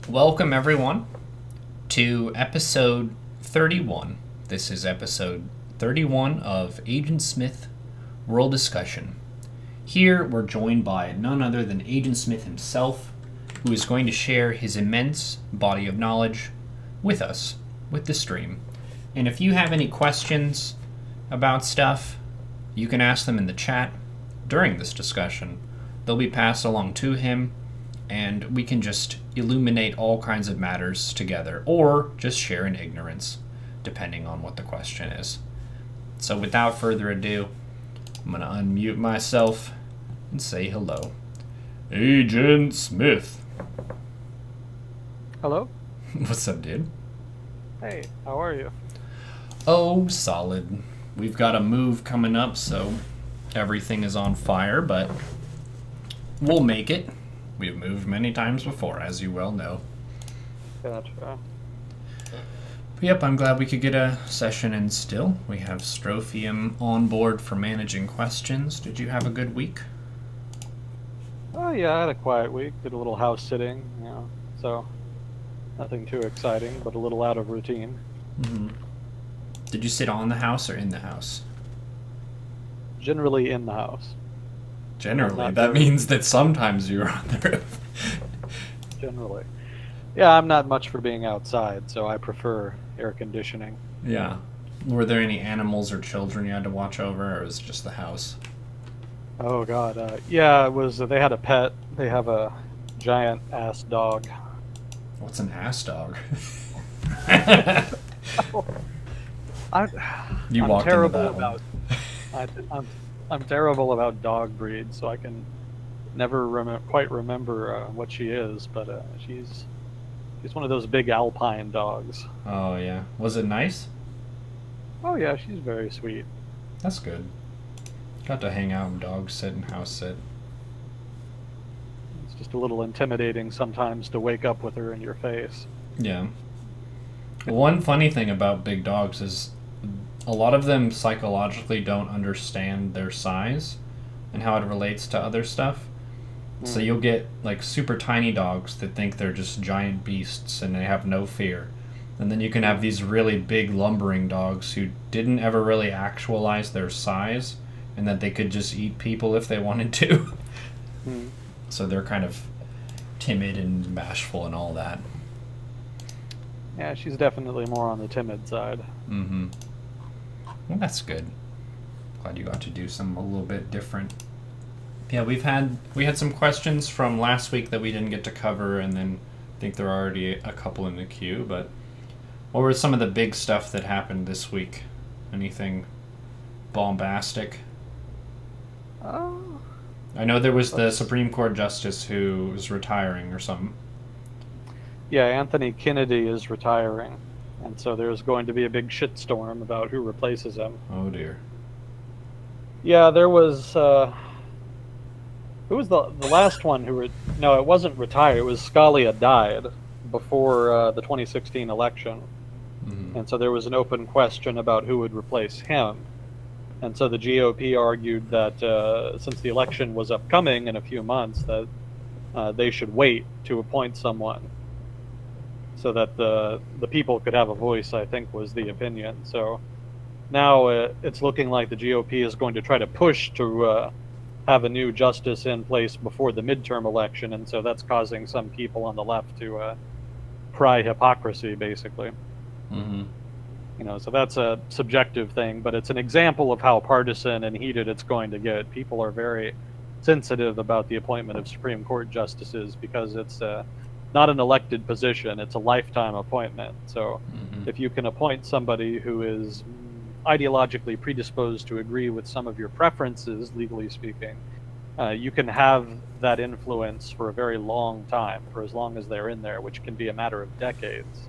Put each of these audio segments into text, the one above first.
Welcome, everyone, to episode 31. This is episode 31 of Agent Smith World Discussion. Here, we're joined by none other than Agent Smith himself, who is going to share his immense body of knowledge with us, with the stream. And if you have any questions about stuff, you can ask them in the chat during this discussion. They'll be passed along to him, and we can just illuminate all kinds of matters together, or just share in ignorance, depending on what the question is. So without further ado, I'm going to unmute myself and say hello. Agent Smith. Hello? What's up, dude? Hey, how are you? Oh, solid. We've got a move coming up, so everything is on fire, but we'll make it. We've moved many times before, as you well know. Gotcha. But yep, I'm glad we could get a session in still. We have Strophium on board for managing questions. Did you have a good week? Oh yeah, I had a quiet week. Did a little house sitting, so nothing too exciting, but a little out of routine. Mm-hmm. Did you sit on the house or in the house? Generally in the house. Generally, that means that sometimes you're on the roof. Generally. Yeah, I'm not much for being outside, so I prefer air conditioning. Yeah. Were there any animals or children you had to watch over, or was it just the house? Oh god, yeah, it was, they had a pet. They have a giant ass dog. What's an ass dog? I'm terrible about dog breeds, so I can never quite remember what she is, but she's one of those big alpine dogs. Oh yeah. Was it nice? Oh yeah, she's very sweet. That's good. Got to hang out and dog sit and house sit. It's just a little intimidating sometimes to wake up with her in your face. Yeah. One funny thing about big dogs is a lot of them psychologically don't understand their size and how it relates to other stuff. So you'll get like super tiny dogs that think they're just giant beasts and they have no fear. And then you can have these really big lumbering dogs who didn't ever really actualize their size and that they could just eat people if they wanted to. So they're kind of timid and bashful and all that. Yeah, she's definitely more on the timid side. Mm-hmm. Well, that's good. Glad you got to do something a little bit different. Yeah, we had some questions from last week that we didn't get to cover, and then I think there are already a couple in the queue, but what were some of the big stuff that happened this week? Anything bombastic? I know there was the Supreme Court Justice who was retiring or something. Yeah, Anthony Kennedy is retiring, and so there's going to be a big shitstorm about who replaces him. Oh dear. Yeah, there was, who was the last one who, no, it wasn't retired, it was Scalia died before the 2016 election. And so there was an open question about who would replace him. And so the GOP argued that since the election was upcoming in a few months, that they should wait to appoint someone so that the people could have a voice, I think was the opinion. So now it's looking like the GOP is going to try to push to have a new justice in place before the midterm election, and so that's causing some people on the left to cry hypocrisy, basically. So that's a subjective thing, but it's an example of how partisan and heated it's going to get. People are very sensitive about the appointment of Supreme Court justices because it's not an elected position, it's a lifetime appointment. So if you can appoint somebody who is ideologically predisposed to agree with some of your preferences, legally speaking, you can have that influence for a very long time, for as long as they're in there, which can be a matter of decades.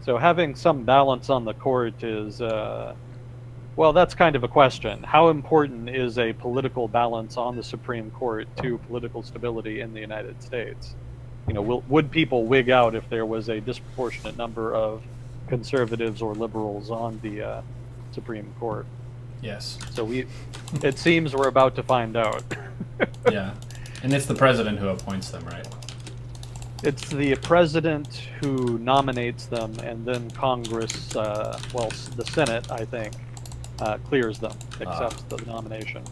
So having some balance on the court is, well, that's kind of a question. How important is a political balance on the Supreme Court to political stability in the United States? Would people wig out if there was a disproportionate number of conservatives or liberals on the Supreme Court? Yes. So it seems we're about to find out. Yeah. And it's the president who appoints them, right? It's the president who nominates them, and then Congress, well, the Senate, I think, clears them, accepts the nomination.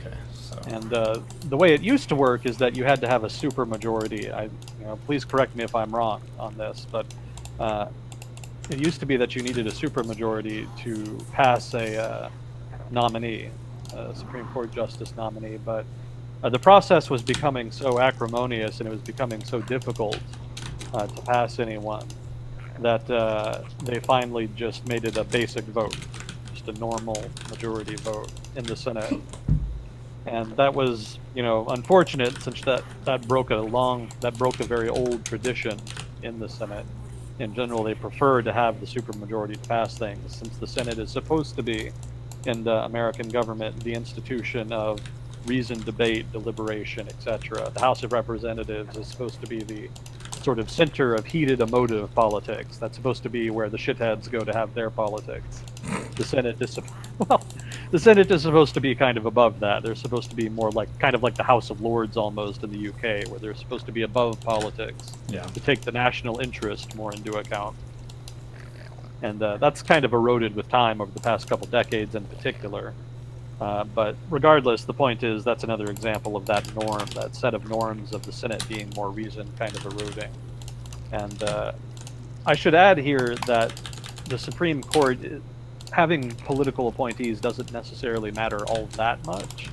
Okay, so. And the way it used to work is that you had to have a supermajority. Please correct me if I'm wrong on this, but it used to be that you needed a supermajority to pass a nominee, a Supreme Court justice nominee. But the process was becoming so acrimonious and it was becoming so difficult to pass anyone that they finally just made it a basic vote, just a normal majority vote in the Senate. And that was, unfortunate, since that broke a very old tradition in the Senate. In general, they prefer to have the supermajority to pass things, since the Senate is supposed to be, in the American government, the institution of reasoned debate, deliberation, etc. The House of Representatives is supposed to be the sort of center of heated emotive politics. That's supposed to be where the shitheads go to have their politics. The Senate is, the Senate is supposed to be kind of above that. They're supposed to be more kind of like the House of Lords almost in the UK, where they're supposed to be above politics, to take the national interest more into account. And that's kind of eroded with time over the past couple decades in particular. But regardless, the point is that's another example of that norm, that set of norms of the Senate being more reasoned kind of eroding. And I should add here that the Supreme Court, having political appointees doesn't necessarily matter all that much.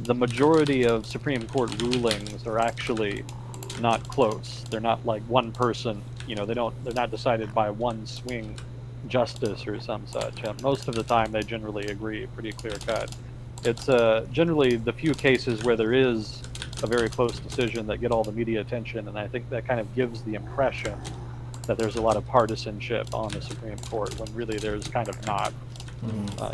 The majority of Supreme Court rulings are actually not close. They're not like one person, they're not decided by one swing justice or some such. Most of the time they generally agree, pretty clear cut. It's generally the few cases where there is a very close decision that get all the media attention, and I think that kind of gives the impression that there's a lot of partisanship on the Supreme Court, when really there's kind of not.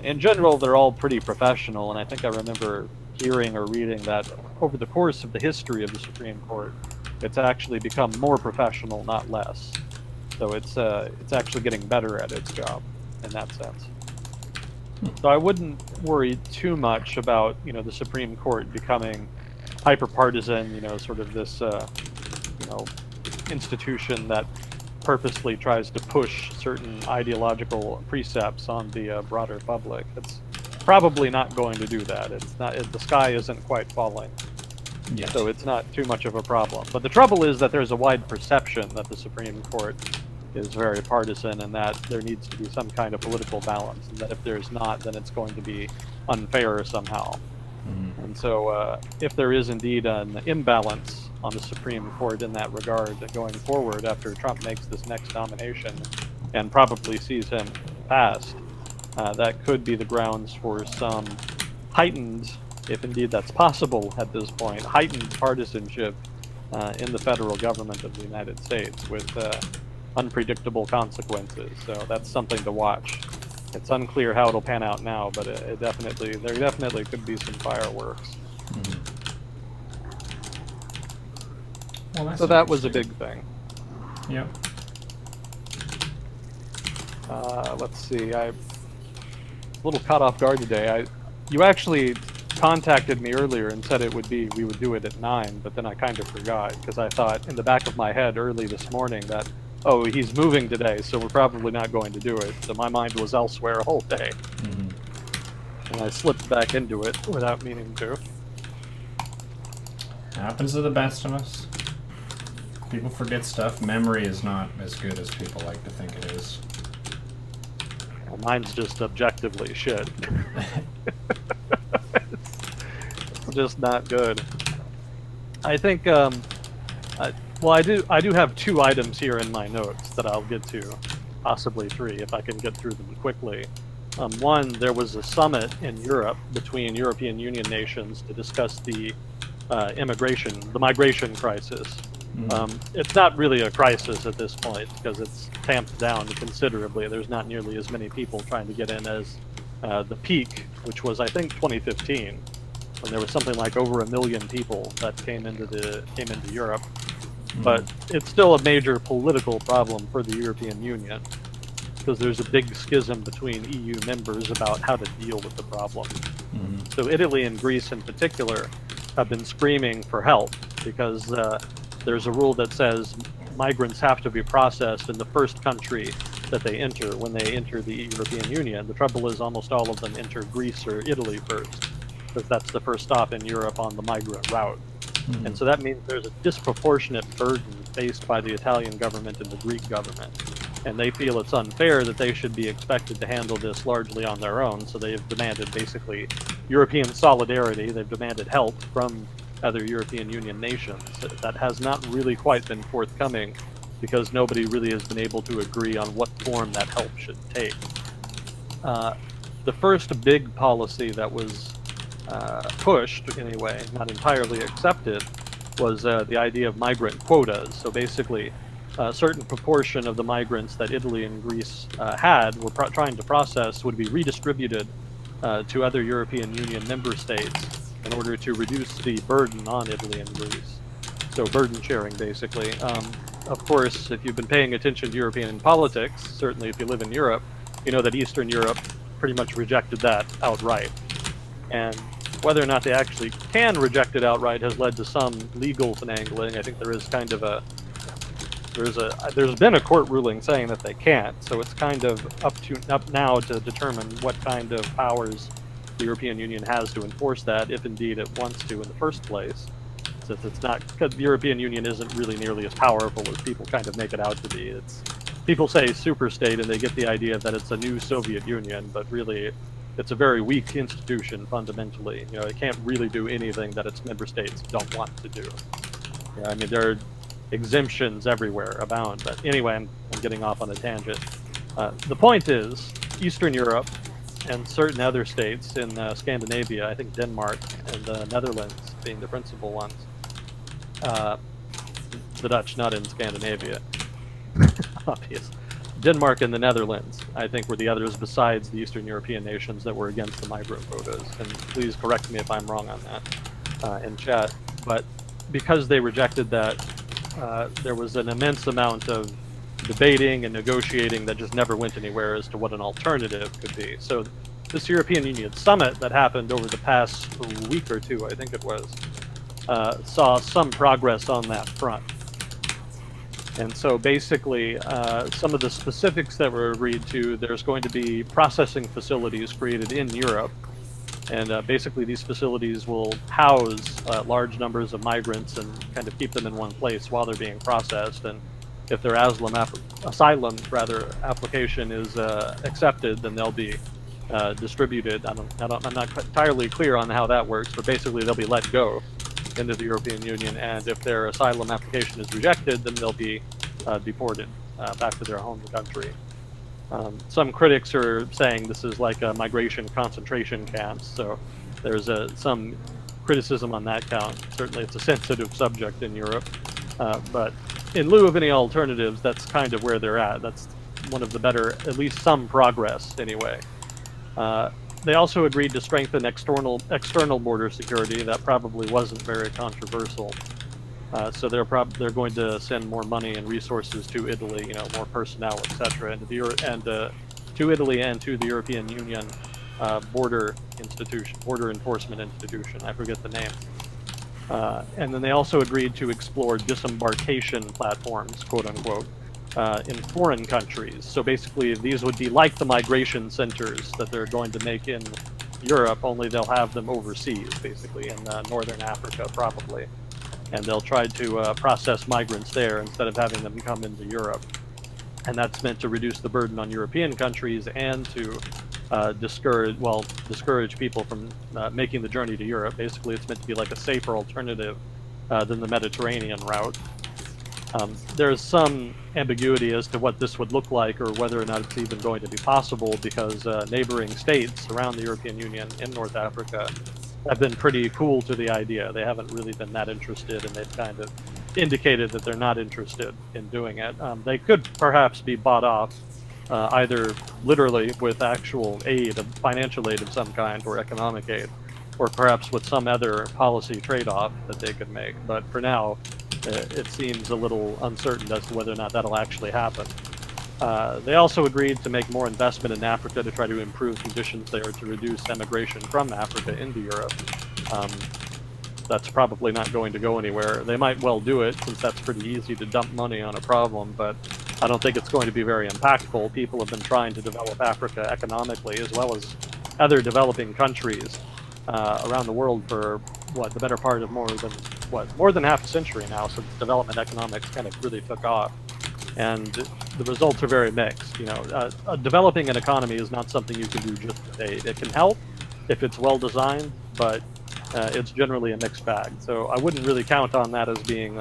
In general, they're all pretty professional, and I think I remember hearing or reading that over the course of the history of the Supreme Court, it's actually become more professional, not less. So it's actually getting better at its job in that sense. So I wouldn't worry too much about the Supreme Court becoming hyper-partisan, sort of this institution that purposely tries to push certain ideological precepts on the broader public. It's probably not going to do that. It's not. The sky isn't quite falling. Yes. So it's not too much of a problem. But the trouble is that there's a wide perception that the Supreme Court is very partisan, and that there needs to be some kind of political balance, and that if there's not, then it's going to be unfair somehow. And so if there is indeed an imbalance on the Supreme Court in that regard going forward after Trump makes this next nomination and probably sees him passed, that could be the grounds for some heightened, if indeed that's possible at this point, heightened partisanship in the federal government of the United States with unpredictable consequences. So that's something to watch. It's unclear how it'll pan out now, but there definitely could be some fireworks. Well, so that was a big thing. Yep. Let's see. I'm a little caught off guard today. You actually contacted me earlier and said we would do it at 9, but then I kind of forgot, because I thought in the back of my head early this morning that, oh, he's moving today, so we're probably not going to do it. So my mind was elsewhere all day. And I slipped back into it without meaning to. Happens to the best of us. People forget stuff. Memory is not as good as people like to think it is. Well, mine's just objectively shit. It's just not good. I think, well, I do have 2 items here in my notes that I'll get to, possibly 3 if I can get through them quickly. One, there was a summit in Europe between European Union nations to discuss the migration crisis. It's not really a crisis at this point because it's tamped down considerably. There's not nearly as many people trying to get in as the peak, which was I think 2015, when there was something like over 1 million people that came into Europe. But it's still a major political problem for the European Union, because there's a big schism between EU members about how to deal with the problem. So Italy and Greece in particular have been screaming for help, because there's a rule that says migrants have to be processed in the first country that they enter when they enter the European Union. The trouble is almost all of them enter Greece or Italy first, because that's the first stop in Europe on the migrant route. And so that means there's a disproportionate burden faced by the Italian government and the Greek government. And they feel it's unfair that they should be expected to handle this largely on their own. So they've demanded basically European solidarity. They've demanded help from other European Union nations. That has not really quite been forthcoming because nobody really has been able to agree on what form that help should take. The first big policy that was pushed, anyway, not entirely accepted, was the idea of migrant quotas. So basically, a certain proportion of the migrants that Italy and Greece were trying to process would be redistributed to other European Union member states in order to reduce the burden on Italy and Greece. So burden sharing, basically. Of course, if you've been paying attention to European politics, certainly if you live in Europe, you know that Eastern Europe pretty much rejected that outright. And whether or not they actually can reject it outright has led to some legal finagling. I think there is kind of there's been a court ruling saying that they can't, so it's kind of up now to determine what kind of powers the European Union has to enforce that, if indeed it wants to in the first place. Since it's not, because the European Union isn't really nearly as powerful as people kind of make it out to be. People say superstate and they get the idea that it's a new Soviet Union, but really it's a very weak institution fundamentally. You know, it can't really do anything that its member states don't want to do. Yeah, I mean, there are exemptions everywhere abound, but anyway, I'm getting off on a tangent. The point is, Eastern Europe and certain other states in Scandinavia, I think Denmark and the Netherlands being the principal ones, the Dutch not in Scandinavia, obvious. Denmark and the Netherlands, I think, were the others besides the Eastern European nations that were against the migrant quotas. And please correct me if I'm wrong on that in chat. But because they rejected that, there was an immense amount of debating and negotiating that just never went anywhere as to what an alternative could be. So this European Union summit that happened over the past week or two, I think it was, saw some progress on that front. And so basically, some of the specifics that were agreed to, there's going to be processing facilities created in Europe. And basically these facilities will house large numbers of migrants and kind of keep them in one place while they're being processed. And if their asylum application is accepted, then they'll be distributed. I'm not entirely clear on how that works, but basically they'll be let go into the European Union, and if their asylum application is rejected, then they'll be deported back to their home country. Some critics are saying this is like a migration concentration camps, so there's some criticism on that count. Certainly it's a sensitive subject in Europe, but in lieu of any alternatives, that's kind of where they're at. That's one of the better, at least some progress anyway. They also agreed to strengthen external border security. That probably wasn't very controversial. So they're going to send more money and resources to Italy, you know, more personnel, etc., to Italy and to the European Union border enforcement institution. I forget the name. And then they also agreed to explore disembarkation platforms, quote unquote, in foreign countries. So basically these would be like the migration centers that they're going to make in Europe, only they'll have them overseas, basically in northern Africa probably. And they'll try to process migrants there instead of having them come into Europe. And that's meant to reduce the burden on European countries and to discourage people from making the journey to Europe. Basically, it's meant to be like a safer alternative than the Mediterranean route. There's some ambiguity as to what this would look like or whether or not it's even going to be possible, because neighboring states around the European Union in North Africa have been pretty cool to the idea. They haven't really been that interested, and they've kind of indicated that they're not interested in doing it. They could perhaps be bought off, either literally with actual aid, financial aid of some kind, or economic aid, or perhaps with some other policy trade-off that they could make. But for now, it seems a little uncertain as to whether or not that'll actually happen. They also agreed to make more investment in Africa to try to improve conditions there to reduce emigration from Africa into Europe. that's probably not going to go anywhere. They might well do it, since that's pretty easy to dump money on a problem, but I don't think it's going to be very impactful. People have been trying to develop Africa economically, as well as other developing countries around the world for, the better part of more than half a century now, since development economics kind of really took off. And the results are very mixed. Developing an economy is not something you can do just with aid. It can help if it's well designed, but it's generally a mixed bag. So I wouldn't really count on that as being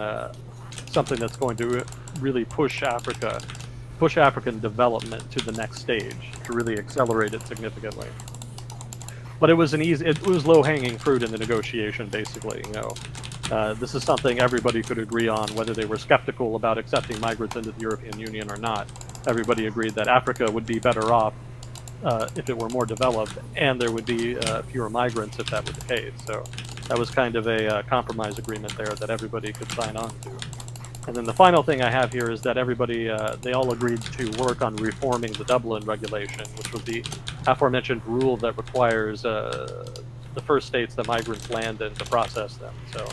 something that's going to really push African development to the next stage, to really accelerate it significantly. But it was low-hanging fruit in the negotiation, basically. This is something everybody could agree on, whether they were skeptical about accepting migrants into the European Union or not. Everybody agreed that Africa would be better off if it were more developed, and there would be fewer migrants if that were the case. So that was kind of a compromise agreement there that everybody could sign on to. And then the final thing I have here is that everybody, they all agreed to work on reforming the Dublin regulation, which was the aforementioned rule that requires the first states that migrants land in to process them. So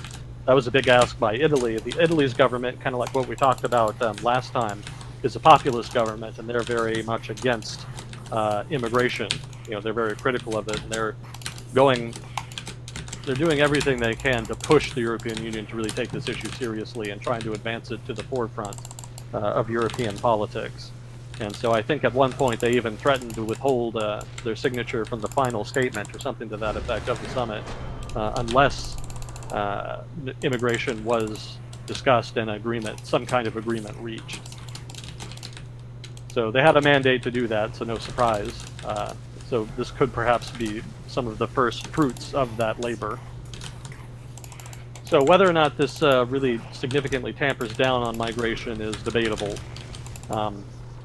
that was a big ask by Italy. Italy's government, kind of like what we talked about last time, is a populist government, and they're very much against immigration. They're very critical of it, and they're doing everything they can to push the European Union to really take this issue seriously and trying to advance it to the forefront of European politics. And so I think at one point they even threatened to withhold their signature from the final statement or something to that effect of the summit unless immigration was discussed and some kind of agreement reached. So they had a mandate to do that, so no surprise. So this could perhaps be some of the first fruits of that labor. So whether or not this really significantly tampers down on migration is debatable.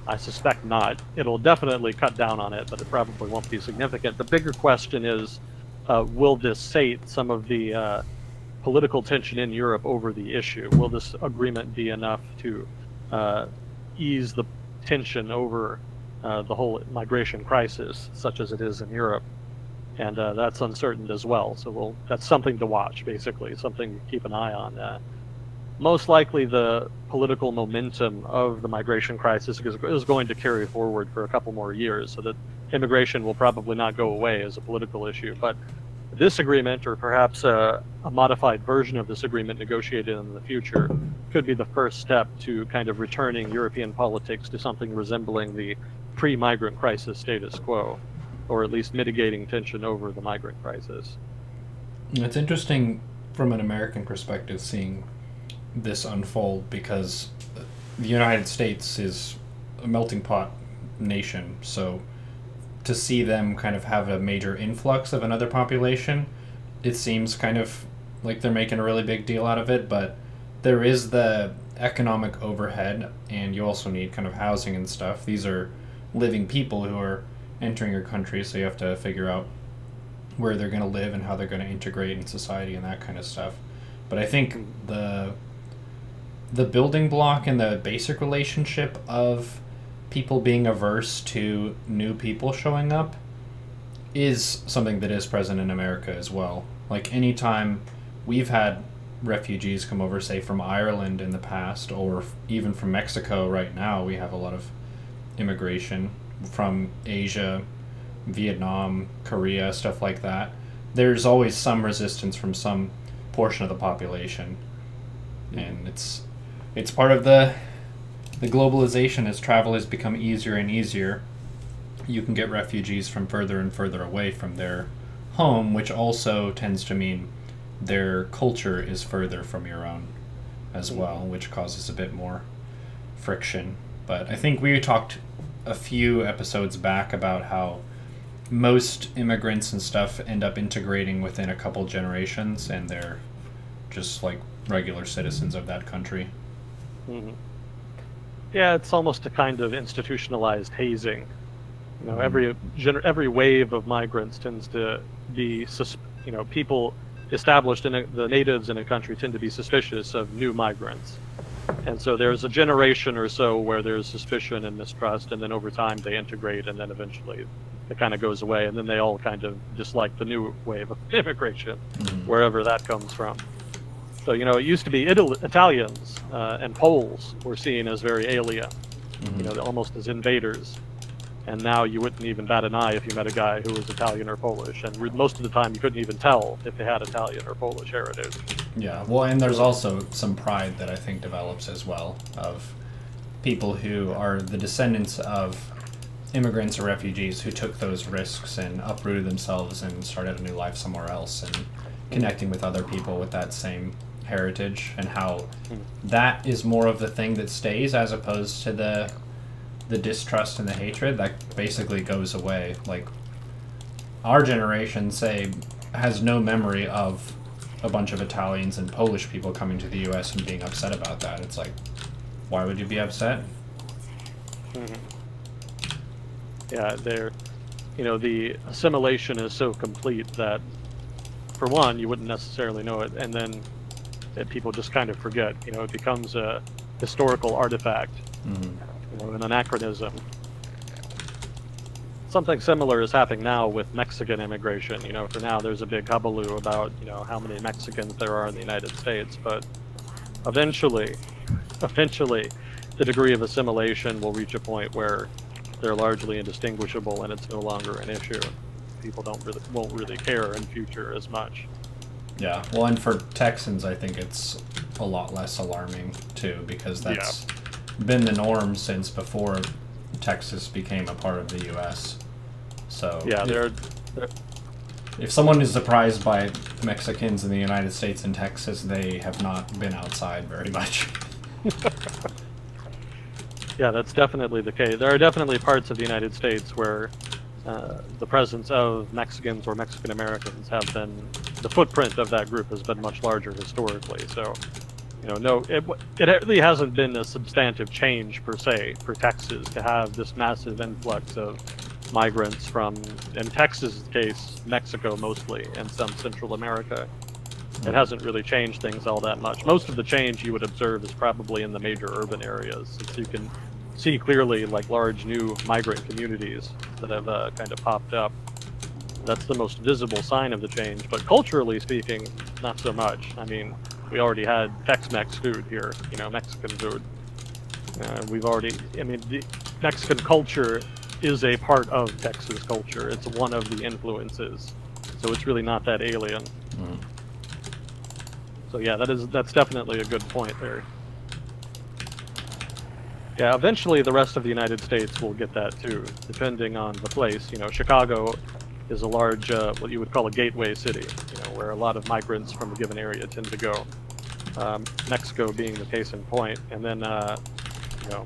I suspect not. It'll definitely cut down on it, but it probably won't be significant. The bigger question is, will this sate some of the political tension in Europe over the issue? Will this agreement be enough to ease the tension over the whole migration crisis, such as it is in Europe? And that's uncertain as well. So that's something to watch, basically, something to keep an eye on. Most likely the political momentum of the migration crisis is going to carry forward for a couple more years, so that immigration will probably not go away as a political issue. But this agreement, or perhaps a modified version of this agreement negotiated in the future, could be the first step to kind of returning European politics to something resembling the pre-migrant crisis status quo, or at least mitigating tension over the migrant crisis. It's interesting from an American perspective seeing this unfold, because the United States is a melting pot nation, so to see them kind of have a major influx of another population, it seems kind of like they're making a really big deal out of it, but there is the economic overhead, and you also need kind of housing and stuff. These are living people who are entering your country, so you have to figure out where they're going to live and how they're going to integrate in society and that kind of stuff. But I think the building block and the basic relationship of people being averse to new people showing up is something that is present in America as well. Like, anytime we've had refugees come over, say from Ireland in the past, or even from Mexico right now, we have a lot of immigration from Asia, Vietnam, Korea, stuff like that. There's always some resistance from some portion of the population, and it's part of the globalization. As travel has become easier and easier, you can get refugees from further and further away from their home, which also tends to mean their culture is further from your own as well, which causes a bit more friction. But I think we talked a few episodes back about how most immigrants and stuff end up integrating within a couple generations, and they're just like regular citizens of that country. Mm-hmm. Yeah, it's almost a kind of institutionalized hazing. Every wave of migrants tends to be, people established the natives in a country tend to be suspicious of new migrants. And so there's a generation or so where there's suspicion and mistrust, and then over time they integrate, and then eventually it kind of goes away, and then they all kind of dislike the new wave of immigration, wherever that comes from. So, you know, it used to be Italians and Poles were seen as very alien, you know, almost as invaders. And now you wouldn't even bat an eye if you met a guy who was Italian or Polish. And most of the time you couldn't even tell if they had Italian or Polish heritage. Yeah, well, and there's also some pride that I think develops as well of people who are the descendants of immigrants or refugees who took those risks and uprooted themselves and started a new life somewhere else, and connecting with other people with that same heritage, and how that is more of the thing that stays as opposed to the distrust and the hatred that basically goes away. Like, our generation, say, has no memory of a bunch of Italians and Polish people coming to the U.S. and being upset about that. It's like, why would you be upset? Yeah, you know, the assimilation is so complete that, for one, you wouldn't necessarily know it, and then people just kind of forget. You know, it becomes a historical artifact, you know, an anachronism. Something similar is happening now with Mexican immigration. You know, for now there's a big hubbub about, you know, how many Mexicans there are in the United States, but eventually, the degree of assimilation will reach a point where they're largely indistinguishable, and it's no longer an issue. People won't really care in future as much. Yeah, well, and for Texans, I think it's a lot less alarming too, because that's been the norm since before Texas became a part of the U.S. So yeah, if someone is surprised by Mexicans in the United States and Texas, they have not been outside very much. Yeah, that's definitely the case. There are definitely parts of the United States where the presence of Mexicans or Mexican Americans have been, the footprint of that group has been much larger historically. So, you know, no, it really hasn't been a substantive change per se for Texas to have this massive influx of migrants from, in Texas' case, Mexico mostly, and some Central America. It hasn't really changed things all that much. Most of the change you would observe is probably in the major urban areas, since you can see clearly like large new migrant communities that have kind of popped up. That's the most visible sign of the change, but culturally speaking, not so much. I mean, we already had Tex-Mex food here, you know, Mexican food. The Mexican culture is a part of Texas culture. It's one of the influences, so it's really not that alien. So yeah, that's definitely a good point there. Yeah, eventually the rest of the United States will get that too, depending on the place. You know, Chicago is a large, what you would call a gateway city, you know, where a lot of migrants from a given area tend to go. Mexico being the case in point, and then, you know,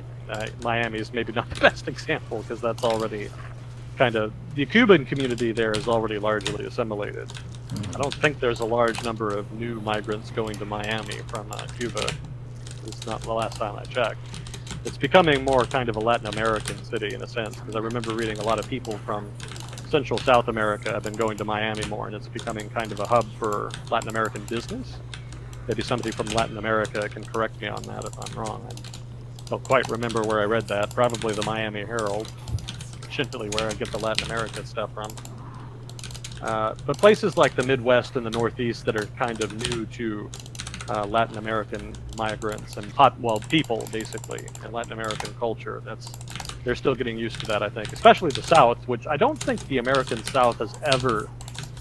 Miami is maybe not the best example because that's already kind of, the Cuban community there is already largely assimilated. I don't think there's a large number of new migrants going to Miami from Cuba. It's not the last time I checked. It's becoming more kind of a Latin American city in a sense, because I remember reading a lot of people from Central South America have been going to Miami more, and it's becoming kind of a hub for Latin American business. Maybe somebody from Latin America can correct me on that if I'm wrong. I don't quite remember where I read that. Probably the Miami Herald. Generally where I get the Latin America stuff from. But places like the Midwest and the Northeast that are kind of new to Latin American migrants and people basically, and Latin American culture, they're still getting used to that, I think. Especially the South, which I don't think the American South has ever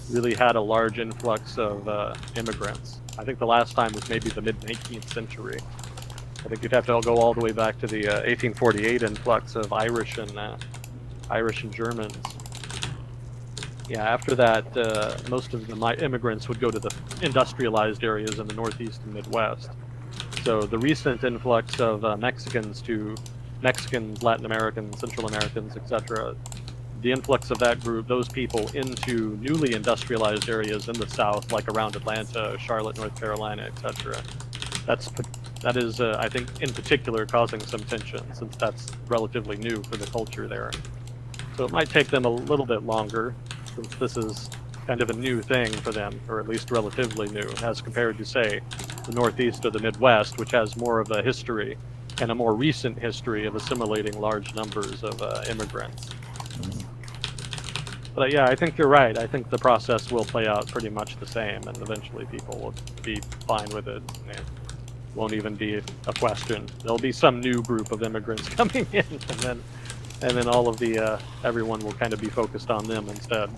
really had a large influx of immigrants. I think the last time was maybe the mid-19th century. I think you'd have to go all the way back to the 1848 influx of Irish and Germans. Yeah, after that, most of the immigrants would go to the industrialized areas in the Northeast and Midwest. So the recent influx of Mexicans, Latin Americans, Central Americans, etc., the influx of that group, those people into newly industrialized areas in the South, like around Atlanta, Charlotte, North Carolina, etc., that is, I think, in particular causing some tension, since that's relatively new for the culture there. So it might take them a little bit longer, since this is kind of a new thing for them, or at least relatively new, as compared to, say, the Northeast or the Midwest, which has more of a history, and a more recent history of assimilating large numbers of immigrants. But yeah, I think you're right. I think the process will play out pretty much the same, and eventually people will be fine with it. It won't even be a question. There'll be some new group of immigrants coming in, and then all of the everyone will kind of be focused on them instead.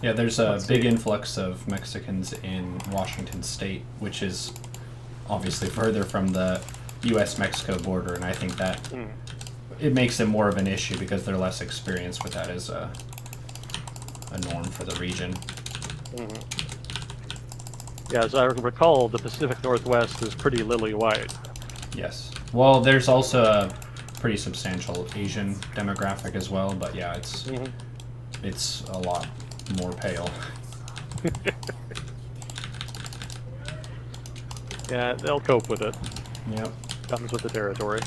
Yeah, there's a big influx of Mexicans in Washington State, which is obviously further from the U.S.-Mexico border, and I think that it makes it more of an issue because they're less experienced with that as a norm for the region. Yeah, as I recall, the Pacific Northwest is pretty lily-white. Yes. Well, there's also a pretty substantial Asian demographic as well, but yeah, it's a lot more pale. Yeah, they'll cope with it. Yep. Comes with the territory.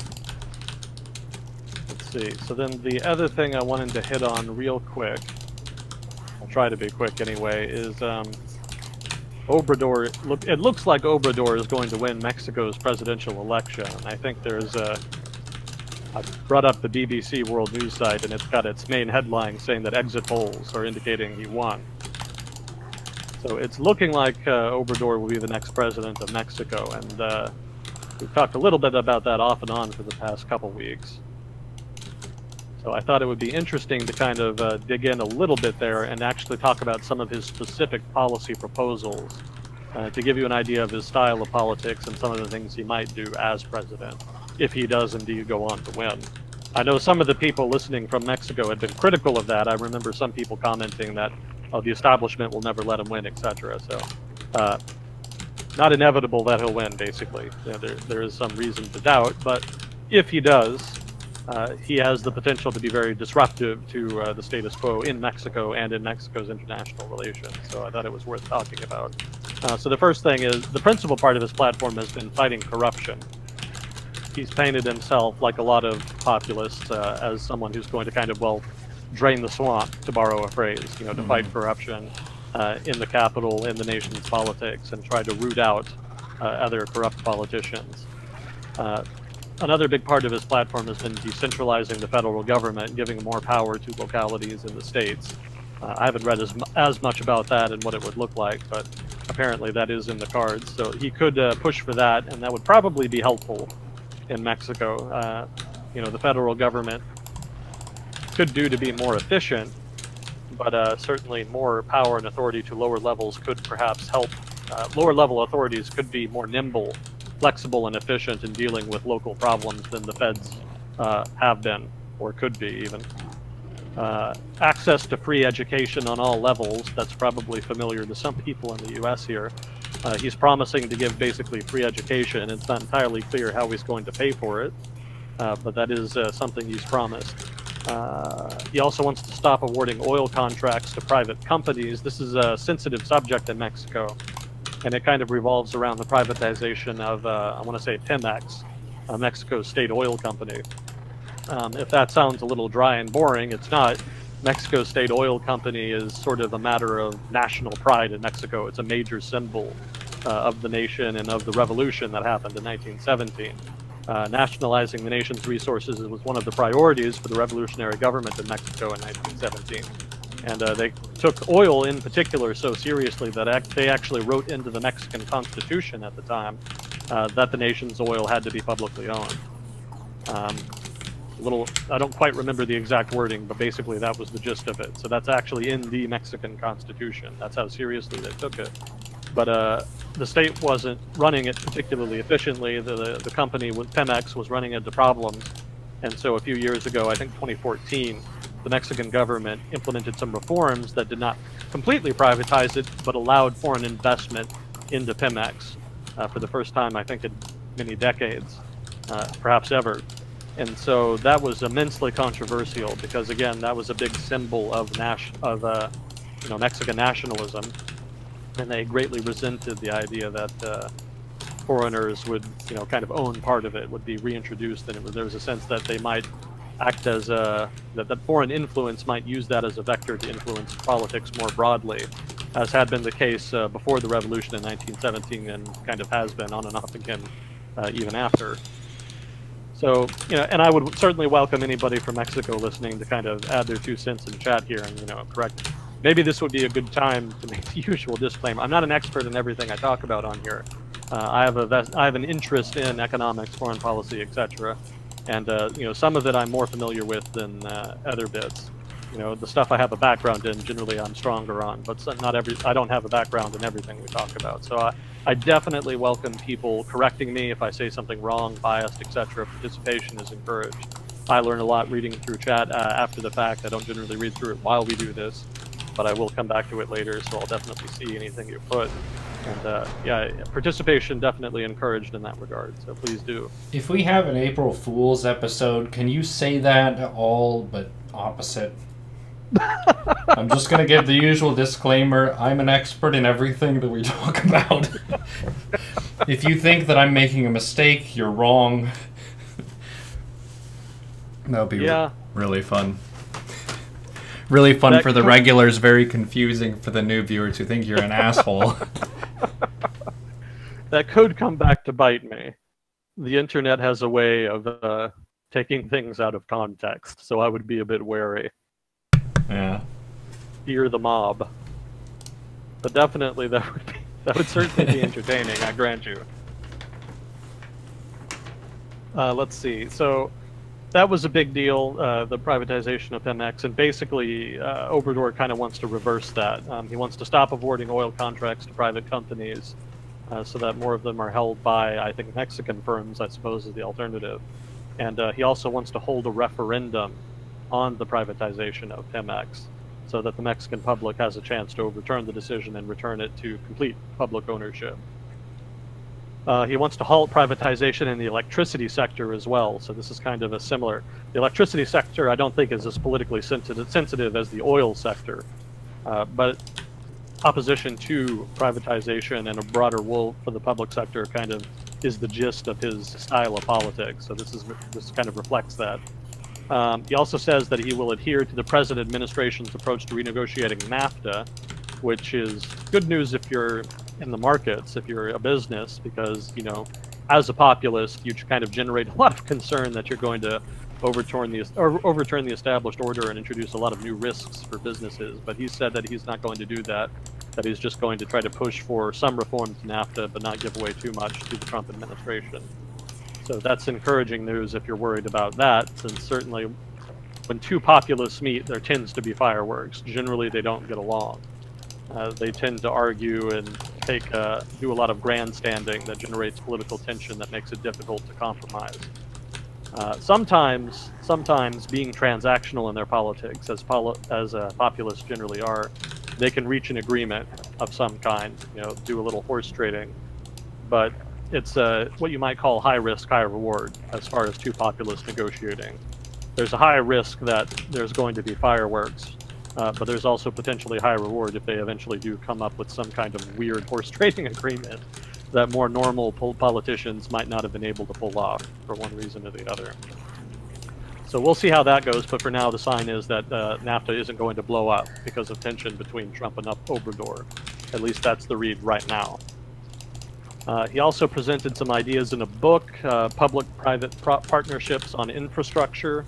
Let's see. So then the other thing I wanted to hit on real quick, I'll try to be quick anyway, is Obrador. It looks like Obrador is going to win Mexico's presidential election. I think there's I brought up the BBC World News site, and it's got its main headline saying that exit polls are indicating he won. So it's looking like Obrador will be the next president of Mexico, and we've talked a little bit about that off and on for the past couple weeks. So I thought it would be interesting to kind of dig in a little bit there and actually talk about some of his specific policy proposals to give you an idea of his style of politics and some of the things he might do as president, if he does indeed go on to win. I know some of the people listening from Mexico had been critical of that. I remember some people commenting that, oh, the establishment will never let him win, etc. So, not inevitable that he'll win, basically. You know, there is some reason to doubt, but if he does, he has the potential to be very disruptive to the status quo in Mexico and in Mexico's international relations. So I thought it was worth talking about. So the first thing is, the principal part of his platform has been fighting corruption. He's painted himself, like a lot of populists, as someone who's going to kind of, well, drain the swamp, to borrow a phrase, you know, to fight corruption in the capital, in the nation's politics, and try to root out other corrupt politicians. Another big part of his platform has been decentralizing the federal government, giving more power to localities in the states. I haven't read as much about that and what it would look like, but apparently that is in the cards. So he could push for that, and that would probably be helpful in Mexico. You know, the federal government could do to be more efficient, but certainly more power and authority to lower levels could perhaps help. Lower level authorities could be more nimble, flexible, and efficient in dealing with local problems than the feds have been, or could be even. Access to free education on all levels, that's probably familiar to some people in the US here. He's promising to give basically free education. It's not entirely clear how he's going to pay for it, but that is something he's promised. He also wants to stop awarding oil contracts to private companies. This is a sensitive subject in Mexico, and it kind of revolves around the privatization of, I want to say, Pemex, Mexico's state oil company. If that sounds a little dry and boring, it's not. Mexico's state oil company is sort of a matter of national pride in Mexico. It's a major symbol of the nation and of the revolution that happened in 1917. Nationalizing the nation's resources was one of the priorities for the revolutionary government in Mexico in 1917. And they took oil in particular so seriously that they actually wrote into the Mexican Constitution at the time that the nation's oil had to be publicly owned. I don't quite remember the exact wording, but basically that was the gist of it. So that's actually in the Mexican Constitution. That's how seriously they took it. But the state wasn't running it particularly efficiently. The company, Pemex, was running into problems. And so a few years ago, I think 2014, the Mexican government implemented some reforms that did not completely privatize it, but allowed foreign investment into Pemex for the first time, I think, in many decades, perhaps ever. And so that was immensely controversial because, again, that was a big symbol of Mexican nationalism, and they greatly resented the idea that foreigners would, kind of own part of it, would be reintroduced, and there was a sense that they might act as that foreign influence might use that as a vector to influence politics more broadly, as had been the case before the revolution in 1917 and kind of has been on and off again even after. So, and I would certainly welcome anybody from Mexico listening to kind of add their 2 cents in chat here and, correct. Maybe this would be a good time to make the usual disclaimer. I'm not an expert in everything I talk about on here. I have an interest in economics, foreign policy, etc. And, some of it I'm more familiar with than other bits. The stuff I have a background in, generally I'm stronger on, but I don't have a background in everything we talk about. So I definitely welcome people correcting me if I say something wrong, biased, etc. Participation is encouraged. I learn a lot reading through chat after the fact. I don't generally read through it while we do this, but I will come back to it later, so I'll definitely see anything you put. And yeah, participation definitely encouraged in that regard, so please do. If we have an April Fool's episode, can you say that all but opposite? I'm just going to give the usual disclaimer. I'm an expert in everything that we talk about. If you think that I'm making a mistake, you're wrong. That would be really fun. Really fun for the regulars, very confusing for the new viewers who think you're an asshole. That could come back to bite me. The internet has a way of taking things out of context, so I would be a bit wary. Yeah. Fear the mob. But definitely that would certainly be entertaining, I grant you. Let's see. So that was a big deal, the privatization of Pemex, and basically Obrador kind of wants to reverse that. He wants to stop awarding oil contracts to private companies so that more of them are held by, I think, Mexican firms, I suppose, is the alternative. And he also wants to hold a referendum on the privatization of Pemex so that the Mexican public has a chance to overturn the decision and return it to complete public ownership. He wants to halt privatization in the electricity sector as well, so this is kind of a similar... The electricity sector I don't think is as politically sensitive as the oil sector, but opposition to privatization and a broader role for the public sector kind of is the gist of his style of politics, so this kind of reflects that. He also says that he will adhere to the present administration's approach to renegotiating NAFTA, which is good news if you're in the markets, if you're a business, because, as a populist, you kind of generate a lot of concern that you're going to overturn the established order and introduce a lot of new risks for businesses. But he said that he's not going to do that, that he's just going to try to push for some reforms to NAFTA, but not give away too much to the Trump administration. So that's encouraging news if you're worried about that, since certainly when two populists meet, there tends to be fireworks. Generally, they don't get along. They tend to argue and do a lot of grandstanding that generates political tension that makes it difficult to compromise. Sometimes being transactional in their politics, as populists generally are, they can reach an agreement of some kind, do a little horse trading, but it's what you might call high risk, high reward as far as two populists negotiating. There's a high risk that there's going to be fireworks, but there's also potentially high reward if they eventually do come up with some kind of weird horse trading agreement that more normal politicians might not have been able to pull off for one reason or the other. So we'll see how that goes, but for now the sign is that NAFTA isn't going to blow up because of tension between Trump and Obrador. At least that's the read right now. He also presented some ideas in a book, Public-Private Partnerships on Infrastructure.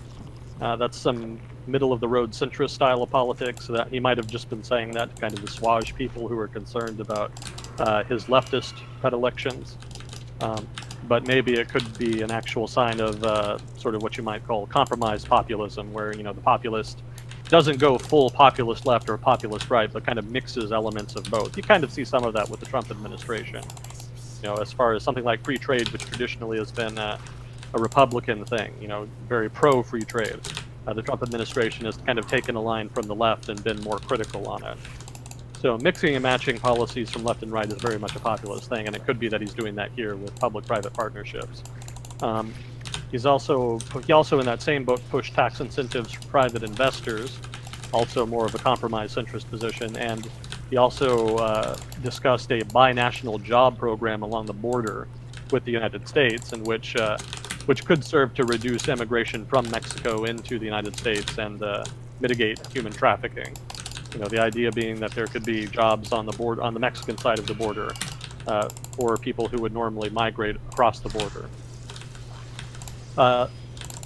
That's some middle-of-the-road centrist style of politics. So that he might have just been saying that to kind of assuage people who are concerned about his leftist predilections. But maybe it could be an actual sign of sort of what you might call compromised populism, where the populist doesn't go full populist left or populist right, but kind of mixes elements of both. You kind of see some of that with the Trump administration. As far as something like free trade, which traditionally has been a Republican thing, very pro-free trade. The Trump administration has kind of taken a line from the left and been more critical on it. So mixing and matching policies from left and right is very much a populist thing, and it could be that he's doing that here with public-private partnerships. He also in that same book pushed tax incentives for private investors, also more of a compromise centrist position, and he also discussed a binational job program along the border with the United States, in which could serve to reduce immigration from Mexico into the United States and mitigate human trafficking. The idea being that there could be jobs on the Mexican side of the border for people who would normally migrate across the border.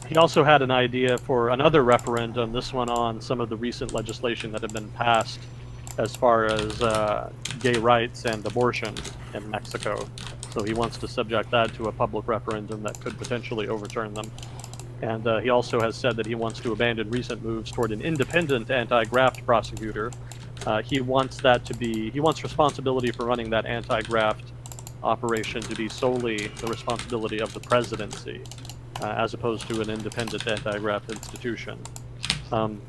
He also had an idea for another referendum, this one on some of the recent legislation that had been passed as far as gay rights and abortion in Mexico. So he wants to subject that to a public referendum that could potentially overturn them. And he also has said that he wants to abandon recent moves toward an independent anti-graft prosecutor. He wants responsibility for running that anti-graft operation to be solely the responsibility of the presidency, as opposed to an independent anti-graft institution.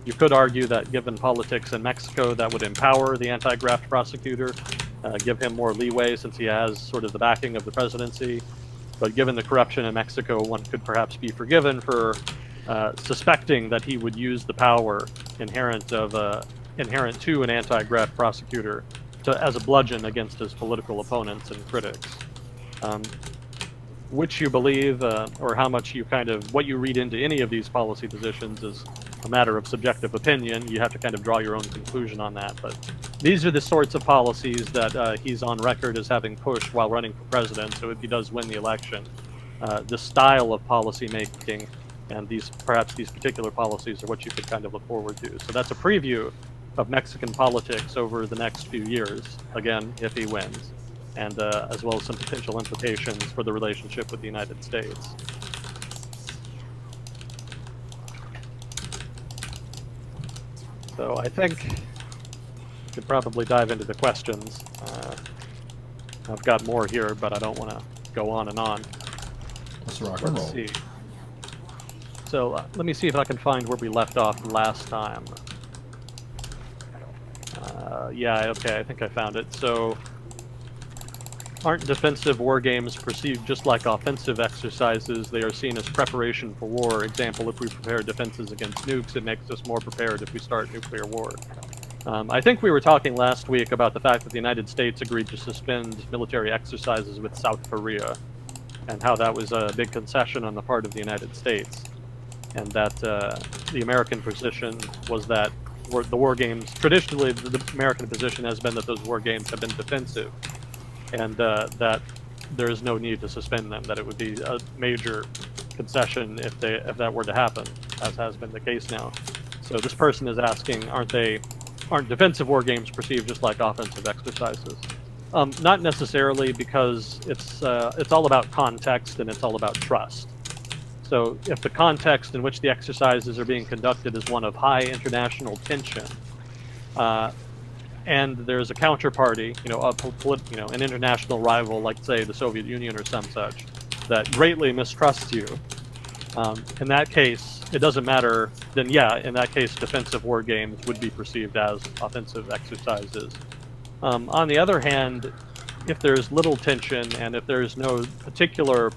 You could argue that given politics in Mexico, that would empower the anti-graft prosecutor, give him more leeway since he has sort of the backing of the presidency. But given the corruption in Mexico, one could perhaps be forgiven for suspecting that he would use the power inherent to an anti-graft prosecutor as a bludgeon against his political opponents and critics. Which you believe, or how much you what you read into any of these policy positions is a matter of subjective opinion. You have to kind of draw your own conclusion on that. But these are the sorts of policies that he's on record as having pushed while running for president. So if he does win the election, the style of policy making and perhaps these particular policies are what you could kind of look forward to. So that's a preview of Mexican politics over the next few years, again, if he wins, and as well as some potential implications for the relationship with the United States. So I think we could probably dive into the questions. I've got more here, but I don't want to go on and on. Let's rock and roll. See. So let me see if I can find where we left off last time. Yeah, okay, I think I found it. So, aren't defensive war games perceived just like offensive exercises? They are seen as preparation for war. Example, if we prepare defenses against nukes, it makes us more prepared if we start nuclear war. I think we were talking last week about the fact that the United States agreed to suspend military exercises with South Korea, and how that was a big concession on the part of the United States, and that the American position was that the war games, traditionally the American position has been that those war games have been defensive, and that there is no need to suspend them, that it would be a major concession if that were to happen, as has been the case now. So this person is asking, aren't defensive war games perceived just like offensive exercises? Not necessarily, because it's all about context and it's all about trust. So if the context in which the exercises are being conducted is one of high international tension, and there's a counterparty, an international rival, like say the Soviet Union or some such, that greatly mistrusts you, in that case, it doesn't matter, then yeah, in that case, defensive war games would be perceived as offensive exercises. On the other hand, if there's little tension and if there's no particular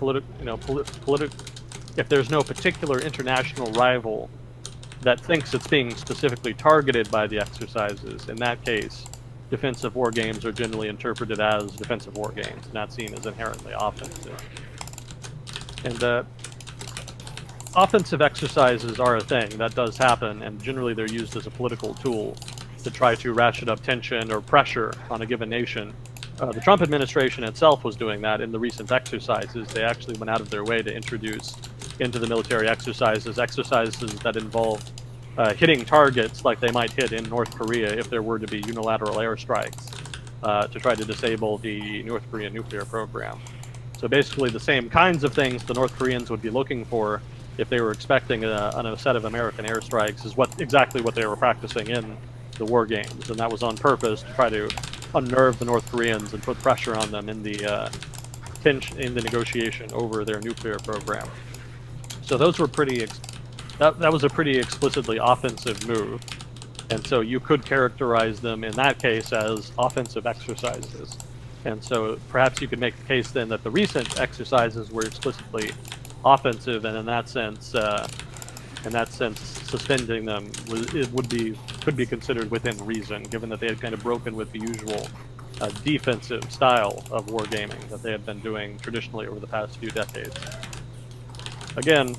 if there's no particular international rival that thinks it's being specifically targeted by the exercises, in that case, defensive war games are generally interpreted as defensive war games, not seen as inherently offensive. And offensive exercises are a thing that does happen, and generally they're used as a political tool to try to ratchet up tension or pressure on a given nation. The Trump administration itself was doing that in the recent exercises. They actually went out of their way to introduce into the military exercises that involved hitting targets like they might hit in North Korea if there were to be unilateral airstrikes to try to disable the North Korean nuclear program. So basically the same kinds of things the North Koreans would be looking for if they were expecting a set of American airstrikes is exactly what they were practicing in the war games, and that was on purpose to try to unnerve the North Koreans and put pressure on them in the negotiation over their nuclear program. So those were that was a pretty explicitly offensive move, and so you could characterize them in that case as offensive exercises. And so perhaps you could make the case then that the recent exercises were explicitly offensive, and in that sense, suspending them could be considered within reason, given that they had kind of broken with the usual defensive style of wargaming that they had been doing traditionally over the past few decades. Again,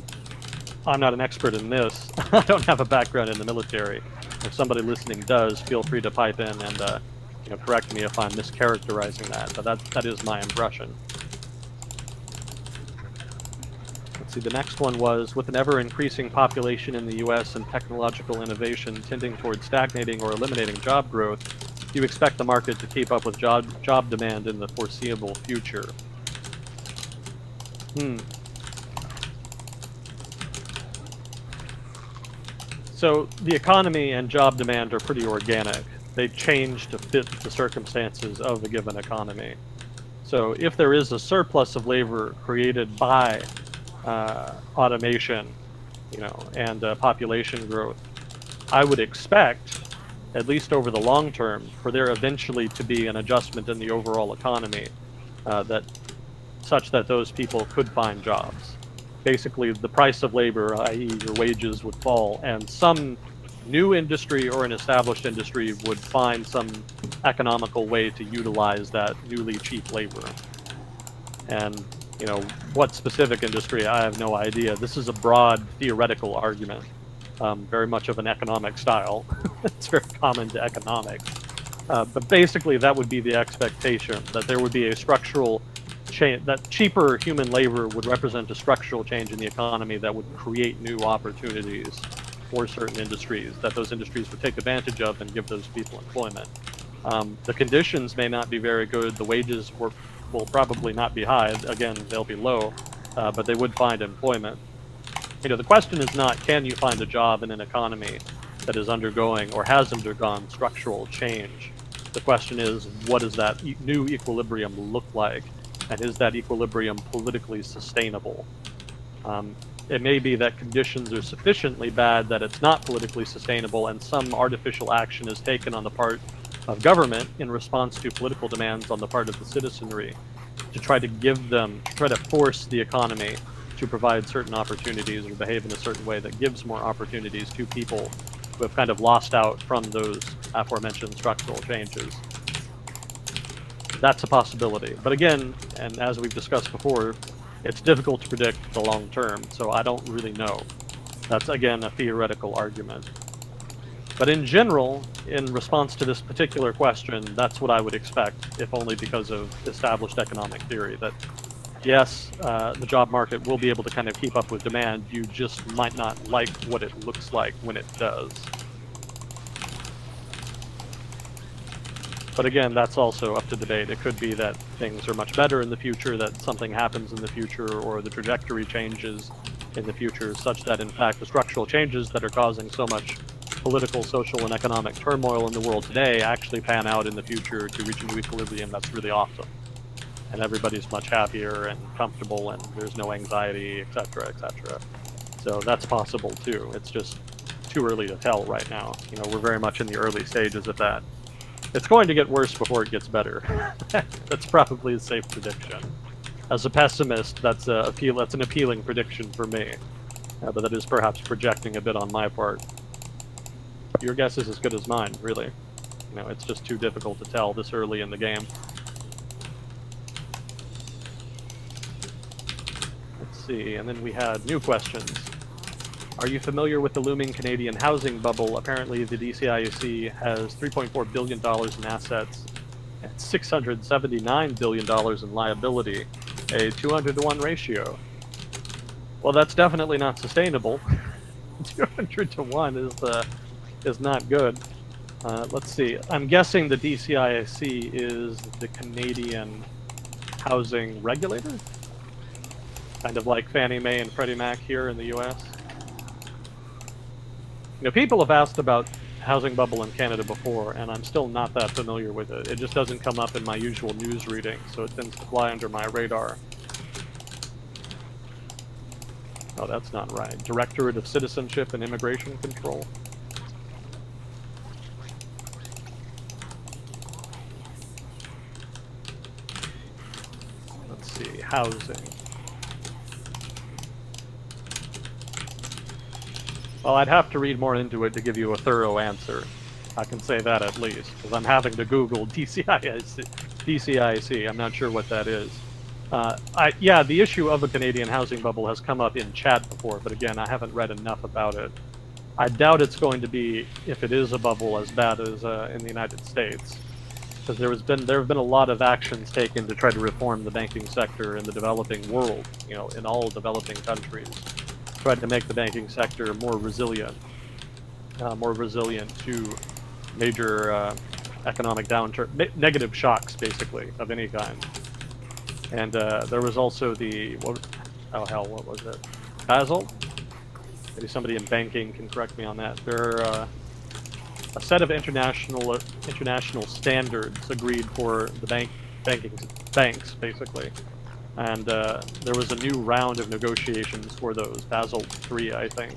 I'm not an expert in this. I don't have a background in the military. If somebody listening does, feel free to pipe in and correct me if I'm mischaracterizing that, but that is my impression. Let's see, the next one was, with an ever-increasing population in the U.S. and technological innovation tending towards stagnating or eliminating job growth, do you expect the market to keep up with job demand in the foreseeable future? So the economy and job demand are pretty organic. They change to fit the circumstances of a given economy. So if there is a surplus of labor created by automation, and population growth, I would expect, at least over the long term, for there eventually to be an adjustment in the overall economy such that those people could find jobs. Basically, the price of labor, i.e. your wages, would fall, and some new industry or an established industry would find some economical way to utilize that newly cheap labor. And, what specific industry, I have no idea. This is a broad theoretical argument, very much of an economic style. It's very common to economics. But basically, that would be the expectation, that there would be a structural change, that cheaper human labor would represent a structural change in the economy that would create new opportunities for certain industries, that those industries would take advantage of and give those people employment. The conditions may not be very good, the wages will probably not be high, again, they'll be low, but they would find employment. The question is not, can you find a job in an economy that is undergoing or has undergone structural change? The question is, what does that new equilibrium look like? And is that equilibrium politically sustainable? It may be that conditions are sufficiently bad that it's not politically sustainable, and some artificial action is taken on the part of government in response to political demands on the part of the citizenry to try to force the economy to provide certain opportunities or behave in a certain way that gives more opportunities to people who have kind of lost out from those aforementioned structural changes. That's a possibility. But again, and as we've discussed before, it's difficult to predict the long term, so I don't really know. That's, again, a theoretical argument. But in general, in response to this particular question, that's what I would expect, if only because of established economic theory, that yes, the job market will be able to kind of keep up with demand, you just might not like what it looks like when it does. But again, that's also up to debate. It could be that things are much better in the future, that something happens in the future, or the trajectory changes in the future, such that in fact the structural changes that are causing so much political, social, and economic turmoil in the world today actually pan out in the future to reach a new equilibrium that's really awesome. And everybody's much happier and comfortable, and there's no anxiety, etc., etc. So that's possible too. It's just too early to tell right now. We're very much in the early stages of that. It's going to get worse before it gets better. That's probably a safe prediction. As a pessimist, that's an appealing prediction for me. But that is perhaps projecting a bit on my part. Your guess is as good as mine, really. It's just too difficult to tell this early in the game. Let's see, and then we had new questions. Are you familiar with the looming Canadian housing bubble? Apparently the DCIAC has $3.4 billion in assets and $679 billion in liability, a 200-to-1 ratio. Well, that's definitely not sustainable. 200-to-1 is not good. Let's see. I'm guessing the DCIAC is the Canadian housing regulator? Kind of like Fannie Mae and Freddie Mac here in the US. People have asked about housing bubble in Canada before, and I'm still not that familiar with it. It just doesn't come up in my usual news reading, so it tends to fly under my radar. Oh, that's not right. Directorate of Citizenship and Immigration Control. Let's see, housing. Well, I'd have to read more into it to give you a thorough answer. I can say that at least, because I'm having to Google DCIAC. I'm not sure what that is. Yeah, the issue of a Canadian housing bubble has come up in chat before, but again, I haven't read enough about it. I doubt it's going to be, if it is a bubble, as bad as in the United States. because there have been a lot of actions taken to try to reform the banking sector in the developing world, you know, in all developing countries, tried to make the banking sector more resilient to major economic downturn, negative shocks, basically, of any kind. And there was also what was it? Basel? Maybe somebody in banking can correct me on that. There are a set of international standards agreed for the banks, basically. And there was a new round of negotiations for those, Basel III, I think.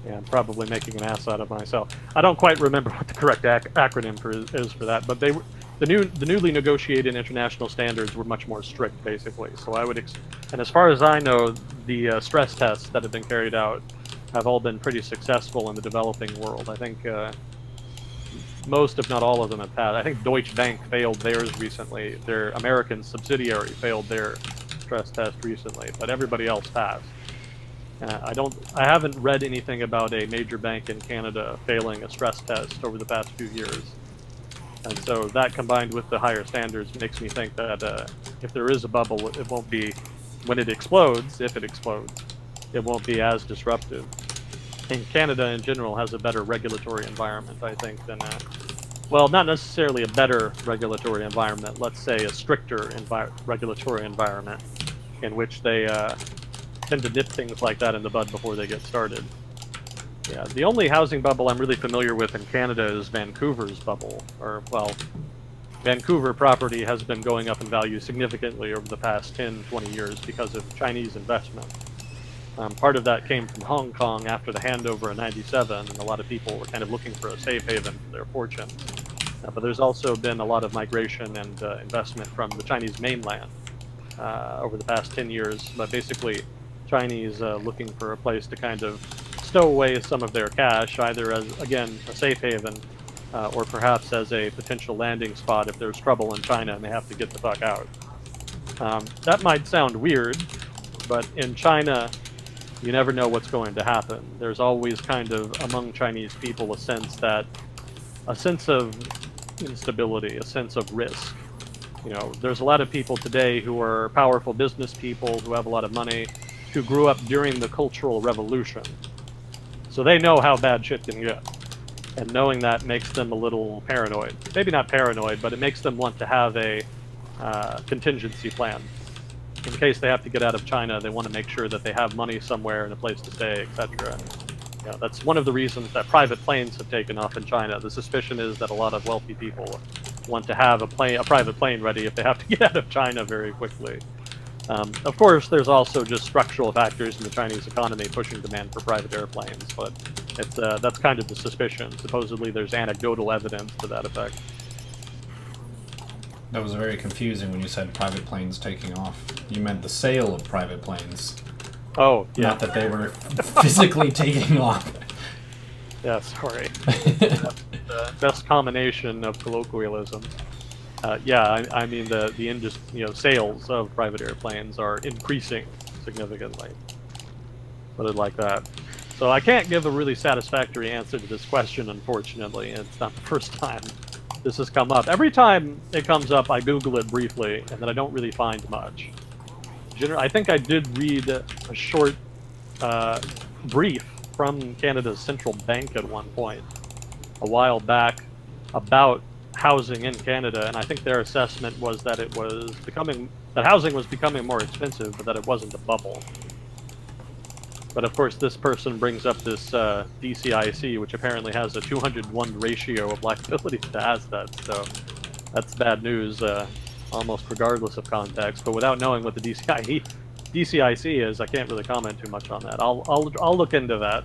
Yeah, I'm probably making an ass out of myself. I don't quite remember what the correct acronym is for that, but the newly negotiated international standards were much more strict, basically. So I would, and as far as I know, the stress tests that have been carried out have all been pretty successful in the developing world. I think most, if not all of them, have passed. I think Deutsche Bank failed theirs recently. Their American subsidiary failed their stress test recently, but everybody else passed. I haven't read anything about a major bank in Canada failing a stress test over the past few years. And so that, combined with the higher standards, makes me think that if there is a bubble, it won't be, when it explodes, if it explodes, it won't be as disruptive. And Canada in general has a better regulatory environment, I think, than, well, not necessarily a better regulatory environment, let's say a stricter regulatory environment in which they tend to nip things like that in the bud before they get started. Yeah, the only housing bubble I'm really familiar with in Canada is Vancouver's bubble, or, well, Vancouver property has been going up in value significantly over the past 10, 20 years because of Chinese investment. Part of that came from Hong Kong after the handover in '97, and a lot of people were kind of looking for a safe haven for their fortune. But there's also been a lot of migration and investment from the Chinese mainland over the past 10 years, but basically Chinese looking for a place to kind of stow away some of their cash, either as, again, a safe haven, or perhaps as a potential landing spot if there's trouble in China and they have to get the fuck out. That might sound weird, but in China, you never know what's going to happen. There's always kind of, among Chinese people, a sense of instability, a sense of risk. You know, there's a lot of people today who are powerful business people, who have a lot of money, who grew up during the Cultural Revolution. So they know how bad shit can get. And knowing that makes them a little paranoid. Maybe not paranoid, but it makes them want to have a contingency plan. In case they have to get out of China, they want to make sure that they have money somewhere and a place to stay, etc. You know, that's one of the reasons that private planes have taken off in China. The suspicion is that a lot of wealthy people want to have a private plane ready if they have to get out of China very quickly. Of course, there's also just structural factors in the Chinese economy pushing demand for private airplanes, but it's that's kind of the suspicion. Supposedly, there's anecdotal evidence to that effect. That was very confusing when you said private planes taking off. You meant the sale of private planes. Oh, yeah. Not that they were physically taking off. Yeah, sorry. That's the best combination of colloquialism. Yeah, I mean sales of private airplanes are increasing significantly. Put it like that. So I can't give a really satisfactory answer to this question, unfortunately. It's not the first time this has come up. Every time it comes up, I Google it briefly, and then I don't really find much. I think I did read a short brief from Canada's central bank at one point, a while back, about housing in Canada, and I think their assessment was that housing was becoming more expensive, but that it wasn't a bubble. But of course, this person brings up this DCIC, which apparently has a 2:1 ratio of liabilities to assets, so that's bad news, almost regardless of context. But without knowing what the DCIC is, I can't really comment too much on that. I'll look into that.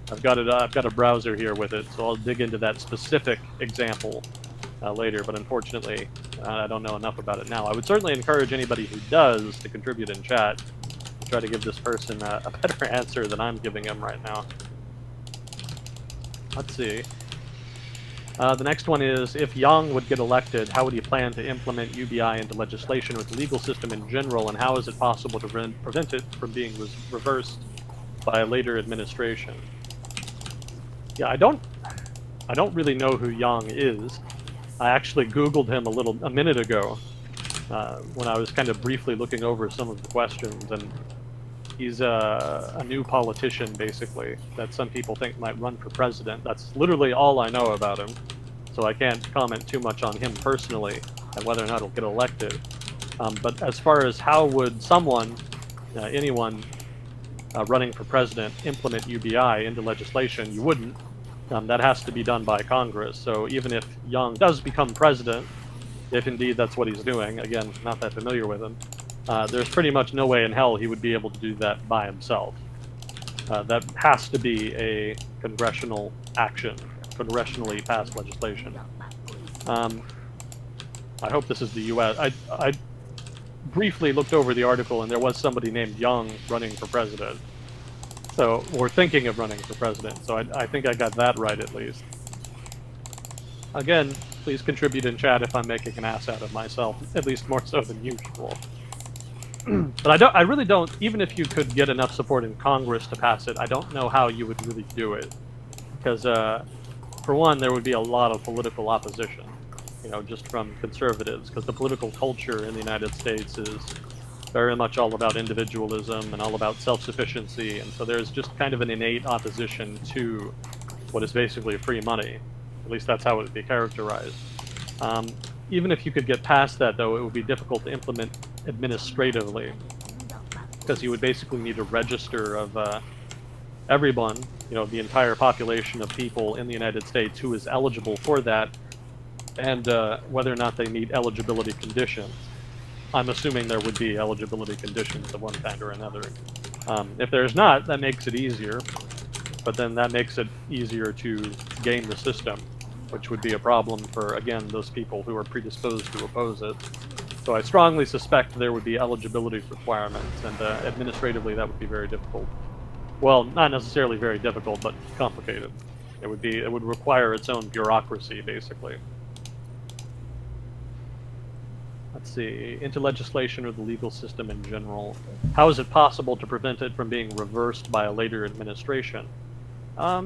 I've got a browser here with it, so I'll dig into that specific example later. But unfortunately, I don't know enough about it now. I would certainly encourage anybody who does to contribute in chat. Try to give this person a better answer than I'm giving him right now. Let's see. The next one is, if Yang would get elected, how would he plan to implement UBI into legislation with the legal system in general, and how is it possible to prevent it from being reversed by a later administration. Yeah, I don't really know who Yang is. I actually Googled him a minute ago when I was kind of briefly looking over some of the questions, and he's a new politician, basically, that some people think might run for president. That's literally all I know about him, so I can't comment too much on him personally and whether or not he'll get elected. But as far as how would someone, anyone running for president, implement UBI into legislation, you wouldn't. That has to be done by Congress. So even if Yang does become president, if indeed that's what he's doing, again, not that familiar with him, there's pretty much no way in hell he would be able to do that by himself. That has to be a congressional action, congressionally passed legislation. I hope this is the U.S. I briefly looked over the article, and there was somebody named Yang running for president. So, or thinking of running for president, so I think I got that right at least. Again, please contribute in chat if I'm making an ass out of myself, at least more so than usual. But I really don't, even if you could get enough support in Congress to pass it, I don't know how you would really do it. Because, for one, there would be a lot of political opposition, you know, just from conservatives, because the political culture in the United States is very much all about individualism and all about self-sufficiency, and so there's just kind of an innate opposition to what is basically free money. At least that's how it would be characterized. Even if you could get past that, though, it would be difficult to implement administratively, because you would basically need a register of everyone, you know, the entire population of people in the United States who is eligible for that, and whether or not they meet eligibility conditions. I'm assuming there would be eligibility conditions of one kind or another. If there's not, that makes it easier, but then that makes it easier to game the system, which would be a problem for, again, those people who are predisposed to oppose it. So I strongly suspect there would be eligibility requirements, and administratively that would be very difficult. Well, not necessarily very difficult, but complicated. It would require its own bureaucracy, basically. Let's see, into legislation or the legal system in general. How is it possible to prevent it from being reversed by a later administration? I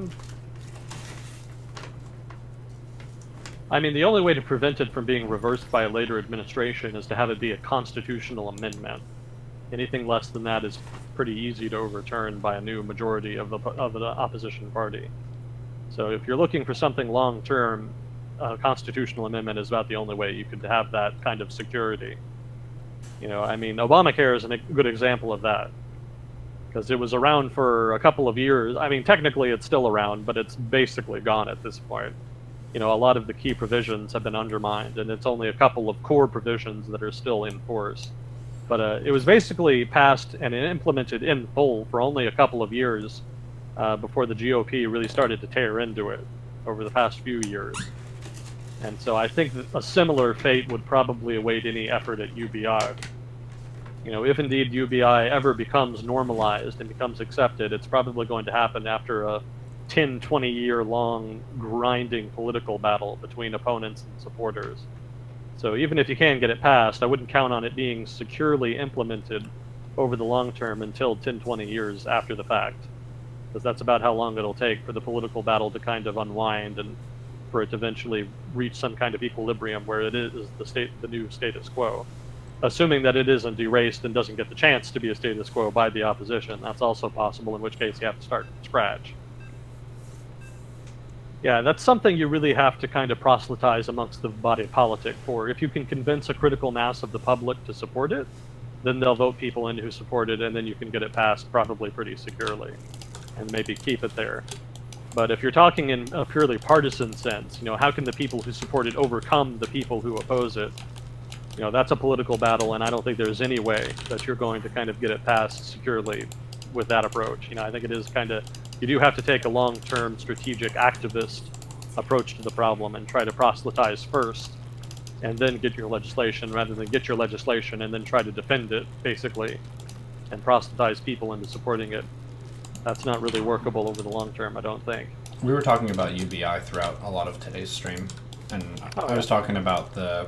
mean, the only way to prevent it from being reversed by a later administration is to have it be a constitutional amendment. Anything less than that is pretty easy to overturn by a new majority of the opposition party. So if you're looking for something long-term, a constitutional amendment is about the only way you could have that kind of security. You know, I mean, Obamacare is a good example of that, because it was around for a couple of years. I mean, technically it's still around, but it's basically gone at this point. You know, a lot of the key provisions have been undermined, and it's only a couple of core provisions that are still in force. But it was basically passed and implemented in full for only a couple of years before the GOP really started to tear into it over the past few years. And so I think that a similar fate would probably await any effort at UBI. You know, if indeed UBI ever becomes normalized and becomes accepted, it's probably going to happen after a 10, 20-year-long grinding political battle between opponents and supporters. So even if you can get it passed, I wouldn't count on it being securely implemented over the long term until 10, 20 years after the fact. Because that's about how long it'll take for the political battle to kind of unwind and for it to eventually reach some kind of equilibrium where it is the new status quo. Assuming that it isn't erased and doesn't get the chance to be a status quo by the opposition. That's also possible, in which case you have to start from scratch. Yeah, that's something you really have to kind of proselytize amongst the body politic for. If you can convince a critical mass of the public to support it, then they'll vote people in who support it, and then you can get it passed probably pretty securely, and maybe keep it there. But if you're talking in a purely partisan sense, you know, how can the people who support it overcome the people who oppose it? You know, that's a political battle, and I don't think there's any way that you're going to kind of get it passed securely with that approach. You know, I think it is kind of, you do have to take a long-term strategic activist approach to the problem and try to proselytize first, and then get your legislation, rather than get your legislation and then try to defend it, basically, and proselytize people into supporting it. That's not really workable over the long term, I don't think. We were talking about UBI throughout a lot of today's stream, and I was talking about the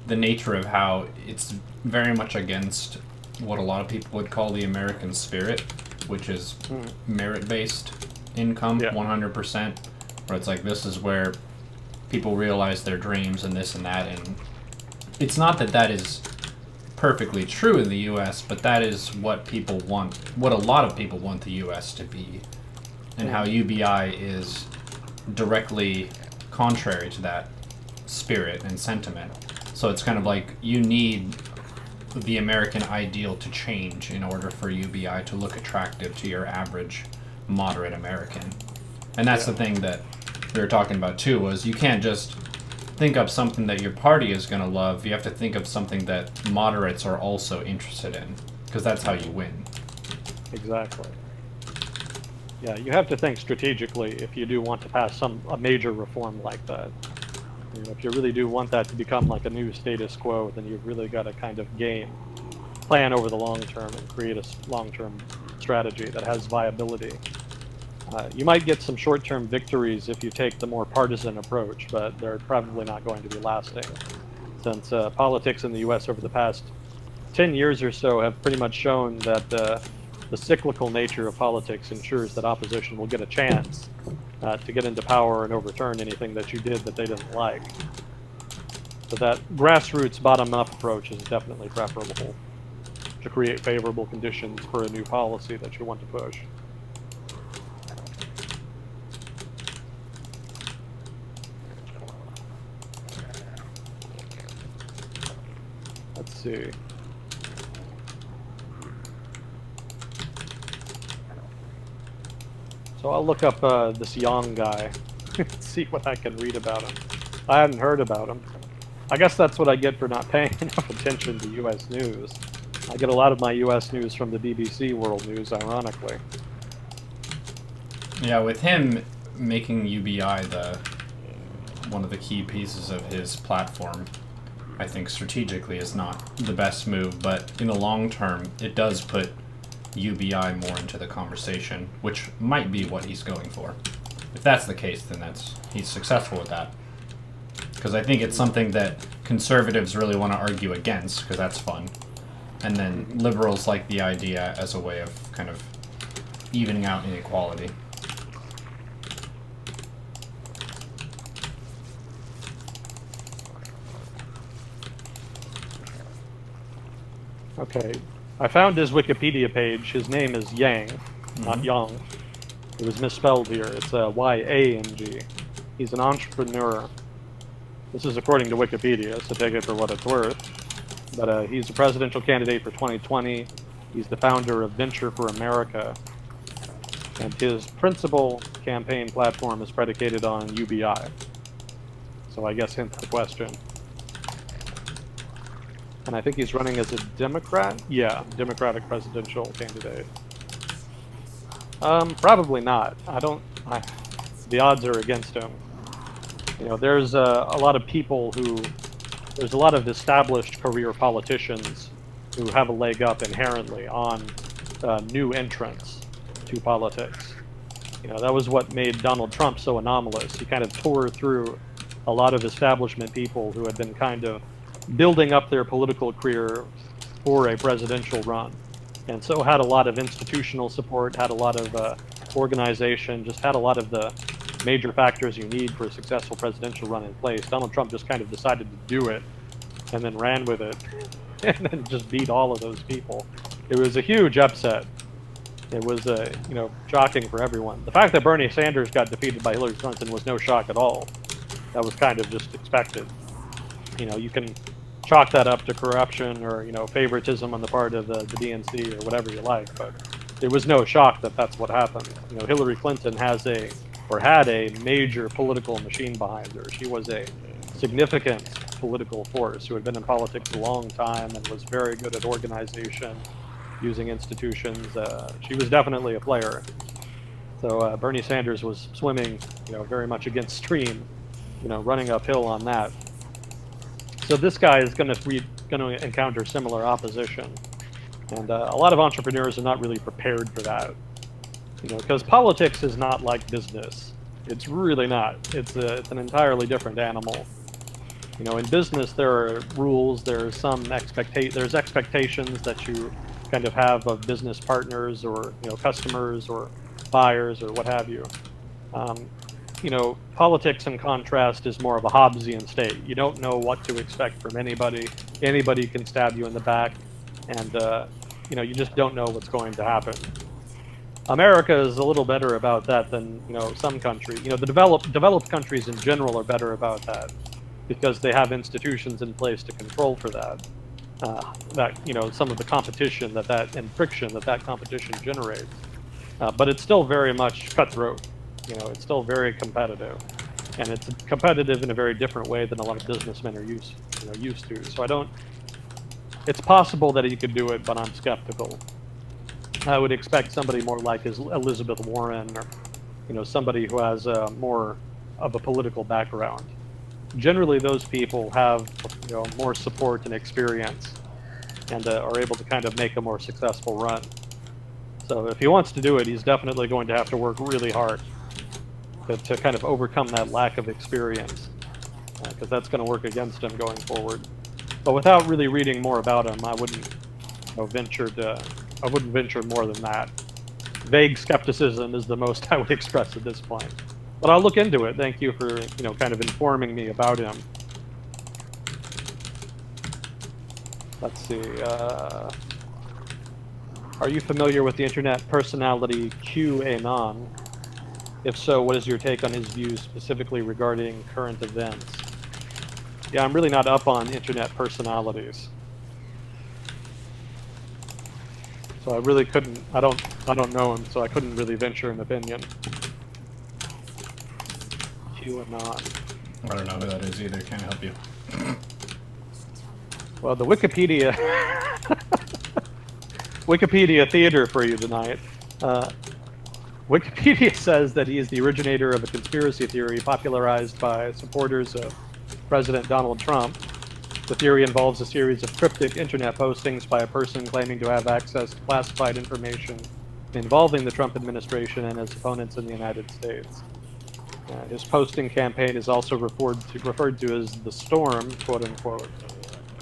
nature of how it's very much against what a lot of people would call the American spirit, which is merit-based income, 100%, where it's like, this is where people realize their dreams and this and that, and it's not that that is perfectly true in the U.S., but that is what people want, what a lot of people want the U.S. to be, and how UBI is directly contrary to that spirit and sentiment. So it's kind of like, you need the American ideal to change in order for UBI to look attractive to your average moderate American. And that's the thing that we were talking about too, was you can't just think up something that your party is going to love. You have to think of something that moderates are also interested in, because that's how you win. Exactly. Yeah, you have to think strategically if you do want to pass a major reform like that. You know, if you really do want that to become like a new status quo, then you've really got to kind of plan over the long term and create a long-term strategy that has viability. You might get some short-term victories if you take the more partisan approach, but they're probably not going to be lasting, since politics in the U.S. over the past 10 years or so have pretty much shown that the cyclical nature of politics ensures that opposition will get a chance to get into power and overturn anything that you did that they didn't like. So that grassroots bottom-up approach is definitely preferable to create favorable conditions for a new policy that you want to push. Let's see. So I'll look up this Yang guy and see what I can read about him. I hadn't heard about him. I guess that's what I get for not paying enough attention to U.S. news. I get a lot of my U.S. news from the BBC World News, ironically. Yeah, with him making UBI one of the key pieces of his platform, I think strategically is not the best move, but in the long term, it does put UBI more into the conversation, which might be what he's going for. If that's the case, then he's successful with that. Because I think it's something that conservatives really want to argue against, because that's fun. And then liberals like the idea as a way of kind of evening out inequality. Okay, I found his Wikipedia page. His name is Yang, not Yang. It was misspelled here. It's Y-A-N-G. He's an entrepreneur. This is according to Wikipedia, so take it for what it's worth. But he's a presidential candidate for 2020. He's the founder of Venture for America. And his principal campaign platform is predicated on UBI. So I guess hence the question. And I think he's running as a Democrat? Yeah, Democratic presidential candidate. Probably not. The odds are against him. You know, there's a lot of people there's a lot of established career politicians who have a leg up inherently on new entrants to politics. You know, that was what made Donald Trump so anomalous. He kind of tore through a lot of establishment people who had been kind of building up their political career for a presidential run. And so had a lot of institutional support, had a lot of organization, just had a lot of the major factors you need for a successful presidential run in place. Donald Trump just kind of decided to do it and then ran with it and then just beat all of those people. It was a huge upset. It was, you know, shocking for everyone. The fact that Bernie Sanders got defeated by Hillary Clinton was no shock at all. That was kind of just expected. You know, you can chalk that up to corruption or, you know, favoritism on the part of the DNC or whatever you like, but it was no shock that that's what happened. You know, Hillary Clinton had a major political machine behind her. She was a significant political force who had been in politics a long time and was very good at organization, using institutions. She was definitely a player. So Bernie Sanders was swimming, you know, very much against stream, you know, running uphill on that. So this guy is going to encounter similar opposition, and a lot of entrepreneurs are not really prepared for that. You know, because politics is not like business. It's really not. It's an entirely different animal. You know, in business there are rules. There's expectations that you kind of have of business partners or customers or buyers or what have you. Politics in contrast is more of a Hobbesian state. You don't know what to expect from anybody. Anybody can stab you in the back, and you just don't know what's going to happen. America is a little better about that than some countries. The developed countries in general are better about that because they have institutions in place to control for that. Some of the competition and friction that competition generates. But it's still very much cutthroat. It's still very competitive, and it's competitive in a very different way than a lot of businessmen are used to. So it's possible that he could do it, but I'm skeptical. I would expect somebody more like Elizabeth Warren, or somebody who has more of a political background. Generally, those people have more support and experience, and are able to kind of make a more successful run. So if he wants to do it, he's definitely going to have to work really hard to kind of overcome that lack of experience, because that's going to work against him going forward. But without really reading more about him, I wouldn't venture more than that. Vague skepticism is the most I would express at this point. But I'll look into it. Thank you for kind of informing me about him. Let's see. Are you familiar with the internet personality QAnon? If so, what is your take on his views specifically regarding current events? Yeah, I'm really not up on internet personalities. So I really couldn't, I don't know him, so I couldn't really venture an opinion. QAnon. I don't know who that is either, can't help you. Well, the Wikipedia Wikipedia theater for you tonight. Wikipedia says that he is the originator of a conspiracy theory popularized by supporters of President Donald Trump. The theory involves a series of cryptic internet postings by a person claiming to have access to classified information involving the Trump administration and its opponents in the United States. His posting campaign is also referred to as the Storm, quote unquote,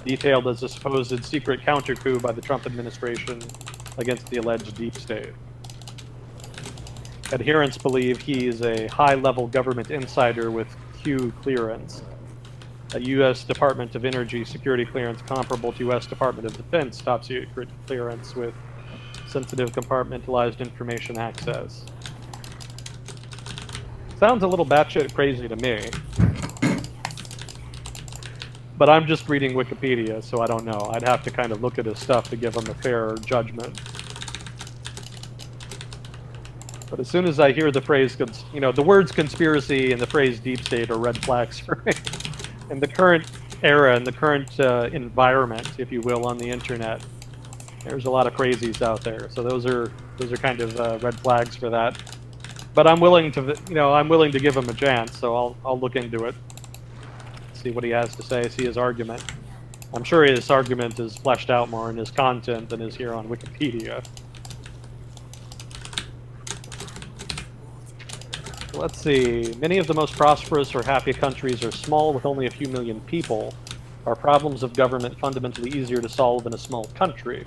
detailed as a supposed secret counter coup by the Trump administration against the alleged deep state. Adherents believe he is a high-level government insider with Q clearance, a U.S. Department of Energy security clearance comparable to U.S. Department of Defense top secret clearance with sensitive compartmentalized information access. Sounds a little batshit crazy to me. But I'm just reading Wikipedia, so I don't know. I'd have to kind of look at his stuff to give him a fair judgment. But as soon as I hear the phrase, the words conspiracy and the phrase deep state are red flags for me. In the current era, in the current environment, if you will, on the internet, there's a lot of crazies out there. So those are kind of red flags for that. But I'm willing to give him a chance. So I'll look into it, see what he has to say, see his argument. I'm sure his argument is fleshed out more in his content than is here on Wikipedia. Let's see. Many of the most prosperous or happy countries are small with only a few million people. Are problems of government fundamentally easier to solve in a small country?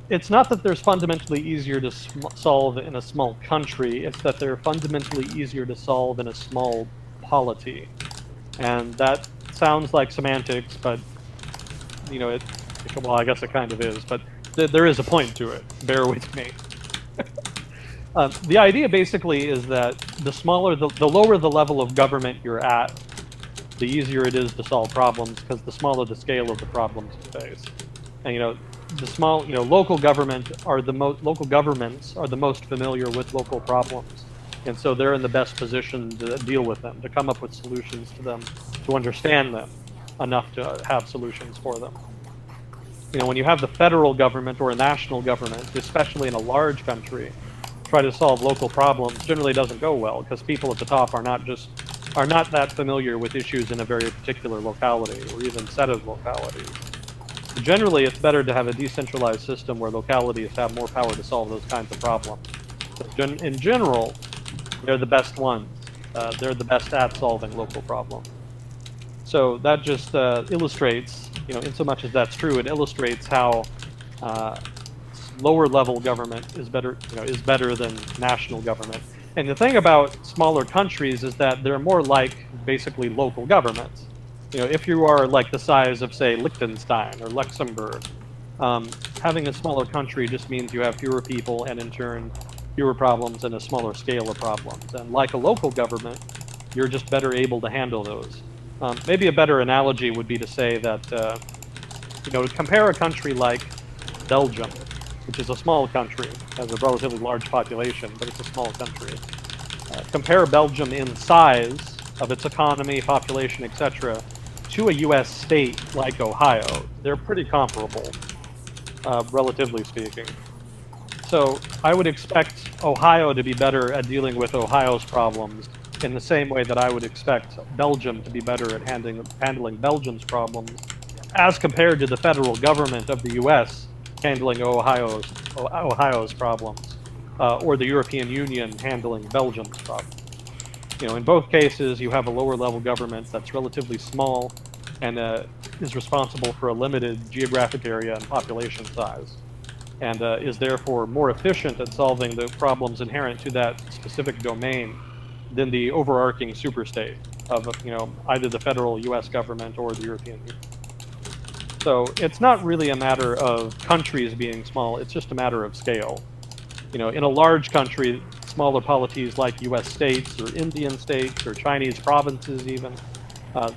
It's not that they're fundamentally easier to solve in a small country, it's that they're fundamentally easier to solve in a small polity. And that sounds like semantics, but, well, I guess it kind of is, but there is a point to it. Bear with me. The idea basically is that the lower the level of government you're at, the easier it is to solve problems, because the smaller the scale of the problems you face. And local governments are the most familiar with local problems, and so they're in the best position to deal with them, to come up with solutions to them, to understand them enough to have solutions for them. When you have the federal government or a national government, especially in a large country, try to solve local problems generally doesn't go well, because people at the top are not that familiar with issues in a very particular locality or even set of localities. Generally, it's better to have a decentralized system where localities have more power to solve those kinds of problems. In general, they're the best ones. They're the best at solving local problems. So that just illustrates, in so much as that's true, it illustrates how lower level government is better, is better than national government. And the thing about smaller countries is that they're more like basically local governments. If you are like the size of, say, Liechtenstein or Luxembourg, having a smaller country just means you have fewer people and in turn fewer problems and a smaller scale of problems. And like a local government, you're just better able to handle those. Maybe a better analogy would be to say that, to compare a country like Belgium, which is a small country, has a relatively large population, but it's a small country. Compare Belgium in size of its economy, population, etc., to a U.S. state like Ohio. They're pretty comparable, relatively speaking. So I would expect Ohio to be better at dealing with Ohio's problems in the same way that I would expect Belgium to be better at handling Belgium's problems, as compared to the federal government of the U.S. handling Ohio's problems, or the European Union handling Belgium's problems. In both cases, you have a lower level government that's relatively small and is responsible for a limited geographic area and population size, and is therefore more efficient at solving the problems inherent to that specific domain than the overarching superstate of, either the federal U.S. government or the European Union. So it's not really a matter of countries being small, it's just a matter of scale. In a large country, smaller polities like U.S. states or Indian states or Chinese provinces even,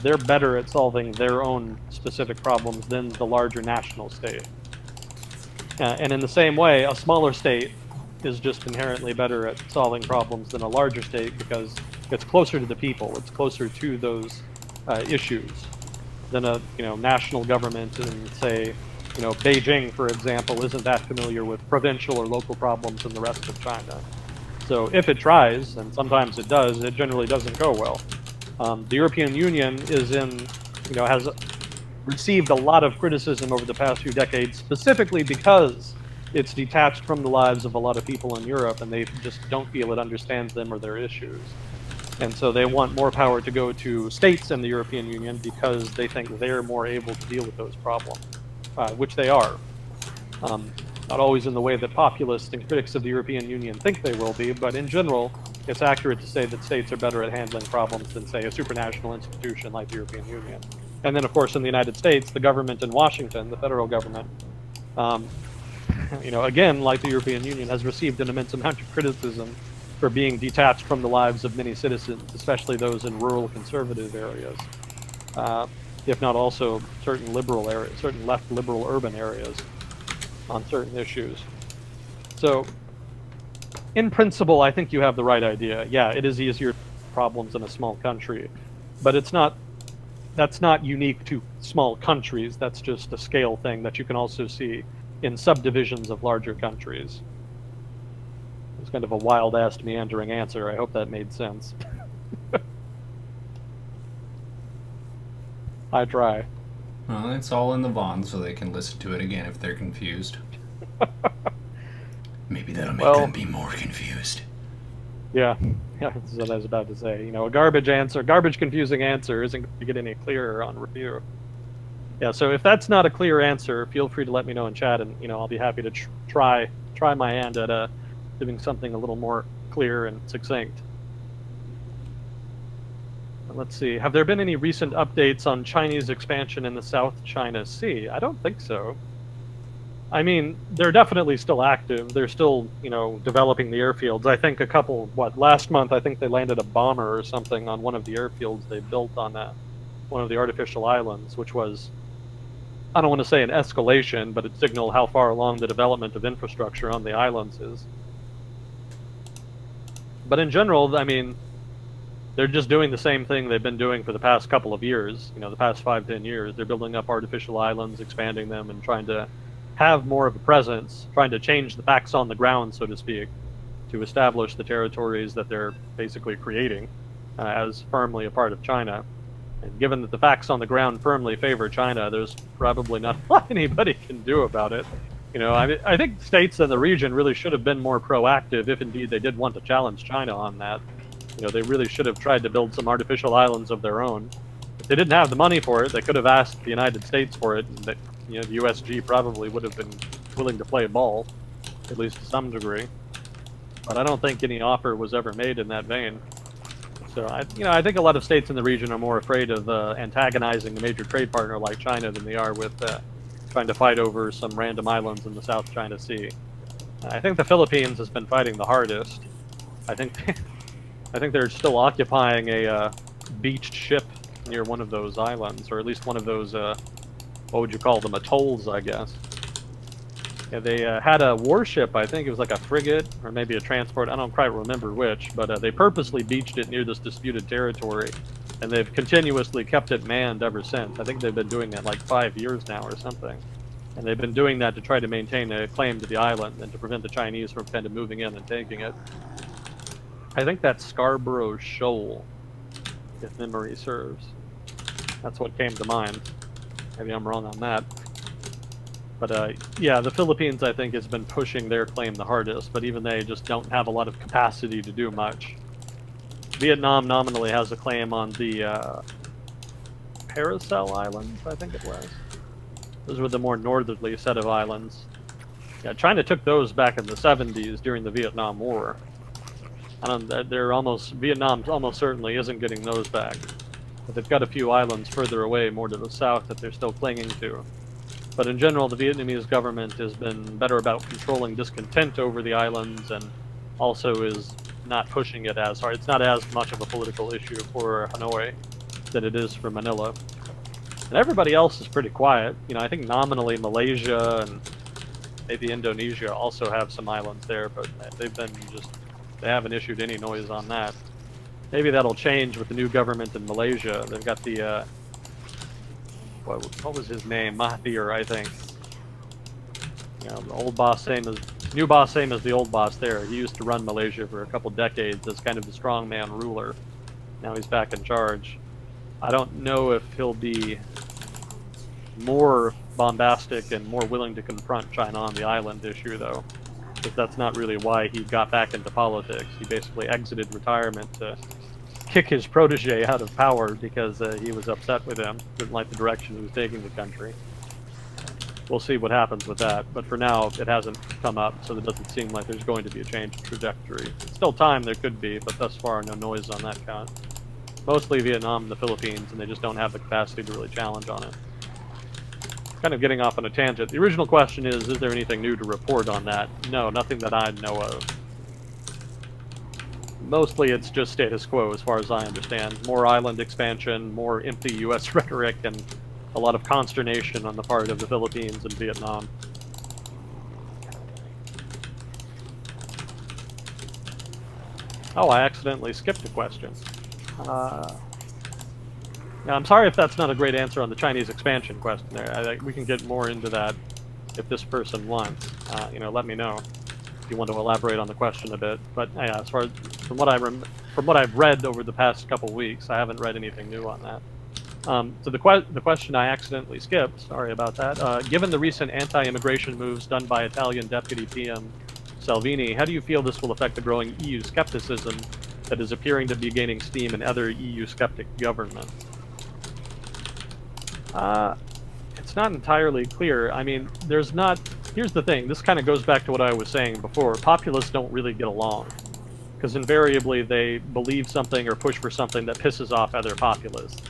they're better at solving their own specific problems than the larger national state. And in the same way, a smaller state is just inherently better at solving problems than a larger state because it's closer to the people, it's closer to those issues than a national government in, say, Beijing, for example, isn't that familiar with provincial or local problems in the rest of China. So if it tries, and sometimes it does, it generally doesn't go well. The European Union has received a lot of criticism over the past few decades, specifically because it's detached from the lives of a lot of people in Europe, and they just don't feel it understands them or their issues. And so they want more power to go to states in the European Union because they think they're more able to deal with those problems, which they are. Not always in the way that populists and critics of the European Union think they will be, but in general, it's accurate to say that states are better at handling problems than, say, a supranational institution like the European Union. And then, of course, in the United States, the government in Washington, the federal government, again, like the European Union, has received an immense amount of criticism for being detached from the lives of many citizens, especially those in rural conservative areas, if not also certain liberal areas, certain left liberal urban areas on certain issues. So, in principle, I think you have the right idea. Yeah, it is easier problems in a small country, but that's not unique to small countries. That's just a scale thing that you can also see in subdivisions of larger countries. It's kind of a wild-ass meandering answer. I hope that made sense. I try. Well, it's all in the VOD, so they can listen to it again if they're confused. Maybe that'll make them be more confused. Yeah, that's what I was about to say. A garbage confusing answer isn't going to get any clearer on review. Yeah, so if that's not a clear answer, feel free to let me know in chat, and I'll be happy to try my hand at giving something a little more clear and succinct. Let's see. Have there been any recent updates on Chinese expansion in the South China Sea? I don't think so. I mean, they're definitely still active. They're still, developing the airfields. I think last month, I think they landed a bomber or something on one of the airfields they built on one of the artificial islands, which was, I don't want to say an escalation, but it signaled how far along the development of infrastructure on the islands is. But in general, I mean, they're just doing the same thing they've been doing for the past couple of years, the past 5-10 years. They're building up artificial islands, expanding them, and trying to have more of a presence, trying to change the facts on the ground, so to speak, to establish the territories that they're basically creating as firmly a part of China. And given that the facts on the ground firmly favor China, there's probably not a lot anybody can do about it. I think states in the region really should have been more proactive if indeed they did want to challenge China on that. They really should have tried to build some artificial islands of their own. If they didn't have the money for it, they could have asked the United States for it, and the USG probably would have been willing to play ball. at least to some degree. But I don't think any offer was ever made in that vein. So I think a lot of states in the region are more afraid of antagonizing a major trade partner like China than they are with trying to fight over some random islands in the South China Sea. I think the Philippines has been fighting the hardest. I think they're still occupying a beached ship near one of those islands, or at least one of those, what would you call them, atolls, I guess. Yeah, they had a warship, I think it was like a frigate, or maybe a transport, I don't quite remember which, but they purposely beached it near this disputed territory, and they've continuously kept it manned ever since. I think they've been doing that like 5 years now or something. And they've been doing that to try to maintain a claim to the island and to prevent the Chinese from kind of moving in and taking it. I think that's Scarborough Shoal, if memory serves. That's what came to mind. Maybe I'm wrong on that. But yeah, the Philippines, I think, has been pushing their claim the hardest, but even they just don't have a lot of capacity to do much. Vietnam nominally has a claim on the Paracel Islands, I think it was. Those were the more northerly set of islands. Yeah, China took those back in the 70s during the Vietnam War. Vietnam almost certainly isn't getting those back. But they've got a few islands further away, more to the south, that they're still clinging to. But in general, the Vietnamese government has been better about controlling discontent over the islands, and also is not pushing it as hard. It's not as much of a political issue for Hanoi than it is for Manila. And everybody else is pretty quiet. I think nominally Malaysia and maybe Indonesia also have some islands there, but they haven't issued any noise on that. Maybe that'll change with the new government in Malaysia. They've got the, what was his name? Mahathir, I think. The old boss, new boss, same as the old boss there. He used to run Malaysia for a couple decades as kind of the strongman ruler. Now he's back in charge. I don't know if he'll be more bombastic and more willing to confront China on the island issue, though, because that's not really why he got back into politics. He basically exited retirement to kick his protege out of power because he was upset with him, didn't like the direction he was taking the country. We'll see what happens with that, but for now it hasn't come up, so it doesn't seem like there's going to be a change in trajectory. Still time there could be, but thus far no noise on that count. Mostly Vietnam and the Philippines, and they just don't have the capacity to really challenge on it. Kind of getting off on a tangent. The original question is there anything new to report on that? No, nothing that I know of. Mostly it's just status quo as far as I understand. More island expansion, more empty US rhetoric, and a lot of consternation on the part of the Philippines and Vietnam. Oh, I accidentally skipped a question. Yeah, I'm sorry if that's not a great answer on the Chinese expansion question there. We can get more into that if this person wants. Let me know if you want to elaborate on the question a bit. But yeah, as far as from what I've read over the past couple weeks, I haven't read anything new on that. So the question I accidentally skipped, sorry about that. Given the recent anti-immigration moves done by Italian Deputy PM Salvini, how do you feel this will affect the growing EU skepticism that is appearing to be gaining steam in other EU skeptic governments? It's not entirely clear. I mean, here's the thing, this kind of goes back to what I was saying before. Populists don't really get along, because invariably they believe something or push for something that pisses off other populists.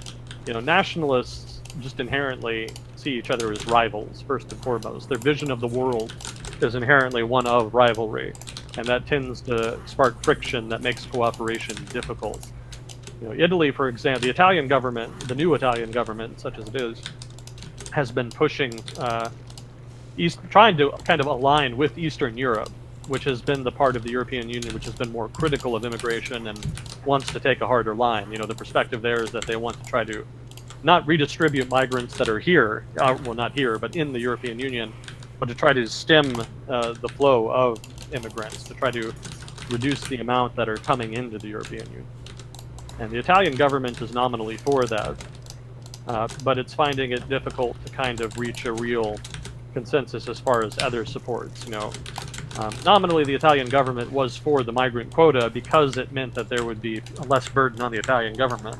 Nationalists just inherently see each other as rivals, first and foremost. Their vision of the world is inherently one of rivalry, and that tends to spark friction that makes cooperation difficult. Italy, for example, the Italian government, the new Italian government, such as it is, has been pushing, trying to kind of align with Eastern Europe, which has been the part of the European Union which has been more critical of immigration and wants to take a harder line. The perspective there is that they want to try to not redistribute migrants that are here, well, not here, but in the European Union, but to try to stem the flow of immigrants, to try to reduce the amount that are coming into the European Union. And the Italian government is nominally for that, but it's finding it difficult to kind of reach a real consensus as far as other supports. Nominally, the Italian government was for the migrant quota because it meant that there would be less burden on the Italian government.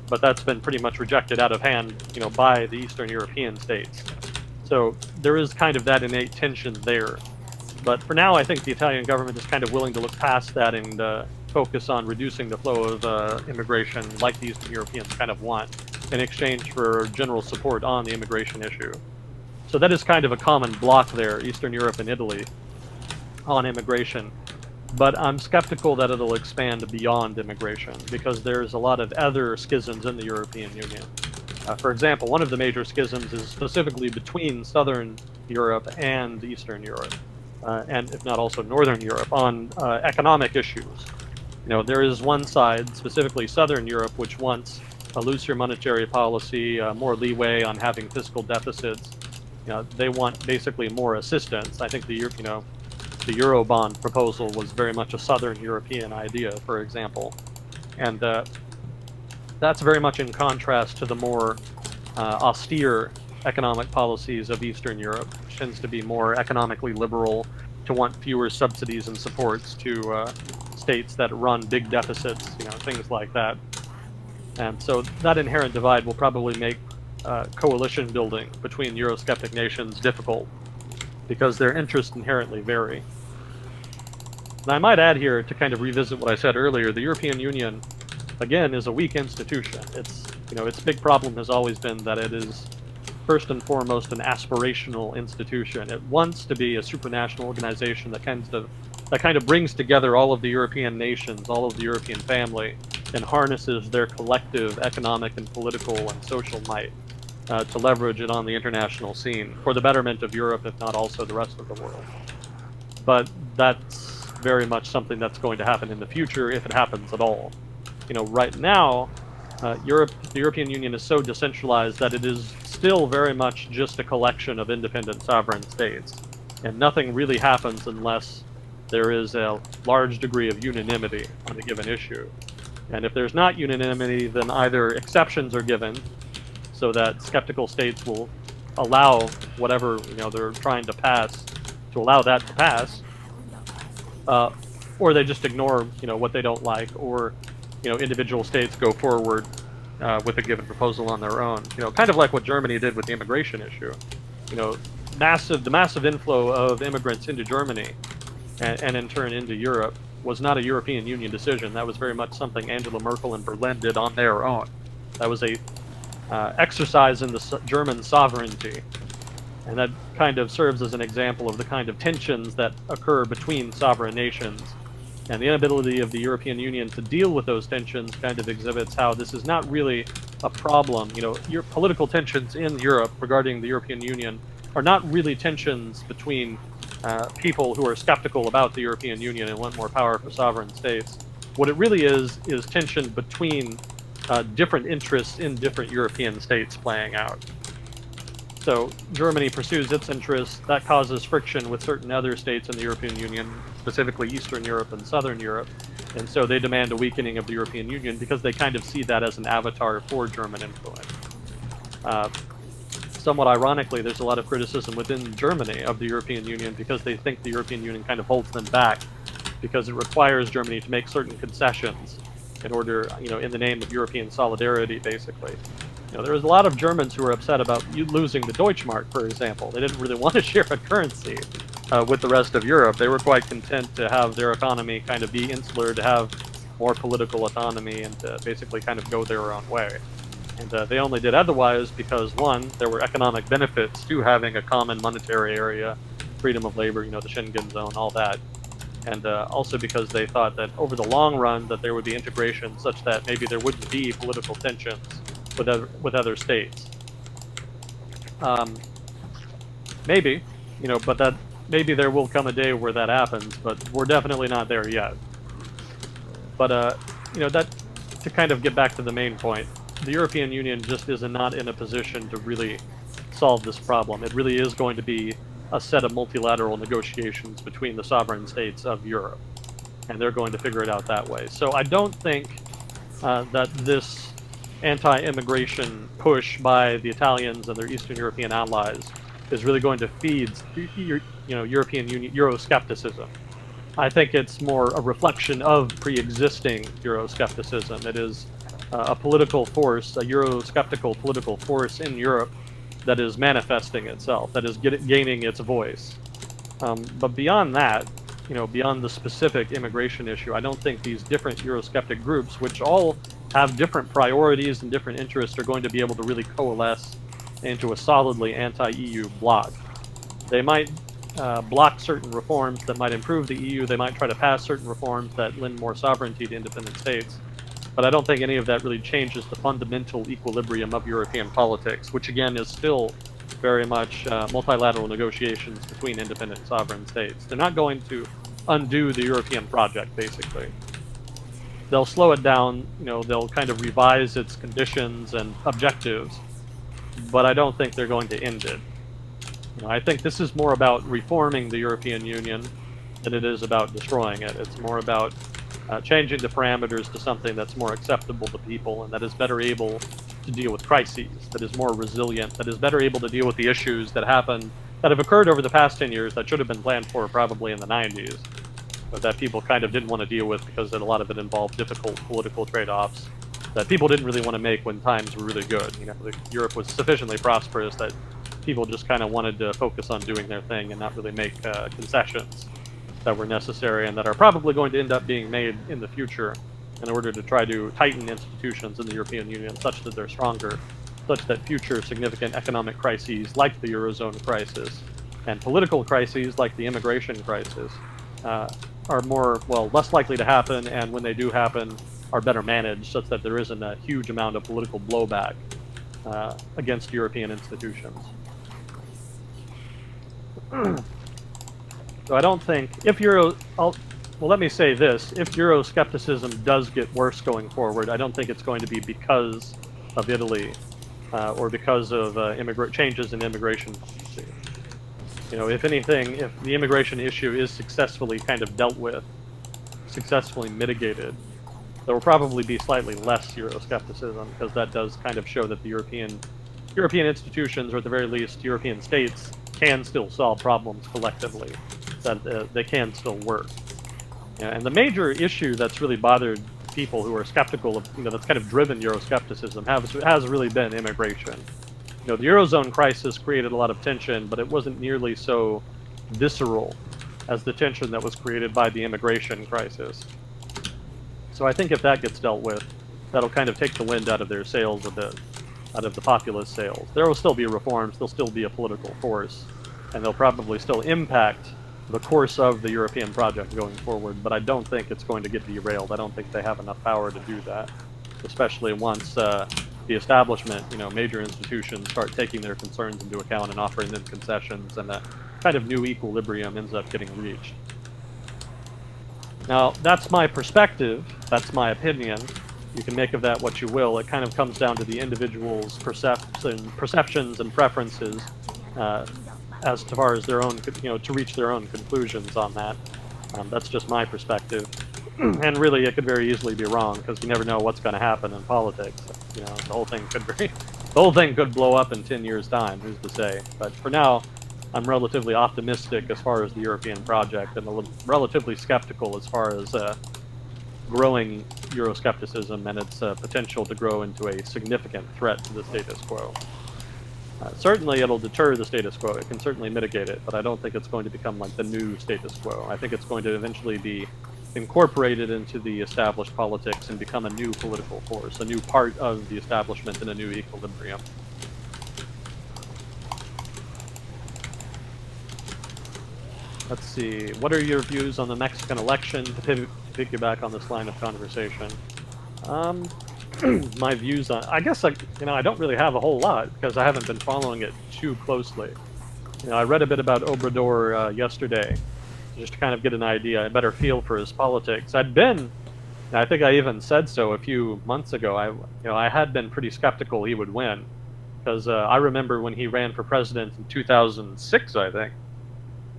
But that's been pretty much rejected out of hand, by the Eastern European states. So there is kind of that innate tension there. But for now, I think the Italian government is kind of willing to look past that and focus on reducing the flow of immigration like the Eastern Europeans kind of want in exchange for general support on the immigration issue. So that is kind of a common block there, Eastern Europe and Italy, on immigration. But I'm skeptical that it'll expand beyond immigration because there's a lot of other schisms in the European Union. For example, one of the major schisms is specifically between Southern Europe and Eastern Europe, and if not also Northern Europe, on economic issues. You know, there is one side, specifically Southern Europe, which wants a looser monetary policy, more leeway on having fiscal deficits. You know, they want basically more assistance. I think the Eurobond proposal was very much a Southern European idea, for example, and that's very much in contrast to the more austere economic policies of Eastern Europe, which tends to be more economically liberal, to want fewer subsidies and supports to states that run big deficits, you know, things like that. And so that inherent divide will probably make coalition building between Eurosceptic nations difficult because their interests inherently vary. And I might add here, to kind of revisit what I said earlier, the European Union, again, is a weak institution. Its big problem has always been that it is first and foremost an aspirational institution. It wants to be a supranational organization that kind of brings together all of the European nations, all of the European family, and harnesses their collective economic and political and social might to leverage it on the international scene for the betterment of Europe, if not also the rest of the world. But that's very much something that's going to happen in the future, if it happens at all. You know, right now, the European Union is so decentralized that it is still very much just a collection of independent sovereign states, and nothing really happens unless there is a large degree of unanimity on a given issue. And if there's not unanimity, then either exceptions are given so that skeptical states will allow whatever, you know, they're trying to pass, to allow that to pass, or they just ignore, you know, what they don't like, or, you know, individual states go forward with a given proposal on their own. You know, kind of like what Germany did with the immigration issue. You know, the massive inflow of immigrants into Germany and in turn into Europe was not a European Union decision. That was very much something Angela Merkel and Berlin did on their own. That was a exercise in the German sovereignty. And that kind of serves as an example of the kind of tensions that occur between sovereign nations. And the inability of the European Union to deal with those tensions kind of exhibits how this is not really a problem. You know, your political tensions in Europe regarding the European Union are not really tensions between people who are skeptical about the European Union and want more power for sovereign states. What it really is tension between different interests in different European states playing out. So Germany pursues its interests, that causes friction with certain other states in the European Union, specifically Eastern Europe and Southern Europe, and so they demand a weakening of the European Union because they kind of see that as an avatar for German influence. Somewhat ironically, there's a lot of criticism within Germany of the European Union because they think the European Union kind of holds them back because it requires Germany to make certain concessions in order, you know, in the name of European solidarity, basically. You know, there was a lot of Germans who were upset about losing the Deutschmark, for example. They didn't really want to share a currency with the rest of Europe. They were quite content to have their economy kind of be insular, to have more political autonomy, and to basically kind of go their own way. And they only did otherwise because, one, there were economic benefits to having a common monetary area, freedom of labor, you know, the Schengen zone, all that. And also because they thought that over the long run that there would be integration such that maybe there wouldn't be political tensions with other states. Maybe, you know, but that maybe there will come a day where that happens, but we're definitely not there yet. But you know, that to kind of get back to the main point, the European Union just is not in a position to really solve this problem. It really is going to be a set of multilateral negotiations between the sovereign states of Europe, and they're going to figure it out that way. So I don't think that this anti-immigration push by the Italians and their Eastern European allies is really going to feed, you know, European Union Euroscepticism. I think it's more a reflection of pre-existing Euroscepticism. It is a political force, a Eurosceptical political force in Europe that is manifesting itself, that is gaining its voice. But beyond that, beyond the specific immigration issue, I don't think these different Eurosceptic groups, which all have different priorities and different interests, are going to be able to really coalesce into a solidly anti-EU bloc. They might block certain reforms that might improve the EU. They might try to pass certain reforms that lend more sovereignty to independent states. But I don't think any of that really changes the fundamental equilibrium of European politics, which again is still very much multilateral negotiations between independent sovereign states. They're not going to undo the European project, basically. They'll slow it down, they'll kind of revise its conditions and objectives, but I don't think they're going to end it. I think this is more about reforming the European Union than it is about destroying it. It's more about changing the parameters to something that's more acceptable to people and that is better able to deal with crises, that is more resilient, that is better able to deal with the issues that have occurred over the past 10 years that should have been planned for probably in the 90s, but that people kind of didn't want to deal with because a lot of it involved difficult political trade-offs that people didn't really want to make when times were really good. Europe was sufficiently prosperous that people just kind of wanted to focus on doing their thing and not really make concessions that were necessary and that are probably going to end up being made in the future in order to try to tighten institutions in the European Union such that they're stronger, such that future significant economic crises like the Eurozone crisis and political crises like the immigration crisis are less likely to happen, and when they do happen, are better managed such that there isn't a huge amount of political blowback against European institutions. So I don't think, let me say this, if Euroscepticism does get worse going forward, I don't think it's going to be because of Italy or because of changes in immigration policy. If anything, if the immigration issue is successfully kind of dealt with, successfully mitigated, there will probably be slightly less Euroscepticism, because that does kind of show that the European institutions, or at the very least European states, can still solve problems collectively, that they can still work. And the major issue that's really bothered people who are skeptical of, that's kind of driven Euroscepticism has really been immigration. The Eurozone crisis created a lot of tension, but it wasn't nearly so visceral as the tension that was created by the immigration crisis. So I think if that gets dealt with, that'll kind of take the wind out of their sails a bit, out of the populist sails. There will still be reforms, there'll still be a political force, and they'll probably still impact the course of the European project going forward, but I don't think it's going to get derailed. I don't think they have enough power to do that, especially once the establishment, major institutions start taking their concerns into account and offering them concessions, and that kind of new equilibrium ends up getting reached. Now, that's my perspective, that's my opinion. You can make of that what you will. It kind of comes down to the individual's perceptions and preferences as far as their own, to reach their own conclusions on that. That's just my perspective. And really, it could very easily be wrong, because you never know what's going to happen in politics. The whole thing could blow up in 10 years' time, who's to say. But for now, I'm relatively optimistic as far as the European project, and relatively skeptical as far as growing Euroscepticism and its potential to grow into a significant threat to the status quo. Certainly it'll deter the status quo, it can certainly mitigate it, but I don't think it's going to become like the new status quo. I think it's going to eventually be incorporated into the established politics and become a new political force, a new part of the establishment in a new equilibrium. Let's see, what are your views on the Mexican election, to piggyback on this line of conversation? My views on, I guess, I don't really have a whole lot, because I haven't been following it too closely. I read a bit about Obrador yesterday, just to kind of get an idea, a better feel for his politics. I think I even said so a few months ago, I had been pretty skeptical he would win, because I remember when he ran for president in 2006, I think,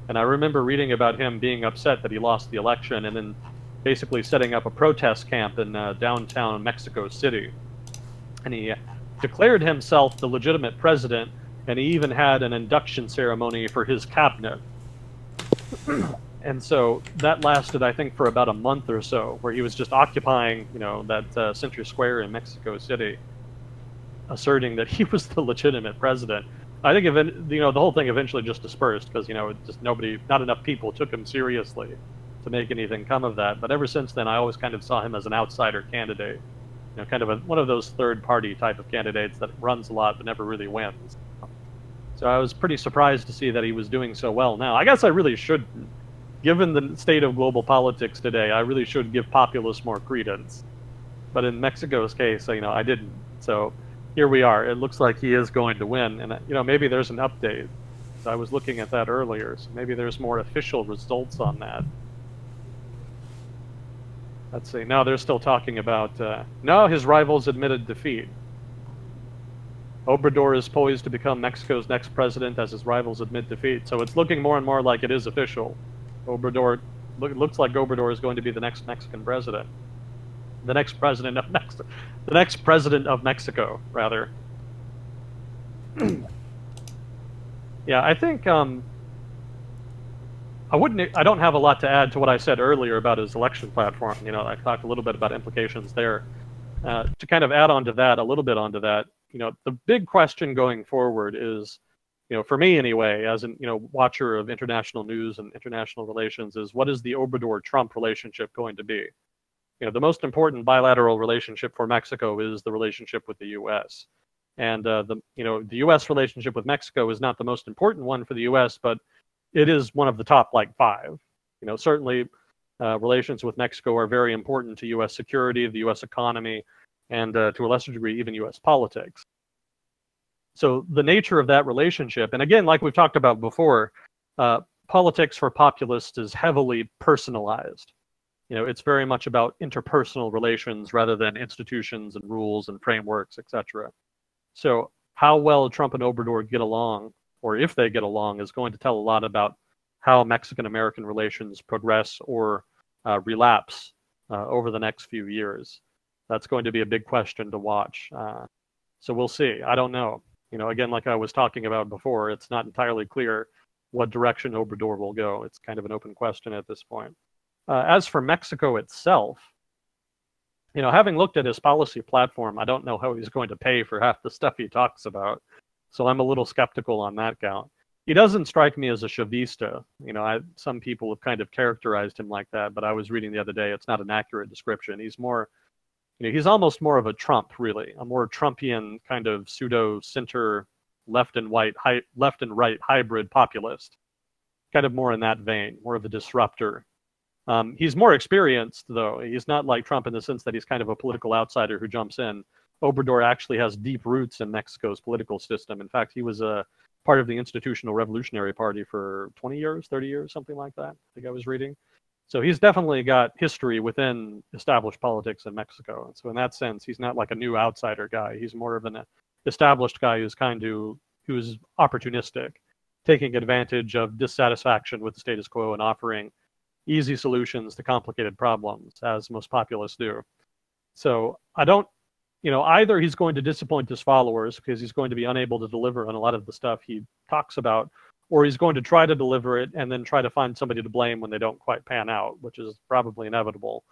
and I remember reading about him being upset that he lost the election, and then basically setting up a protest camp in downtown Mexico City. And he declared himself the legitimate president, and he even had an induction ceremony for his cabinet. And so that lasted, I think, for about a month or so, where he was just occupying, that center square in Mexico City, asserting that he was the legitimate president. I think the whole thing eventually just dispersed because just not enough people took him seriously to make anything come of that. But ever since then, I always kind of saw him as an outsider candidate, kind of one of those third-party type of candidates that runs a lot but never really wins. So I was pretty surprised to see that he was doing so well now. I guess I really should, given the state of global politics today, I really should give populists more credence. But in Mexico's case, I didn't. So here we are. It looks like he is going to win. And, maybe there's an update. So I was looking at that earlier. So maybe there's more official results on that. Let's see. No, they're still talking about, no, his rivals admitted defeat. Obrador is poised to become Mexico's next president as his rivals admit defeat. So it's looking more and more like it is official. Looks like Obrador is going to be the next Mexican president. The next president of Mexico, rather. Yeah, I think I don't have a lot to add to what I said earlier about his election platform. I talked a little bit about implications there. To kind of add on to that, a little bit onto that, the big question going forward is, for me anyway, as an watcher of international news and international relations, is what is the Obrador-Trump relationship going to be? The most important bilateral relationship for Mexico is the relationship with the U.S. And the U.S. relationship with Mexico is not the most important one for the U.S., but it is one of the top five. Certainly relations with Mexico are very important to U.S. security, the U.S. economy, and to a lesser degree, even U.S. politics. So the nature of that relationship, and again, like we've talked about before, politics for populists is heavily personalized. It's very much about interpersonal relations rather than institutions and rules and frameworks, etc. So how well Trump and Obrador get along, or if they get along, is going to tell a lot about how Mexican-American relations progress or relapse over the next few years. That's going to be a big question to watch. So we'll see. I don't know. Again, like I was talking about before, it's not entirely clear what direction Obrador will go. It's kind of an open question at this point. As for Mexico itself, having looked at his policy platform, I don't know how he's going to pay for half the stuff he talks about. So I'm a little skeptical on that count. He doesn't strike me as a Chavista. Some people have kind of characterized him like that, but I was reading the other day, it's not an accurate description. He's more, he's almost more of a Trump, really, a more Trumpian kind of pseudo-center, left and right hybrid populist. Kind of more in that vein, more of a disruptor. He's more experienced, though. He's not like Trump in the sense that he's kind of a political outsider who jumps in. Obrador actually has deep roots in Mexico's political system. In fact, he was a part of the Institutional Revolutionary Party for 20 years, 30 years, something like that, I think I was reading. So he's definitely got history within established politics in Mexico. And so in that sense, he's not like a new outsider guy. He's more of an established guy who's opportunistic, taking advantage of dissatisfaction with the status quo and offering easy solutions to complicated problems, as most populists do. So I don't, either he's going to disappoint his followers because he's going to be unable to deliver on a lot of the stuff he talks about, or he's going to try to deliver it and then try to find somebody to blame when they don't quite pan out, which is probably inevitable.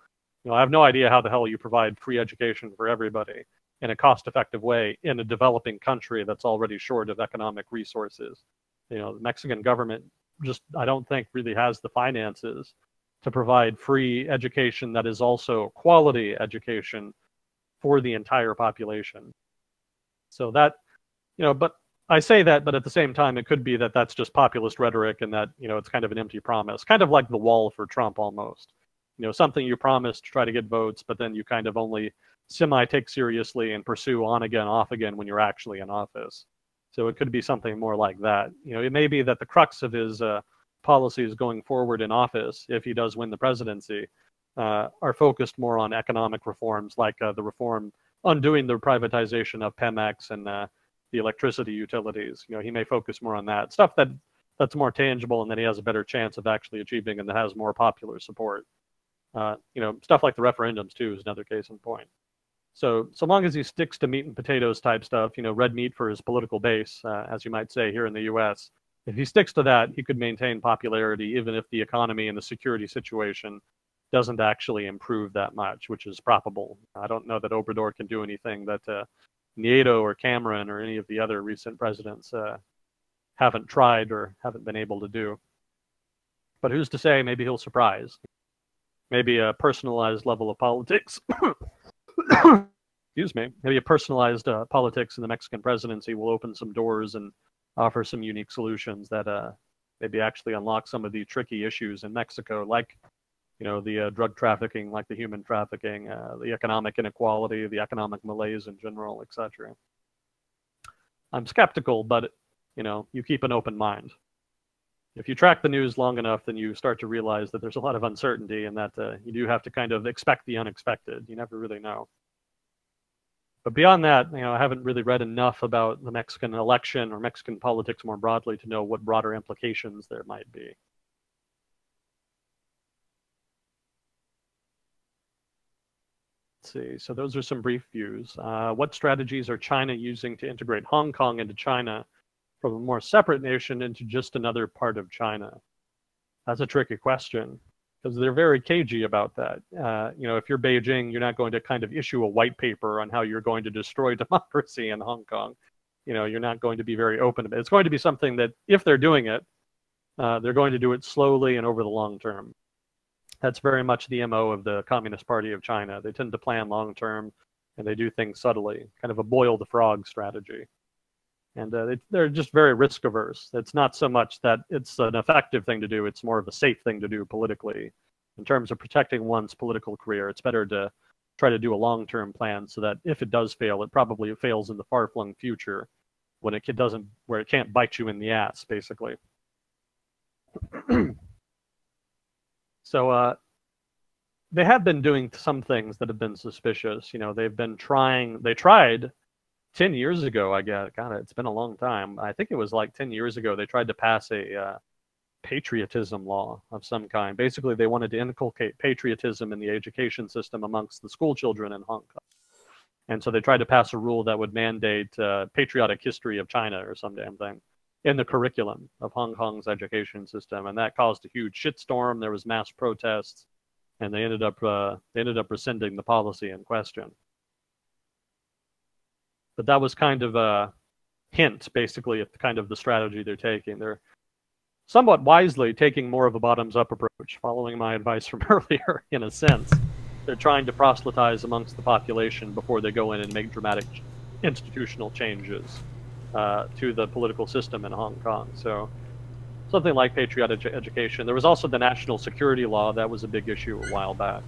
I have no idea how the hell you provide free education for everybody in a cost-effective way in a developing country that's already short of economic resources. The Mexican government I don't think really has the finances to provide free education that is also quality education for the entire population. So that, but I say that, but at the same time, it could be that that's just populist rhetoric and that, it's kind of an empty promise, kind of like the wall for Trump almost. Something you promise to try to get votes, but then you kind of only semi-take seriously and pursue on again, off again when you're actually in office. So it could be something more like that. It may be that the crux of his policies going forward in office, if he does win the presidency, are focused more on economic reforms, like undoing the privatization of Pemex and the electricity utilities. He may focus more on that stuff that's more tangible and that he has a better chance of actually achieving and that has more popular support. Stuff like the referendums too is another case in point. So long as he sticks to meat and potatoes type stuff, red meat for his political base, as you might say here in the U.S., if he sticks to that, he could maintain popularity even if the economy and the security situation doesn't actually improve that much, which is probable. I don't know that Obrador can do anything that Neuro or Cameron or any of the other recent presidents haven't tried or haven't been able to do. But who's to say? Maybe he'll surprise. Maybe a personalized level of politics. Excuse me. Maybe a personalized politics in the Mexican presidency will open some doors and offer some unique solutions that maybe actually unlock some of the tricky issues in Mexico, like the drug trafficking, like the human trafficking, the economic inequality, the economic malaise in general, etc. I'm skeptical, but you keep an open mind. If you track the news long enough, then you start to realize that there's a lot of uncertainty and that you do have to kind of expect the unexpected. You never really know. But beyond that, I haven't really read enough about the Mexican election or Mexican politics more broadly to know what broader implications there might be. Let's see. So those are some brief views. What strategies are China using to integrate Hong Kong into China from a more separate nation into just another part of China? That's a tricky question, because they're very cagey about that. If you're Beijing, you're not going to kind of issue a white paper on how you're going to destroy democracy in Hong Kong. You're not going to be very open about it. It's going to be something that, if they're doing it, they're going to do it slowly and over the long term. That's very much the MO of the Communist Party of China. They tend to plan long term, and they do things subtly, kind of a boil the frog strategy. And they're just very risk averse. It's not so much that it's an effective thing to do, it's more of a safe thing to do politically. In terms of protecting one's political career, it's better to try to do a long-term plan so that if it does fail, it probably fails in the far-flung future when where it can't bite you in the ass, basically. So they have been doing some things that have been suspicious. They tried 10 years ago, I guess. God, it's been a long time. I think it was like 10 years ago, they tried to pass a patriotism law of some kind. Basically, they wanted to inculcate patriotism in the education system amongst the school children in Hong Kong. And so they tried to pass a rule that would mandate patriotic history of China or some damn thing in the curriculum of Hong Kong's education system. And that caused a huge shitstorm. There was mass protests, and they ended up rescinding the policy in question. But that was kind of a hint, basically, at kind of the strategy they're taking. They're somewhat wisely taking more of a bottoms-up approach, following my advice from earlier, in a sense. They're trying to proselytize amongst the population before they go in and make dramatic institutional changes to the political system in Hong Kong. So something like patriotic education. There was also the national security law. That was a big issue a while back.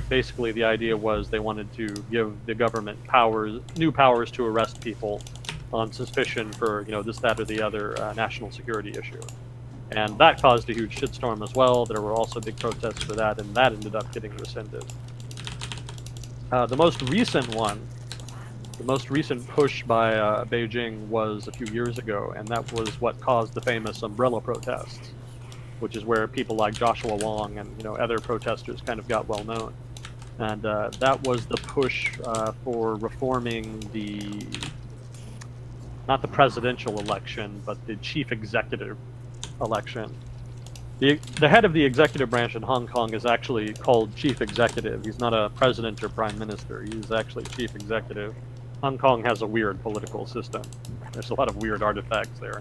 Basically, the idea was they wanted to give the government new powers to arrest people on suspicion for, this, that, or the other national security issue. And that caused a huge shitstorm as well. There were also big protests for that, and that ended up getting rescinded. The most recent push by Beijing was a few years ago, and that was what caused the famous umbrella protests, which is where people like Joshua Wong and other protesters kind of got well known. And that was the push for reforming not the presidential election, but the chief executive election. The head of the executive branch in Hong Kong is actually called chief executive. He's not a president or prime minister. He's actually chief executive. Hong Kong has a weird political system. There's a lot of weird artifacts there.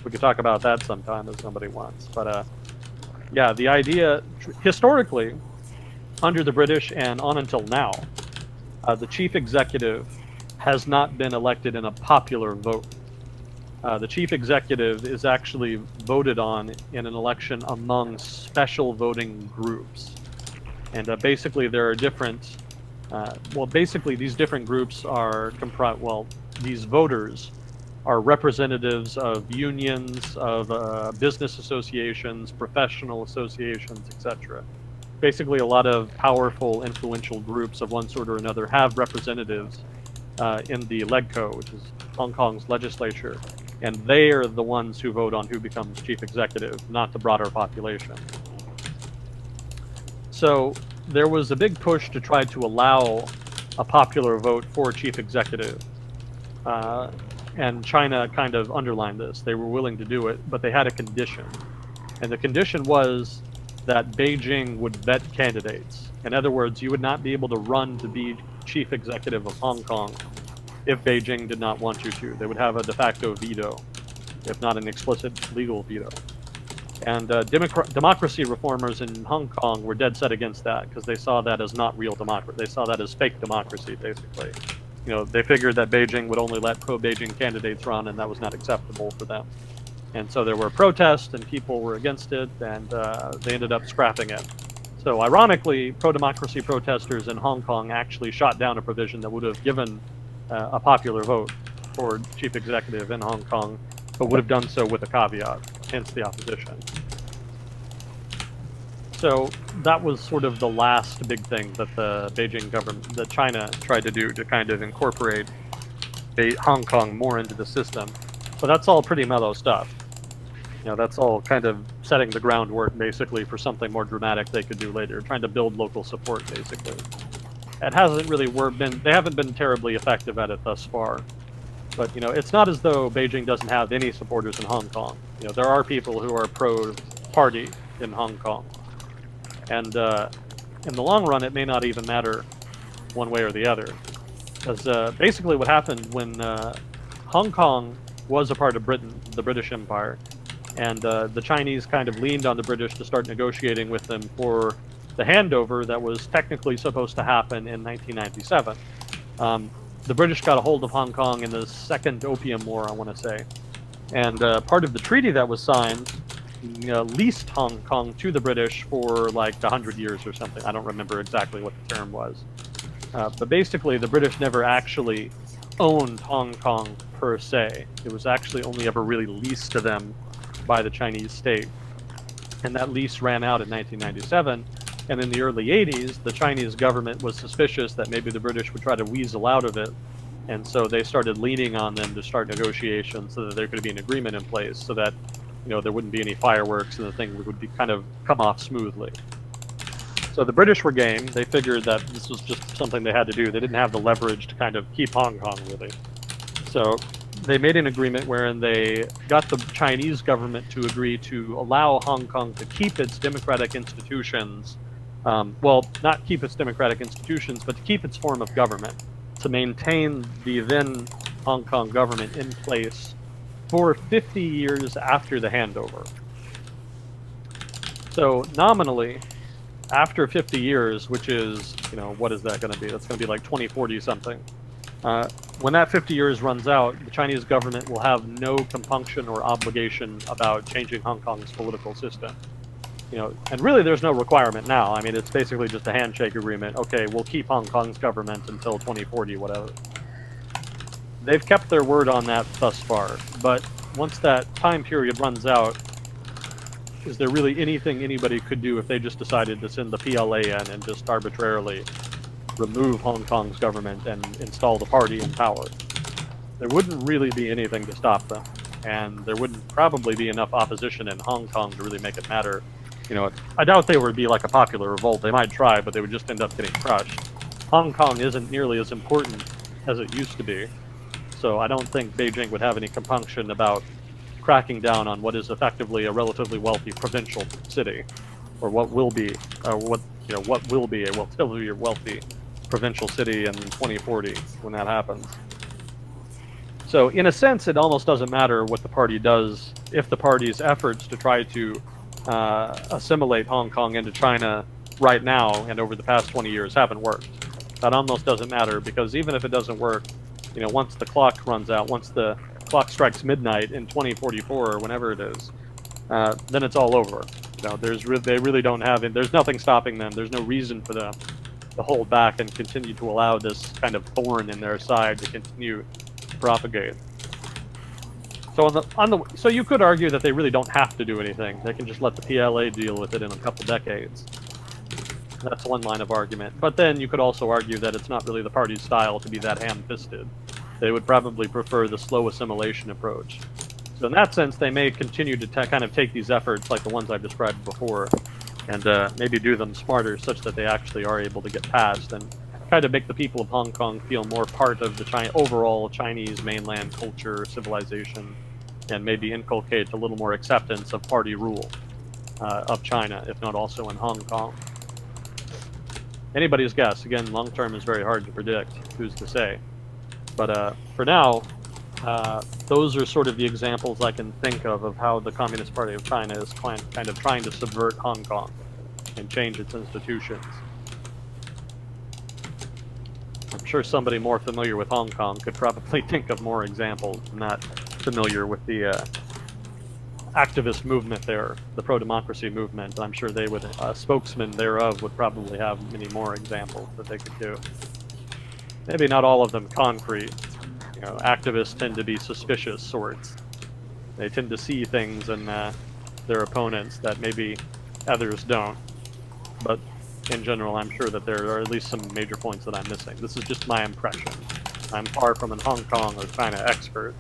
We could talk about that sometime if somebody wants. But yeah, the idea, historically, under the British and on until now, the chief executive has not been elected in a popular vote. The chief executive is actually voted on in an election among special voting groups. And basically there are different, these different groups are these voters are representatives of unions, of business associations, professional associations, etc. Basically a lot of powerful, influential groups of one sort or another have representatives in the LegCo, which is Hong Kong's legislature. And they are the ones who vote on who becomes chief executive, not the broader population. So there was a big push to try to allow a popular vote for chief executive. And China kind of underlined this. They were willing to do it, but they had a condition. And the condition was that Beijing would vet candidates. In other words, you would not be able to run to be chief executive of Hong Kong if Beijing did not want you to. They would have a de facto veto. if not an explicit legal veto. And democracy reformers in Hong Kong were dead set against that because they saw that as not real democracy. They saw that as fake democracy, basically. You know, they figured that Beijing would only let pro-Beijing candidates run, and that was not acceptable for them. And so there were protests, and people were against it, and they ended up scrapping it. So ironically, pro-democracy protesters in Hong Kong actually shot down a provision that would have given a popular vote for chief executive in Hong Kong, but would have done so with a caveat, hence the opposition. So that was sort of the last big thing that the Beijing government, that China tried to do to kind of incorporate Hong Kong more into the system. But that's all pretty mellow stuff. You know, that's all kind of setting the groundwork basically for something more dramatic they could do later, trying to build local support basically. It hasn't really they haven't been terribly effective at it thus far. But, you know, it's not as though Beijing doesn't have any supporters in Hong Kong. You know, there are people who are pro-party in Hong Kong. And in the long run, it may not even matter one way or the other. Because basically what happened when Hong Kong was a part of Britain, the British Empire, and the Chinese kind of leaned on the British to start negotiating with them for the handover that was technically supposed to happen in 1997. The British got a hold of Hong Kong in the Second Opium War, I want to say. And part of the treaty that was signed leased Hong Kong to the British for like 100 years or something. I don't remember exactly what the term was. But basically, the British never actually owned Hong Kong per se. It was actually only ever really leased to them by the Chinese state. And that lease ran out in 1997. And in the early 80s, the Chinese government was suspicious that maybe the British would try to weasel out of it. And so they started leaning on them to start negotiations so that there could be an agreement in place so that, you know, there wouldn't be any fireworks and the thing would be kind of come off smoothly. So the British were game. They figured that this was just something they had to do. They didn't have the leverage to kind of keep Hong Kong, really. So they made an agreement wherein they got the Chinese government to agree to allow Hong Kong to keep its democratic institutions, well, not keep its democratic institutions, but to keep its form of government, to maintain the then Hong Kong government in place for 50 years after the handover. So nominally, after 50 years, which is, you know, what is that going to be? That's going to be like 2040 something. When that 50 years runs out, the Chinese government will have no compunction or obligation about changing Hong Kong's political system. You know, and really there's no requirement now. I mean, it's basically just a handshake agreement. Okay, we'll keep Hong Kong's government until 2040, whatever. They've kept their word on that thus far, but once that time period runs out, is there really anything anybody could do if they just decided to send the PLA in and just arbitrarily remove Hong Kong's government and install the party in power? There wouldn't really be anything to stop them, and there wouldn't probably be enough opposition in Hong Kong to really make it matter. You know, I doubt they would be like a popular revolt. They might try, but they would just end up getting crushed. Hong Kong isn't nearly as important as it used to be, so I don't think Beijing would have any compunction about cracking down on what is effectively a relatively wealthy provincial city, or what will be, what will be a relatively wealthy provincial city in 2040 when that happens. So in a sense, it almost doesn't matter what the party does if the party's efforts to try to assimilate Hong Kong into China right now and over the past 20 years haven't worked. That almost doesn't matter, because even if it doesn't work, you know, once the clock runs out, once the clock strikes midnight in 2044 or whenever it is, then it's all over. You know, they really don't have it. There's nothing stopping them. There's no reason for them to hold back and continue to allow this kind of thorn in their side to continue to propagate. So so you could argue that they really don't have to do anything. They can just let the PLA deal with it in a couple decades. That's one line of argument. But then you could also argue that it's not really the party's style to be that ham-fisted. They would probably prefer the slow assimilation approach. So in that sense, they may continue to kind of take these efforts like the ones I've described before, and maybe do them smarter such that they actually are able to get passed and kind of make the people of Hong Kong feel more part of the overall Chinese mainland culture, civilization, and maybe inculcate a little more acceptance of party rule of China, if not also in Hong Kong. Anybody's guess. Again, long term is very hard to predict. Who's to say? But for now, Those are sort of the examples I can think of how the Communist Party of China is kind of trying to subvert Hong Kong and change its institutions. I'm sure somebody more familiar with Hong Kong could probably think of more examples. I'm not familiar with the activist movement there, the pro-democracy movement. I'm sure they would, spokesman thereof would probably have many more examples that they could do. Maybe not all of them concrete. You know, activists tend to be suspicious sorts. They tend to see things in their opponents that maybe others don't. But in general, I'm sure that there are at least some major points that I'm missing. This is just my impression. I'm far from a Hong Kong or China expert.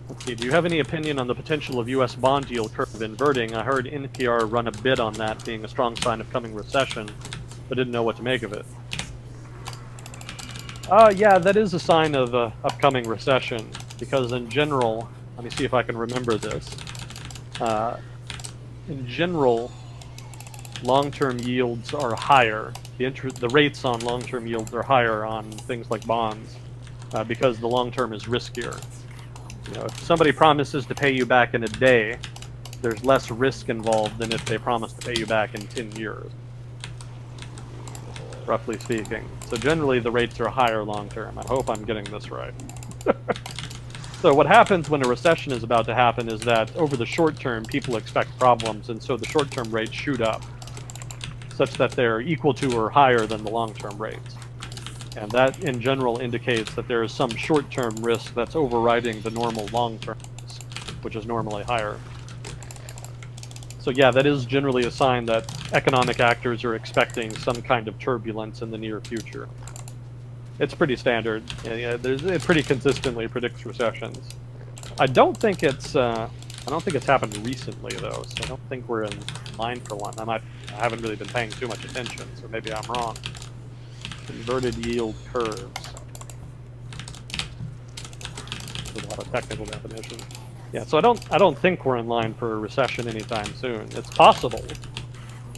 Let's see, do you have any opinion on the potential of U.S. bond yield curve inverting? I heard NPR run a bid on that being a strong sign of coming recession, but didn't know what to make of it. Yeah, that is a sign of upcoming recession, because in general, let me see if I can remember this. In general, long-term yields are higher. The rates on long-term yields are higher on things like bonds because the long-term is riskier. You know, if somebody promises to pay you back in a day, there's less risk involved than if they promise to pay you back in 10 years, roughly speaking. So generally, the rates are higher long-term. I hope I'm getting this right. So what happens when a recession is about to happen is that over the short term, people expect problems, and so the short-term rates shoot up, such that they're equal to or higher than the long-term rates. And that, in general, indicates that there is some short-term risk that's overriding the normal long-term risk, which is normally higher. So yeah, that is generally a sign that economic actors are expecting some kind of turbulence in the near future. It's pretty standard. Yeah, it pretty consistently predicts recessions. I don't think it's happened recently though, so I don't think we're in line for one. I haven't really been paying too much attention, so maybe I'm wrong. Inverted yield curves. There's a lot of technical definitions. Yeah, so I don't think we're in line for a recession anytime soon. It's possible.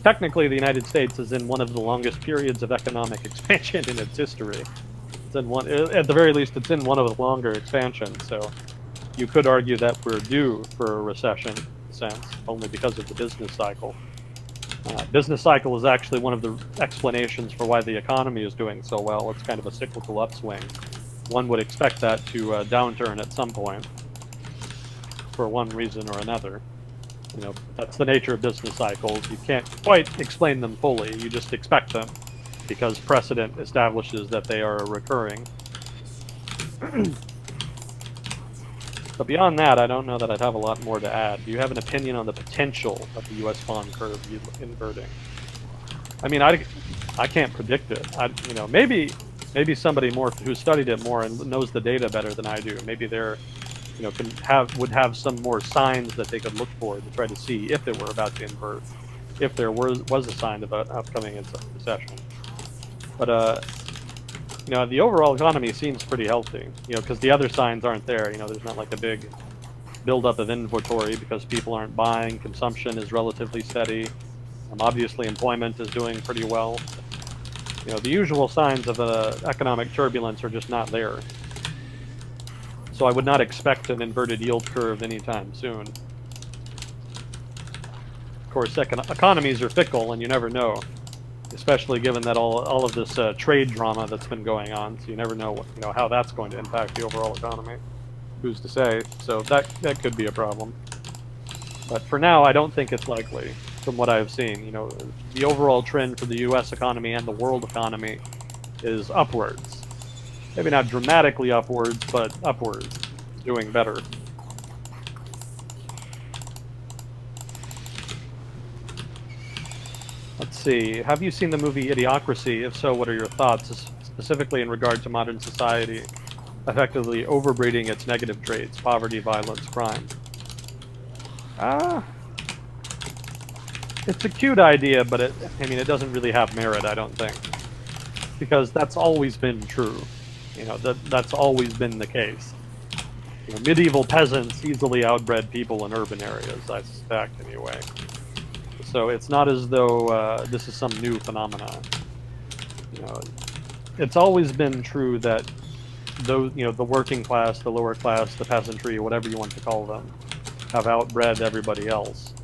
Technically, the United States is in one of the longest periods of economic expansion in its history. It's in one, at the very least, it's in one of the longer expansions. So you could argue that we're due for a recession, in a sense, only because of the business cycle. Business cycle is actually one of the explanations for why the economy is doing so well. It's kind of a cyclical upswing. One would expect that to downturn at some point, for one reason or another. You know, that's the nature of business cycles. You can't quite explain them fully. You just expect them because precedent establishes that they are recurring. But beyond that, I don't know that I'd have a lot more to add. Do you have an opinion on the potential of the U.S. bond curve inverting? I mean, I can't predict it. You know, maybe somebody more who studied it more and knows the data better than I do. Maybe they're, you know, would have some more signs that they could look for to try to see if it were about to invert, if there was a sign of an upcoming recession. But you know, the overall economy seems pretty healthy. You know, because the other signs aren't there. You know, there's not like a big buildup of inventory because people aren't buying. Consumption is relatively steady. Obviously, employment is doing pretty well. You know, the usual signs of economic turbulence are just not there. So I would not expect an inverted yield curve anytime soon. Of course, economies are fickle, and you never know, especially given that all of this trade drama that's been going on. So you never know how that's going to impact the overall economy. Who's to say? So that could be a problem. But for now, I don't think it's likely. From what I've seen, you know, the overall trend for the U.S. economy and the world economy is upwards. Maybe not dramatically upwards, but upwards, doing better. Let's see, have you seen the movie Idiocracy? If so, what are your thoughts, specifically in regard to modern society effectively overbreeding its negative traits, poverty, violence, crime? It's a cute idea, but it doesn't really have merit, I don't think. Because that's always been true. You know, that's always been the case. You know, medieval peasants easily outbred people in urban areas, I suspect, anyway. So it's not as though this is some new phenomenon. You know, it's always been true that those, you know, the working class, the lower class, the peasantry, whatever you want to call them, have outbred everybody else.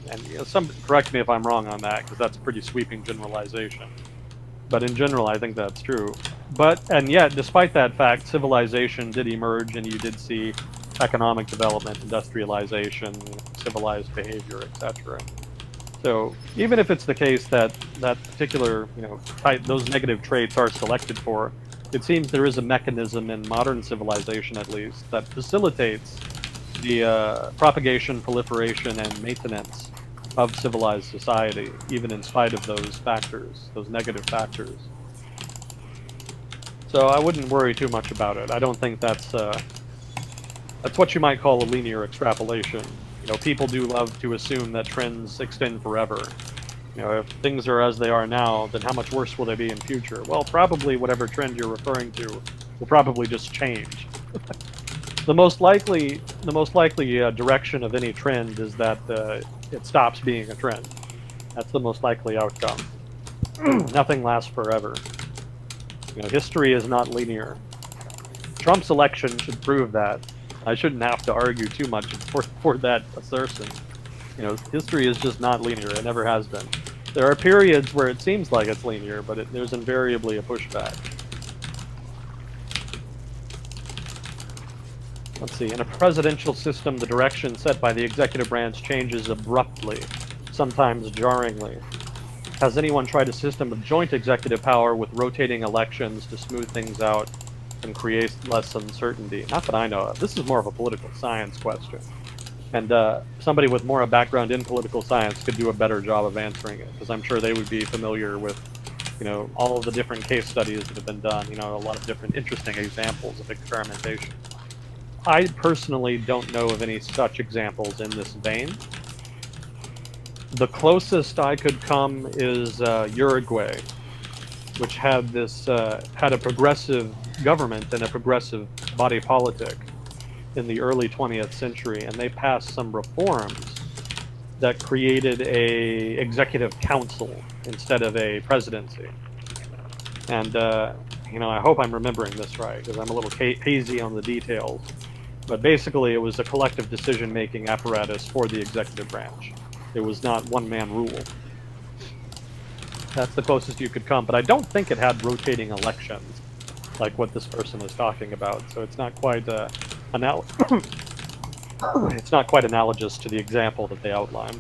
And you know, correct me if I'm wrong on that, because that's a pretty sweeping generalization. But in general, I think that's true. And yet, despite that fact, civilization did emerge, and you did see economic development, industrialization, civilized behavior, etc. So even if it's the case that that particular, you know, those negative traits are selected for, it seems there is a mechanism in modern civilization, at least, that facilitates the propagation, proliferation, and maintenance of civilized society, even in spite of those factors, those negative factors. So I wouldn't worry too much about it. I don't think that's what you might call a linear extrapolation. You know, people do love to assume that trends extend forever. You know, if things are as they are now, then how much worse will they be in future? Well, probably whatever trend you're referring to will probably just change. The most likely direction of any trend is that it stops being a trend. That's the most likely outcome. Nothing lasts forever. You know, history is not linear. Trump's election should prove that. I shouldn't have to argue too much for that assertion. You know, history is just not linear. It never has been. There are periods where it seems like it's linear, but there's invariably a pushback. Let's see. In a presidential system, the direction set by the executive branch changes abruptly, sometimes jarringly. Has anyone tried a system of joint executive power with rotating elections to smooth things out and create less uncertainty? Not that I know of. This is more of a political science question. And somebody with more a background in political science could do a better job of answering it, because I'm sure they would be familiar with, you know, all of the different case studies that have been done, you know, a lot of different interesting examples of experimentation. I personally don't know of any such examples in this vein. The closest I could come is Uruguay, which had a progressive government and a progressive body politic in the early 20th century, and they passed some reforms that created a executive council instead of a presidency. And you know, I hope I'm remembering this right, because I'm a little hazy on the details. But basically, it was a collective decision-making apparatus for the executive branch. It was not one-man rule. That's the closest you could come, but I don't think it had rotating elections, like what this person is talking about. So it's not quite it's not quite analogous to the example that they outlined.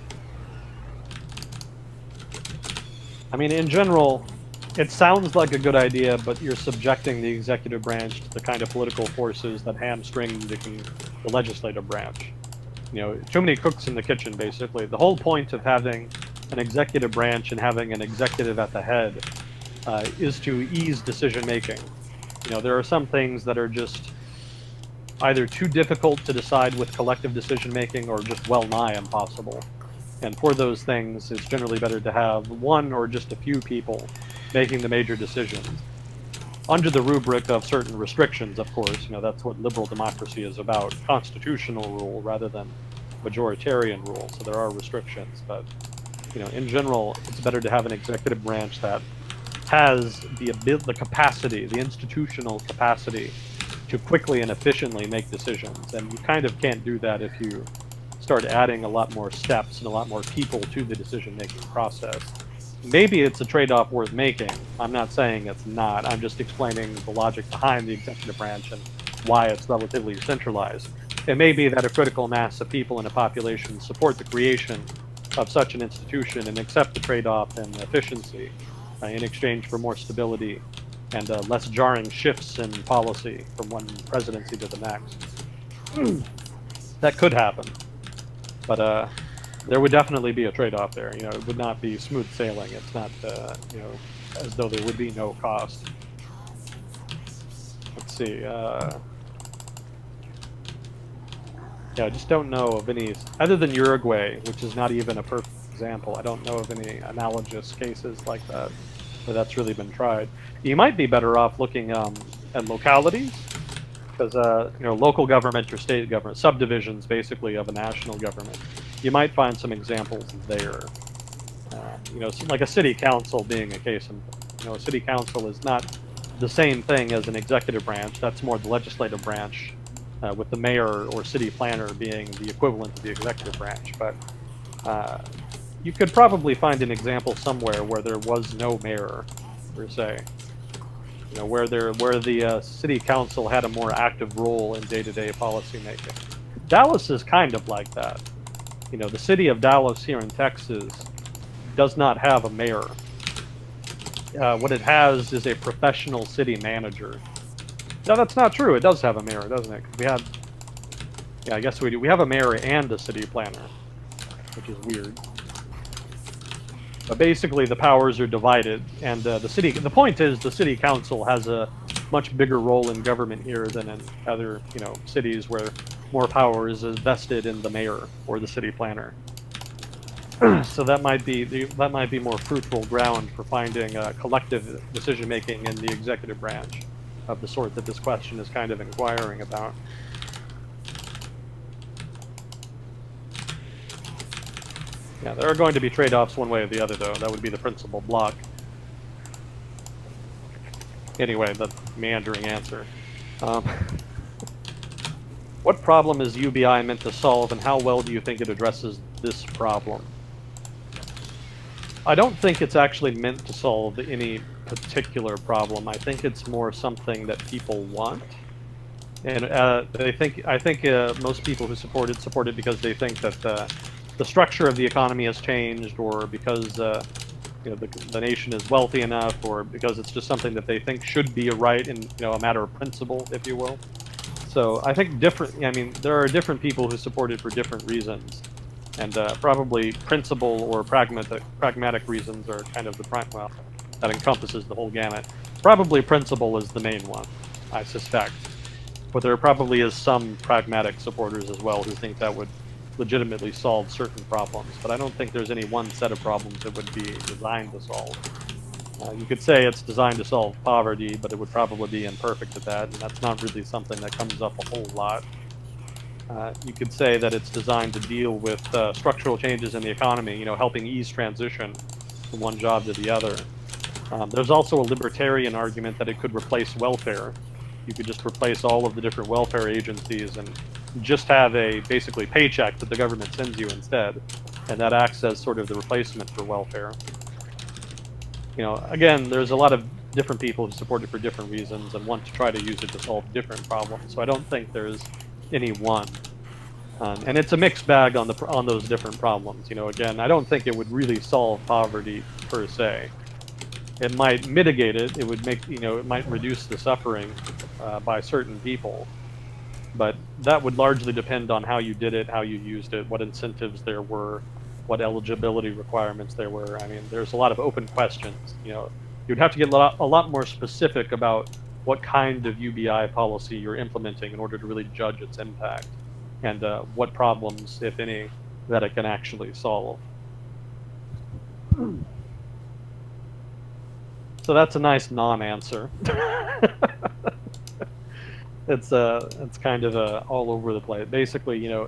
I mean, in general, it sounds like a good idea, but you're subjecting the executive branch to the kind of political forces that hamstring the legislative branch. You know, too many cooks in the kitchen, basically. The whole point of having an executive branch and having an executive at the head is to ease decision-making. You know, there are some things that are just either too difficult to decide with collective decision-making or just well-nigh impossible. And for those things, it's generally better to have one or just a few people making the major decisions. Under the rubric of certain restrictions, of course. You know, that's what liberal democracy is about. Constitutional rule rather than majoritarian rule. So there are restrictions, but you know, in general, it's better to have an executive branch that has the capacity, the institutional capacity to quickly and efficiently make decisions. And you kind of can't do that if you start adding a lot more steps and a lot more people to the decision-making process. Maybe it's a trade-off worth making. I'm not saying it's not. I'm just explaining the logic behind the executive branch and why it's relatively centralized. It may be that a critical mass of people in a population support the creation of such an institution and accept the trade-off in efficiency in exchange for more stability and less jarring shifts in policy from one presidency to the next. That could happen, but there would definitely be a trade-off there. You know, it would not be smooth sailing. It's not, you know, as though there would be no cost. Let's see. Yeah, I just don't know of any, other than Uruguay, which is not even a perfect example. I don't know of any analogous cases like that where that's really been tried. You might be better off looking at localities, because you know, local government or state government, subdivisions basically of a national government. You might find some examples there. You know, like a city council being a case in point. You know, a city council is not the same thing as an executive branch. That's more the legislative branch, with the mayor or city planner being the equivalent of the executive branch. But you could probably find an example somewhere where there was no mayor, per se. You know, where the city council had a more active role in day-to-day policy making. Dallas is kind of like that. You know, the city of Dallas here in Texas does not have a mayor. What it has is a professional city manager. No, that's not true. It does have a mayor, doesn't it? We have, yeah, I guess we do. We have a mayor and a city planner, which is weird. But basically, the powers are divided, and the point is the city council has a much bigger role in government here than in other, you know, cities where more power is vested in the mayor or the city planner. So that might be more fruitful ground for finding collective decision making in the executive branch of the sort that this question is kind of inquiring about. Yeah, there are going to be trade-offs one way or the other, though. That would be the principal block. Anyway, the meandering answer. What problem is UBI meant to solve, and how well do you think it addresses this problem? I don't think it's actually meant to solve any particular problem. I think it's more something that people want. And I think most people who support it because they think that the structure of the economy has changed, or because you know, the nation is wealthy enough, or because it's just something that they think should be a right and, you know, a matter of principle, if you will. So I think there are different people who support it for different reasons, and probably principle or pragmatic reasons are kind of well, that encompasses the whole gamut. Probably principle is the main one, I suspect, but there probably is some pragmatic supporters as well who think that would legitimately solve certain problems, but I don't think there's any one set of problems it would be designed to solve. You could say it's designed to solve poverty, but it would probably be imperfect at that, and that's not really something that comes up a whole lot. You could say that it's designed to deal with structural changes in the economy, you know, helping ease transition from one job to the other. There's also a libertarian argument that it could replace welfare. You could just replace all of the different welfare agencies and just have a basically paycheck that the government sends you instead, and that acts as sort of the replacement for welfare. You know, again, there's a lot of different people who support it for different reasons and want to try to use it to solve different problems. So I don't think there's any one, and it's a mixed bag on those different problems. You know, again, I don't think it would really solve poverty per se. It might mitigate it. It would make, you know, it might reduce the suffering by certain people. But that would largely depend on how you did it, how you used it, what incentives there were, what eligibility requirements there were. I mean, there's a lot of open questions. You know, you'd have to get a lot more specific about what kind of UBI policy you're implementing in order to really judge its impact, and what problems, if any, that it can actually solve. So that's a nice non-answer. It's kind of all over the place. Basically, you know,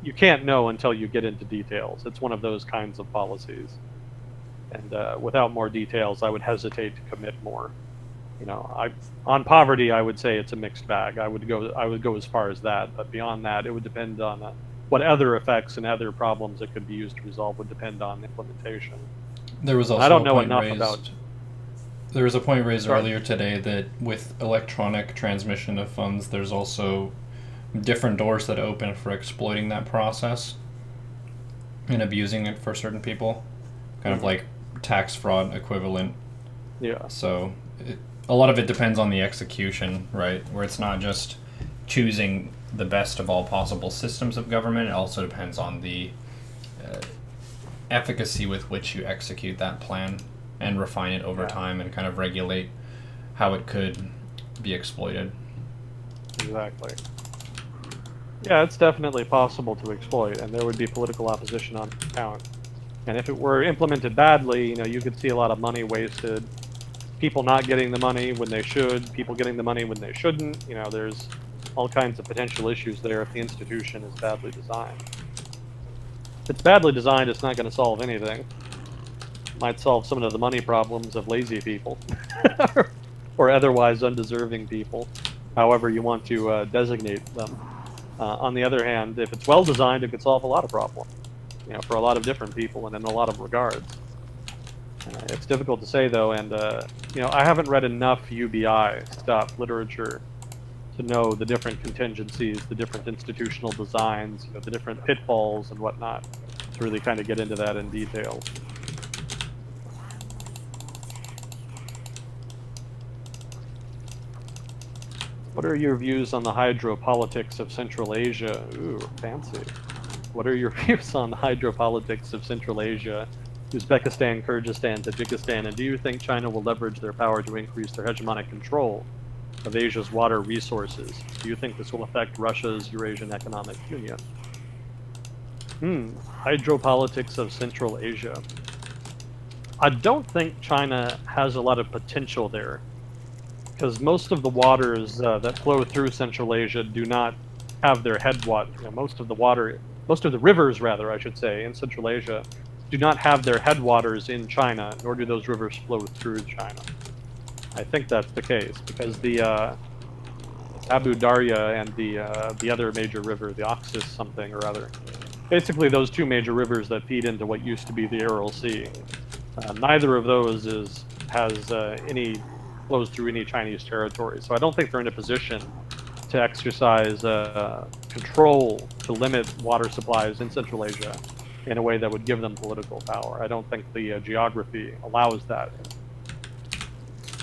you can't know until you get into details. It's one of those kinds of policies, and without more details, I would hesitate to commit more. You know, on poverty, I would say it's a mixed bag. I would go as far as that, but beyond that, it would depend on what other effects and other problems it could be used to resolve would depend on implementation. There was also I don't know enough about. There was a point raised earlier today that with electronic transmission of funds, there's also different doors that open for exploiting that process and abusing it for certain people, kind of like tax fraud equivalent. Yeah. So a lot of it depends on the execution, right? Where it's not just choosing the best of all possible systems of government. It also depends on the efficacy with which you execute that plan and refine it over time and kind of regulate how it could be exploited. Exactly. Yeah, it's definitely possible to exploit, and there would be political opposition on account. And if it were implemented badly, you know, you could see a lot of money wasted, people not getting the money when they should, people getting the money when they shouldn't. You know, there's all kinds of potential issues there if the institution is badly designed. If it's badly designed, it's not going to solve anything. might solve some of the money problems of lazy people, or otherwise undeserving people, however you want to designate them. On the other hand, if it's well designed, it could solve a lot of problems, for a lot of different people and in a lot of regards. It's difficult to say though, and I haven't read enough UBI stuff, literature, to know the different contingencies, the different institutional designs, the different pitfalls and whatnot, to really kind of get into that in detail. What are your views on the hydropolitics of Central Asia? Ooh, fancy. What are your views on the hydropolitics of Central Asia, Uzbekistan, Kyrgyzstan, Tajikistan, and do you think China will leverage their power to increase their hegemonic control of Asia's water resources? Do you think this will affect Russia's Eurasian Economic Union? Hydropolitics of Central Asia. I don't think China has a lot of potential there, because most of the waters that flow through Central Asia do not have their headwater. Most of the rivers, rather, I should say, in Central Asia do not have their headwaters in China, nor do those rivers flow through China. I think that's the case, because the Abu Darya and the other major river, the Oxus something or other, basically those two major rivers that feed into what used to be the Aral Sea, neither of those flows through any Chinese territory. So I don't think they're in a position to exercise control to limit water supplies in Central Asia in a way that would give them political power. I don't think the geography allows that.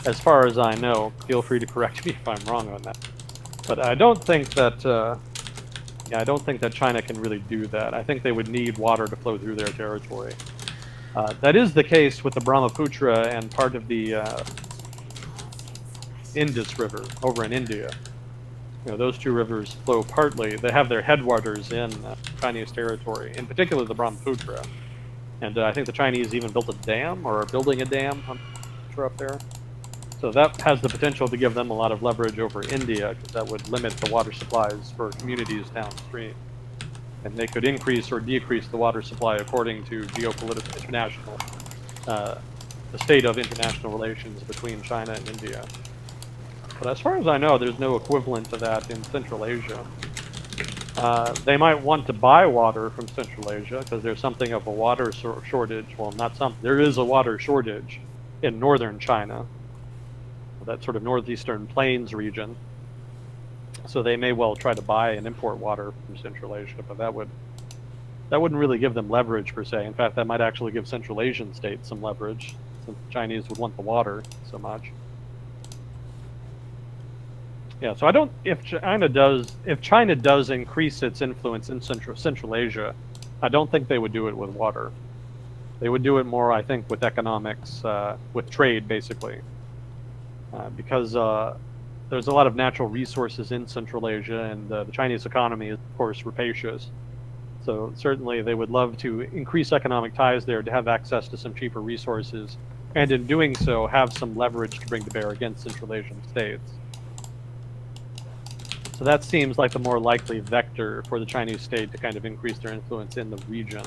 As far as I know, feel free to correct me if I'm wrong on that. But I don't think that China can really do that. I think they would need water to flow through their territory. That is the case with the Brahmaputra and part of the Indus River over in India. Those two rivers flow partly. They have their headwaters in Chinese territory, in particular the Brahmaputra. And I think the Chinese even built a dam, or are building a dam up there. So that has the potential to give them a lot of leverage over India, because that would limit the water supplies for communities downstream. And they could increase or decrease the water supply according to geopolitical international, the state of international relations between China and India. But as far as I know, there's no equivalent to that in Central Asia. They might want to buy water from Central Asia because there's something of a water shortage. Well, not some. There is a water shortage in northern China, that sort of northeastern plains region. So they may well try to buy and import water from Central Asia, but that wouldn't really give them leverage per se. In fact, that might actually give Central Asian states some leverage, since the Chinese would want the water so much. Yeah, so I don't. If China does increase its influence in Central Asia, I don't think they would do it with water. They would do it more, I think, with economics, with trade, basically, because there's a lot of natural resources in Central Asia, and the Chinese economy is, of course, rapacious. So certainly, they would love to increase economic ties there to have access to some cheaper resources, and in doing so, have some leverage to bring to bear against Central Asian states. So that seems like the more likely vector for the Chinese state to kind of increase their influence in the region.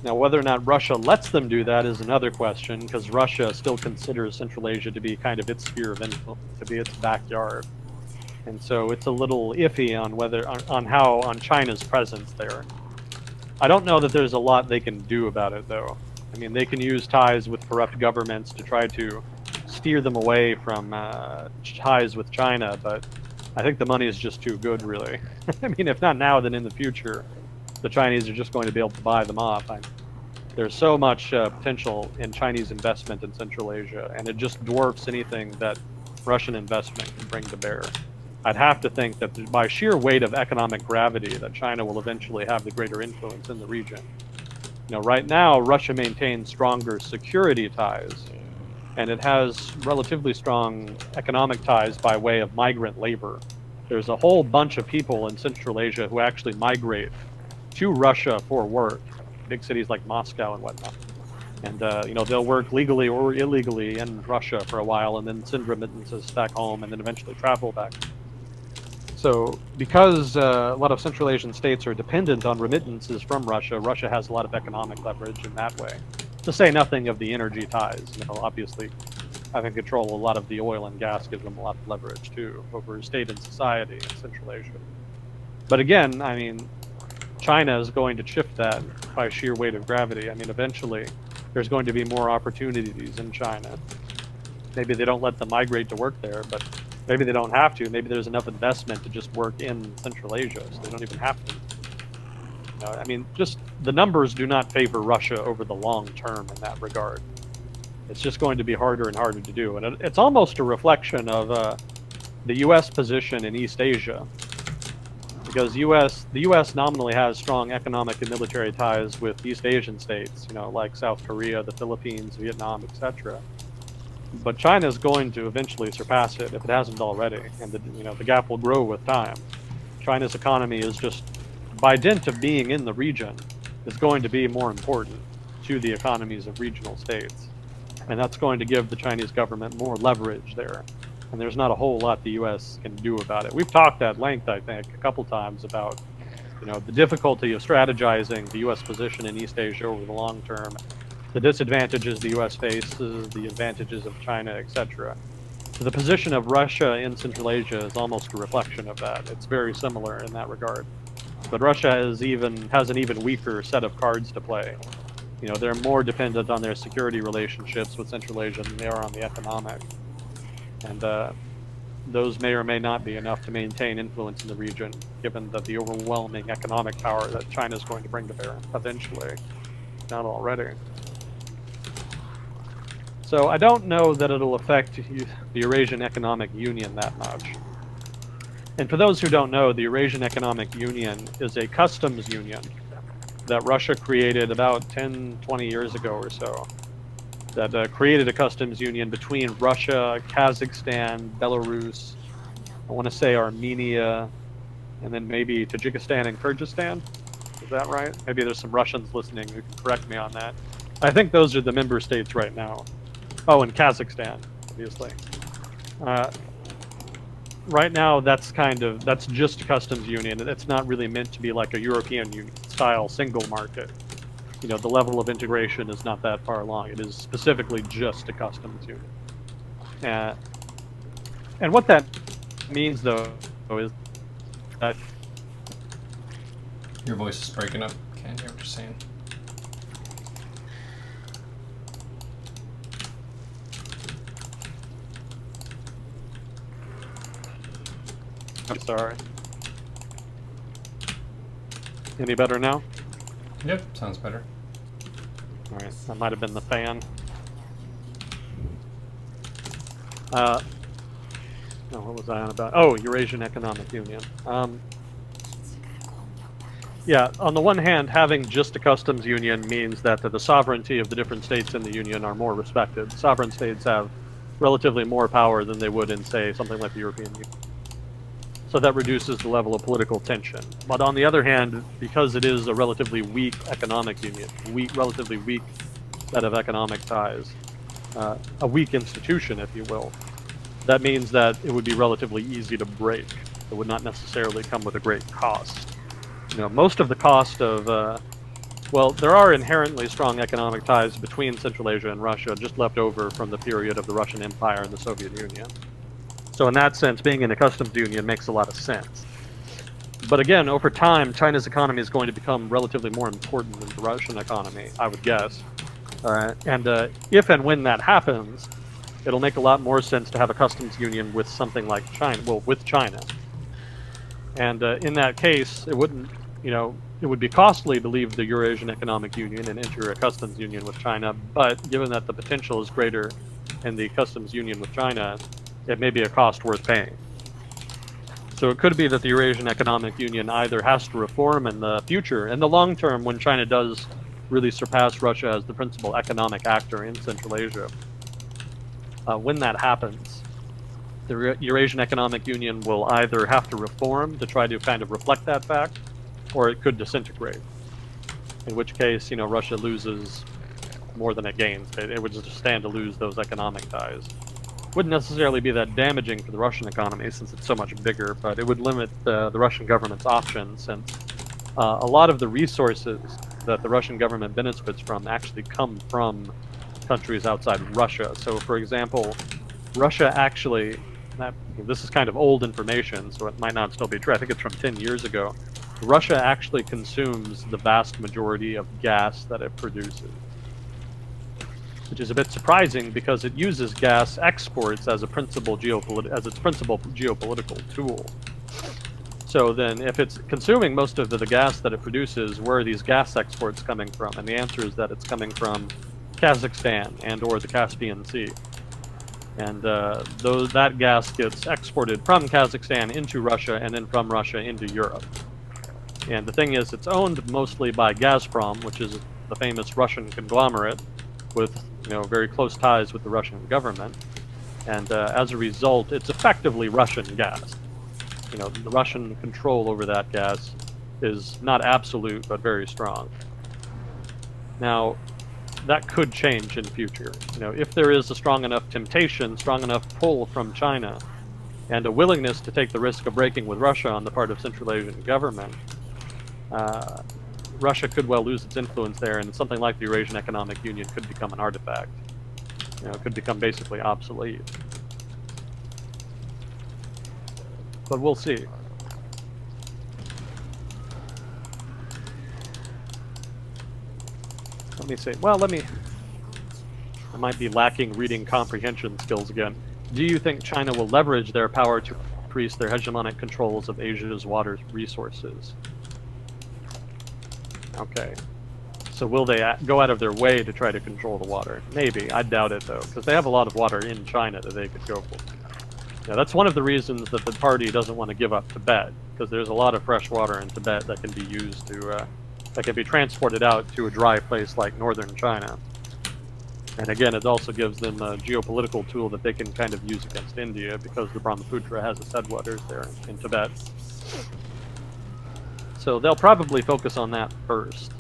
Now, whether or not Russia lets them do that is another question, because Russia still considers Central Asia to be kind of its sphere of influence, to be its backyard. And so it's a little iffy on China's presence there. I don't know that there's a lot they can do about it, though. I mean, they can use ties with corrupt governments to try to steer them away from ties with China, but I think the money is just too good, really. I mean, if not now, then in the future, the Chinese are just going to be able to buy them off. There's so much potential in Chinese investment in Central Asia, and it just dwarfs anything that Russian investment can bring to bear. I'd have to think that by sheer weight of economic gravity, that China will eventually have the greater influence in the region. Right now, Russia maintains stronger security ties, and it has relatively strong economic ties by way of migrant labor. There's a whole bunch of people in Central Asia who actually migrate to Russia for work, big cities like Moscow and whatnot. And they'll work legally or illegally in Russia for a while, and then send remittances back home, and then eventually travel back. So because a lot of Central Asian states are dependent on remittances from Russia, Russia has a lot of economic leverage in that way. To say nothing of the energy ties. You know, obviously, having control a lot of the oil and gas gives them a lot of leverage too over state and society in Central Asia. But again, I mean, China is going to shift that by sheer weight of gravity. I mean, eventually, there's going to be more opportunities in China. Maybe they don't let them migrate to work there, but maybe they don't have to. Maybe there's enough investment to just work in Central Asia, so they don't even have to. You know, I mean, just the numbers do not favor Russia over the long term in that regard. It's just going to be harder and harder to do. And it's almost a reflection of the U.S. position in East Asia. Because the U.S. nominally has strong economic and military ties with East Asian states, you know, like South Korea, the Philippines, Vietnam, etc. But China is going to eventually surpass it if it hasn't already, and the gap will grow with time. China's economy is just, by dint of being in the region, is going to be more important to the economies of regional states, and that's going to give the Chinese government more leverage there. And there's not a whole lot the U.S. can do about it. We've talked at length, I think, a couple times about, you know, the difficulty of strategizing the U.S. position in East Asia over the long term, the disadvantages the U.S. faces, the advantages of China, etc. So the position of Russia in Central Asia is almost a reflection of that. It's very similar in that regard. But Russia has an even weaker set of cards to play. You know, they're more dependent on their security relationships with Central Asia than they are on the economic. And those may or may not be enough to maintain influence in the region, given that the overwhelming economic power that China is going to bring to bear eventually, not already. So I don't know that it'll affect the Eurasian Economic Union that much. And for those who don't know, the Eurasian Economic Union is a customs union that Russia created about 10, 20 years ago or so. That created a customs union between Russia, Kazakhstan, Belarus, I want to say Armenia, and then maybe Tajikistan and Kyrgyzstan. Is that right? Maybe there's some Russians listening who can correct me on that. I think those are the member states right now. Oh, and Kazakhstan, obviously. Right now, that's just a customs union. It's not really meant to be like a European Union style single market. You know, the level of integration is not that far along. It is specifically just a customs union. And what that means, though, is that... Your voice is breaking up. Can't hear what you're saying. I'm sorry. Any better now? Yep, sounds better. Alright, that might have been the fan. No, what was I on about? Oh, Eurasian Economic Union. Yeah, on the one hand, having just a customs union means that the sovereignty of the different states in the union are more respected. Sovereign states have relatively more power than they would in, say, something like the European Union. So that reduces the level of political tension. But on the other hand, because it is a relatively weak economic union, relatively weak set of economic ties, a weak institution, if you will, that means that it would be relatively easy to break. It would not necessarily come with a great cost. You know, most of the cost of, well, there are inherently strong economic ties between Central Asia and Russia, just left over from the period of the Russian Empire and the Soviet Union. So in that sense, being in a customs union makes a lot of sense. But again, over time, China's economy is going to become relatively more important than the Russian economy, I would guess. And if and when that happens, it'll make a lot more sense to have a customs union with something like China, well, with China. And in that case, it wouldn't, you know, it would be costly to leave the Eurasian Economic Union and enter a customs union with China, but given that the potential is greater in the customs union with China, it may be a cost worth paying. So it could be that the Eurasian Economic Union either has to reform in the future, in the long term, when China does really surpass Russia as the principal economic actor in Central Asia. When that happens, the Eurasian Economic Union will either have to reform to try to kind of reflect that fact, or it could disintegrate. In which case, you know, Russia loses more than it gains. It would just stand to lose those economic ties. Wouldn't necessarily be that damaging for the Russian economy since it's so much bigger, but it would limit the Russian government's options, since a lot of the resources that the Russian government benefits from actually come from countries outside Russia. So, for example, Russia actually, this is kind of old information, so it might not still be true. I think it's from 10 years ago. Russia actually consumes the vast majority of gas that it produces, which is a bit surprising because it uses gas exports as its principal geopolitical tool. So then, if it's consuming most of the gas that it produces, where are these gas exports coming from? And the answer is that it's coming from Kazakhstan and/or the Caspian Sea. And that gas gets exported from Kazakhstan into Russia, and then from Russia into Europe. And the thing is, it's owned mostly by Gazprom, which is the famous Russian conglomerate with very close ties with the Russian government. And as a result, it's effectively Russian gas. The Russian control over that gas is not absolute, but very strong. Now, that could change in future. If there is a strong enough temptation, strong enough pull from China, and a willingness to take the risk of breaking with Russia on the part of Central Asian government, Russia could well lose its influence there, and something like the Eurasian Economic Union could become an artifact. It could become basically obsolete. But we'll see. Let me say, I might be lacking reading comprehension skills again. Do you think China will leverage their power to increase their hegemonic controls of Asia's water resources? Okay. So will they go out of their way to try to control the water? Maybe. I doubt it, though, because they have a lot of water in China that they could go for. That's one of the reasons that the party doesn't want to give up Tibet, because there's a lot of fresh water in Tibet that can be used to, that can be transported out to a dry place like northern China. And again, it also gives them a geopolitical tool that they can kind of use against India, because the Brahmaputra has its headwaters there in Tibet. So they'll probably focus on that first.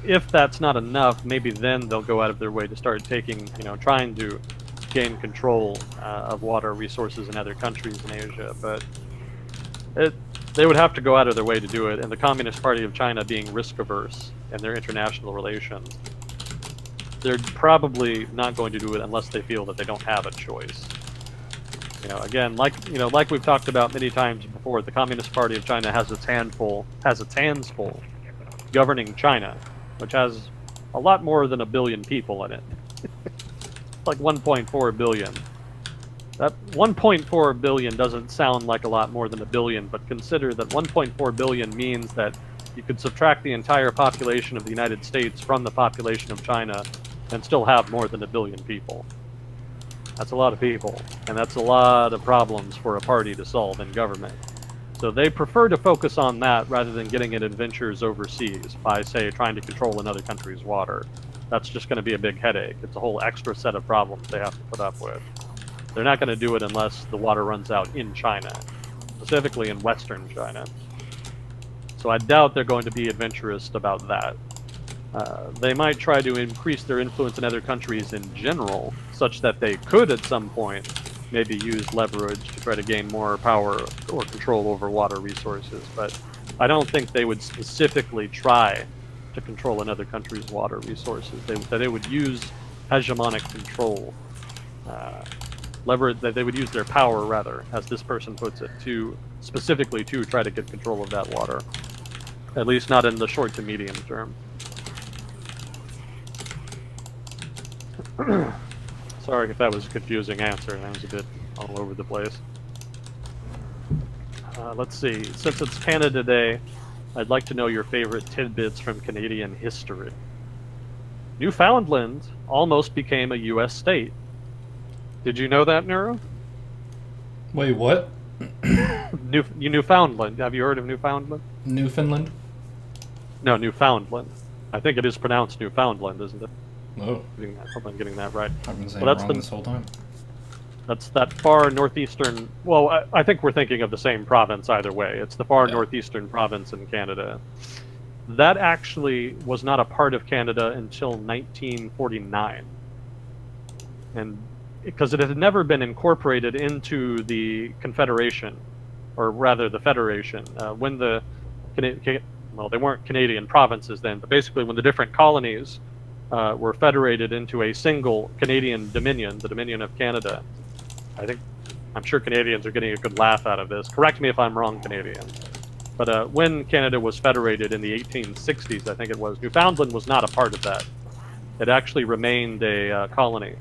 If that's not enough, maybe then they'll go out of their way to start taking, trying to gain control of water resources in other countries in Asia. But they would have to go out of their way to do it, and the Communist Party of China being risk-averse in their international relations, they're probably not going to do it unless they feel that they don't have a choice. Again, like we've talked about many times before, the Communist Party of China has its hands full governing China, which has a lot more than 1 billion people in it. Like 1.4 billion. That 1.4 billion doesn't sound like a lot more than 1 billion, but consider that 1.4 billion means that you could subtract the entire population of the United States from the population of China and still have more than 1 billion people. That's a lot of people, and that's a lot of problems for a party to solve in government. So they prefer to focus on that rather than getting in adventures overseas by, say, trying to control another country's water. That's just going to be a big headache. It's a whole extra set of problems they have to put up with. They're not going to do it unless the water runs out in China, specifically in Western China. So I doubt they're going to be adventurous about that. They might try to increase their influence in other countries in general, such that they could at some point maybe use leverage to try to gain more power or control over water resources. But I don't think they would specifically try to control another country's water resources. They would use hegemonic control, leverage. That they would use their power, rather, as this person puts it, specifically to try to get control of that water. At least not in the short to medium term. Sorry if that was a confusing answer. That was a bit all over the place. Let's see. Since it's Canada Day, I'd like to know your favorite tidbits from Canadian history. Newfoundland almost became a U.S. state. Did you know that, Neuro? Wait, what? Newfoundland. Have you heard of Newfoundland? Newfoundland? No, Newfoundland. I think it is pronounced Newfoundland, isn't it? Oh. Hope I'm getting that right. I've been saying it wrong this whole time. That's that far northeastern... Well, I think we're thinking of the same province either way. It's the far northeastern province in Canada. That actually was not a part of Canada until 1949. And because it had never been incorporated into the Confederation, or rather the Federation. When the well, they weren't Canadian provinces then, but basically when the different colonies were federated into a single Canadian Dominion, the Dominion of Canada. I'm sure Canadians are getting a good laugh out of this. Correct me if I'm wrong, Canadians. But when Canada was federated in the 1860s, I think it was, Newfoundland was not a part of that. It actually remained a colony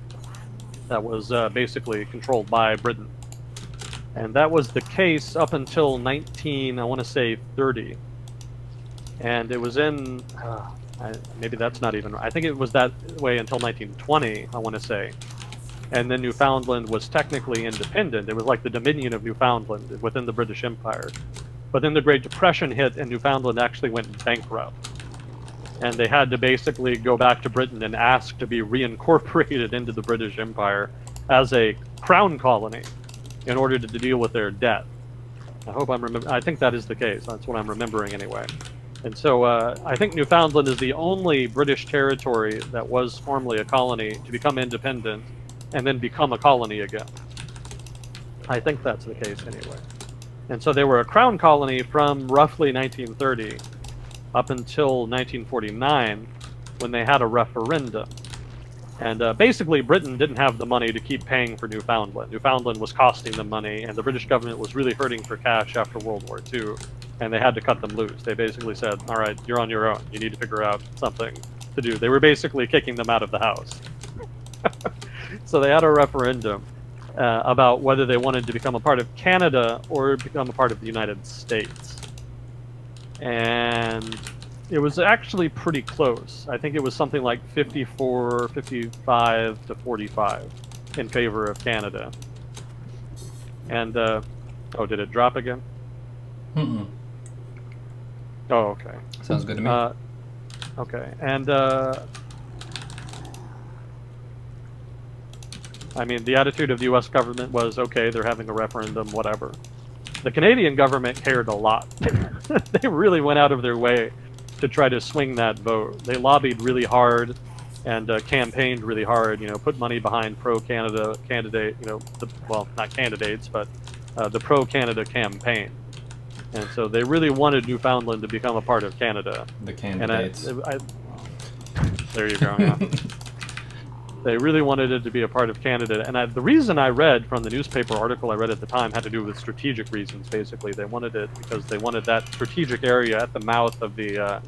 that was basically controlled by Britain. And that was the case up until 30. And it was in, maybe that's not even, I think it was that way until 1920, I want to say. And then Newfoundland was technically independent. It was like the Dominion of Newfoundland within the British Empire. But then the Great Depression hit and Newfoundland actually went bankrupt. And they had to basically go back to Britain and ask to be reincorporated into the British Empire as a crown colony in order to deal with their debt. I think that is the case. That's what I'm remembering anyway. And so I think Newfoundland is the only British territory that was formerly a colony to become independent and then become a colony again. I think that's the case anyway. And so they were a crown colony from roughly 1930 up until 1949 when they had a referendum. And basically Britain didn't have the money to keep paying for Newfoundland. Newfoundland was costing them money, and the British government was really hurting for cash after World War II, and they had to cut them loose. They basically said, all right, you're on your own. You need to figure out something to do. They were basically kicking them out of the house. So they had a referendum about whether they wanted to become a part of Canada or become a part of the United States. And it was actually pretty close. I think it was something like 55 to 45 in favor of Canada. And, oh, did it drop again? Mm-mm. Oh, okay. Sounds good to me. Okay, and, I mean, the attitude of the U.S. government was, okay, they're having a referendum, whatever. The Canadian government cared a lot. They really went out of their way to try to swing that vote. They lobbied really hard and campaigned really hard, put money behind pro-Canada candidate, well, not candidates, but the pro-Canada campaign. And so they really wanted Newfoundland to become a part of Canada. The candidates. There you go, yeah. They really wanted it to be a part of Canada. And the reason I read from the newspaper article I read at the time had to do with strategic reasons, basically. They wanted it because they wanted that strategic area at the mouth of the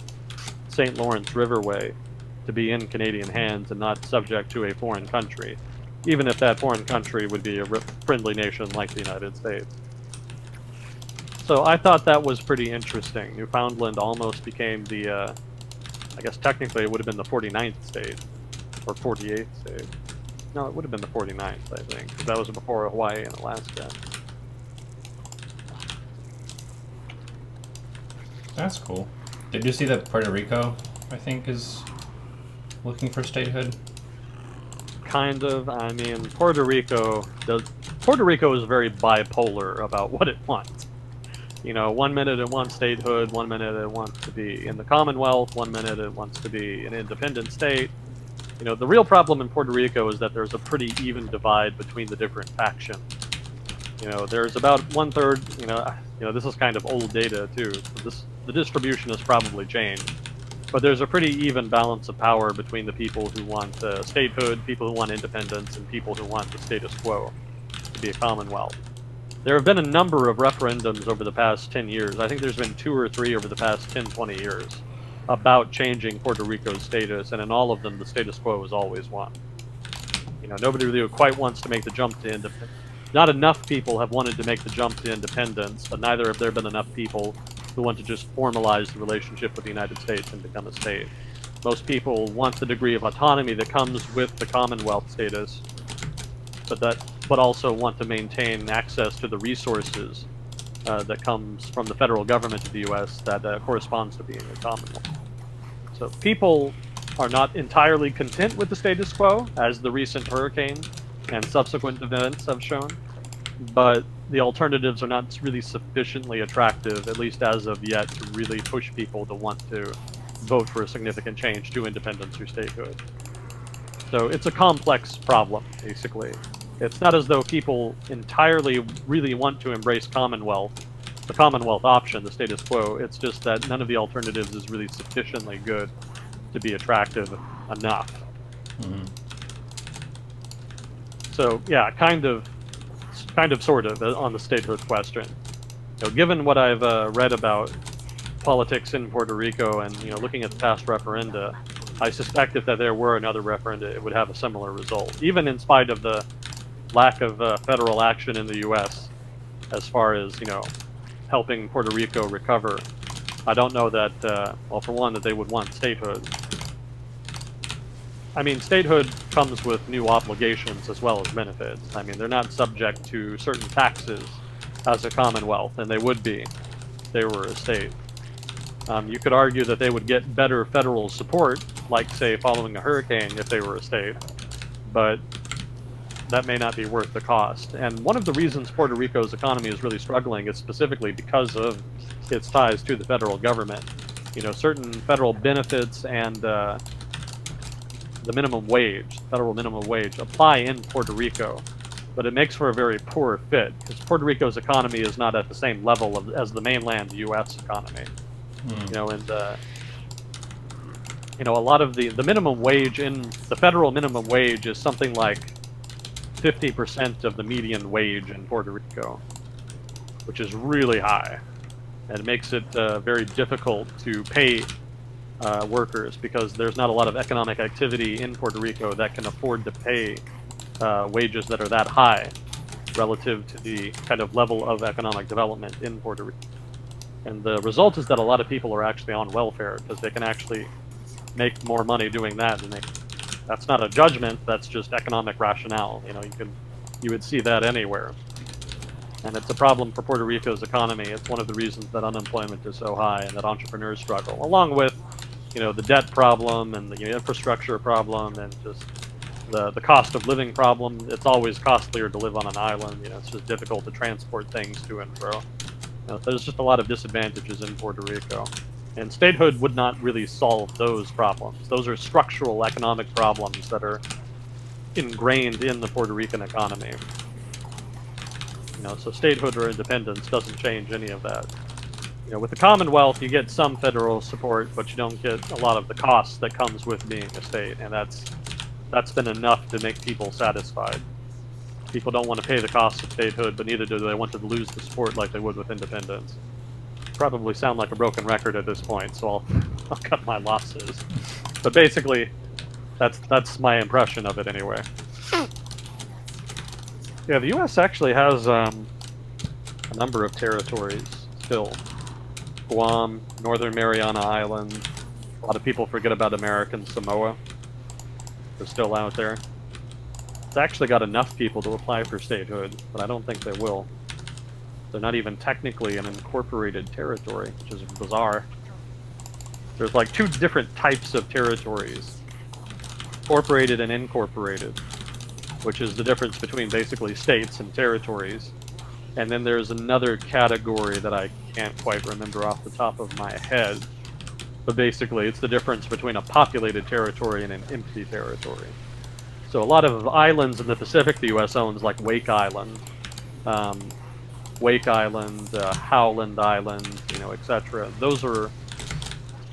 St. Lawrence Riverway to be in Canadian hands and not subject to a foreign country, even if that foreign country would be a friendly nation like the United States. So I thought that was pretty interesting. Newfoundland almost became the, I guess technically it would have been the 49th state. Or 48th state. No, it would have been the 49th, I think, because that was before Hawaii and Alaska. That's cool. Did you see that Puerto Rico, I think, is looking for statehood? Kind of. I mean, Puerto Rico is very bipolar about what it wants. 1 minute it wants statehood, 1 minute it wants to be in the Commonwealth, 1 minute it wants to be an independent state. The real problem in Puerto Rico is that there's a pretty even divide between the different factions. There's about 1/3, this is kind of old data too. The distribution has probably changed. But there's a pretty even balance of power between the people who want statehood, people who want independence, and people who want the status quo to be a commonwealth. There have been a number of referendums over the past 10 years. I think there's been 2 or 3 over the past 10, 20 years. About changing Puerto Rico's status, and in all of them, the status quo has always won. Nobody really quite wants to make the jump to independence. Not enough people have wanted to make the jump to independence, but neither have there been enough people who want to just formalize the relationship with the United States and become a state. Most people want the degree of autonomy that comes with the Commonwealth status, but also want to maintain access to the resources that comes from the federal government of the U.S. that corresponds to being a Commonwealth. So people are not entirely content with the status quo, as the recent hurricane and subsequent events have shown, but the alternatives are not really sufficiently attractive, at least as of yet, to really push people to want to vote for a significant change to independence or statehood. So it's a complex problem, basically. It's not as though people entirely really want to embrace Commonwealth, the Commonwealth option, the status quo. It's just that none of the alternatives is really sufficiently good to be attractive enough. Mm-hmm. So yeah, kind of, sort of on the statehood question. You know, given what I've read about politics in Puerto Rico and looking at the past referenda, I suspect if that there were another referenda, it would have a similar result, even in spite of the lack of federal action in the U.S. as far as helping Puerto Rico recover. I don't know that, well, for one, that they would want statehood. I mean, statehood comes with new obligations as well as benefits. I mean, they're not subject to certain taxes as a commonwealth, and they would be if they were a state. You could argue that they would get better federal support, like, say, following a hurricane if they were a state, but that may not be worth the cost. And one of the reasons Puerto Rico's economy is really struggling is specifically because of its ties to the federal government. Certain federal benefits and the minimum wage, federal minimum wage, apply in Puerto Rico, but it makes for a very poor fit because Puerto Rico's economy is not at the same level as the mainland U.S. economy. A lot of the minimum wage the federal minimum wage is something like 50% of the median wage in Puerto Rico, which is really high, and it makes it very difficult to pay workers because there's not a lot of economic activity in Puerto Rico that can afford to pay wages that are that high relative to the kind of level of economic development in Puerto Rico. And the result is that a lot of people are actually on welfare because they can actually make more money doing that. And that's not a judgment, that's just economic rationale. You would see that anywhere. And it's a problem for Puerto Rico's economy. It's one of the reasons that unemployment is so high and that entrepreneurs struggle, along with the debt problem and the infrastructure problem and just the cost of living problem. It's always costlier to live on an island. It's just difficult to transport things to and fro. There's just a lot of disadvantages in Puerto Rico. And statehood would not really solve those problems. Those are structural economic problems that are ingrained in the Puerto Rican economy. So statehood or independence doesn't change any of that. With the Commonwealth, you get some federal support, but you don't get a lot of the costs that comes with being a state, and that's been enough to make people satisfied. People don't want to pay the cost of statehood, but neither do they want to lose the support like they would with independence. Probably sound like a broken record at this point, so I'll cut my losses. But basically, that's my impression of it anyway. Yeah, the U.S. actually has a number of territories still. Guam, Northern Mariana Islands. A lot of people forget about American Samoa. They're still out there. It's actually got enough people to apply for statehood, but I don't think they will. They're not even technically an incorporated territory, which is bizarre. There's like two different types of territories. Incorporated and incorporated, which is the difference between basically states and territories. And then there's another category that I can't quite remember off the top of my head. But basically, it's the difference between a populated territory and an empty territory. So a lot of islands in the Pacific the U.S. owns, like Wake Island, Howland Island, etc. Those are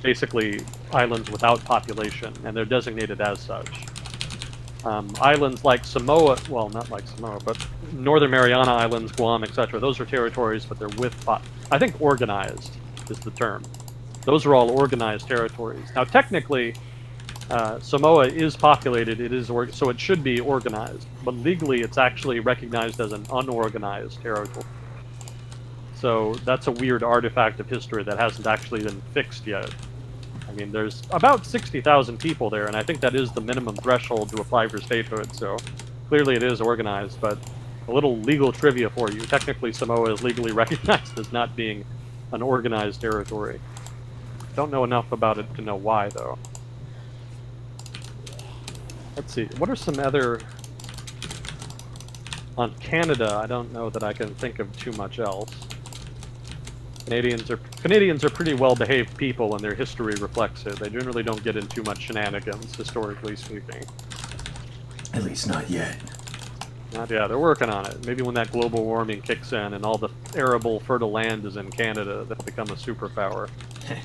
basically islands without population, and they're designated as such. Islands like Samoa, well, not like Samoa, but Northern Mariana Islands, Guam, etc. Those are territories, but they're I think organized is the term. Those are all organized territories. Now, technically, Samoa is populated, so it should be organized, but legally it's actually recognized as an unorganized territory. So that's a weird artifact of history that hasn't actually been fixed yet. I mean, there's about 60,000 people there, and I think that is the minimum threshold to apply for statehood, so clearly it is organized, but a little legal trivia for you. Technically, Samoa is legally recognized as not being an organized territory. Don't know enough about it to know why, though. Let's see, what are some other... On Canada, I don't know that I can think of too much else. Canadians are pretty well-behaved people, and their history reflects it. They generally don't get in too much shenanigans, historically speaking. At least not yet. Yeah, they're working on it. Maybe when that global warming kicks in and all the arable, fertile land is in Canada, they'll become a superpower.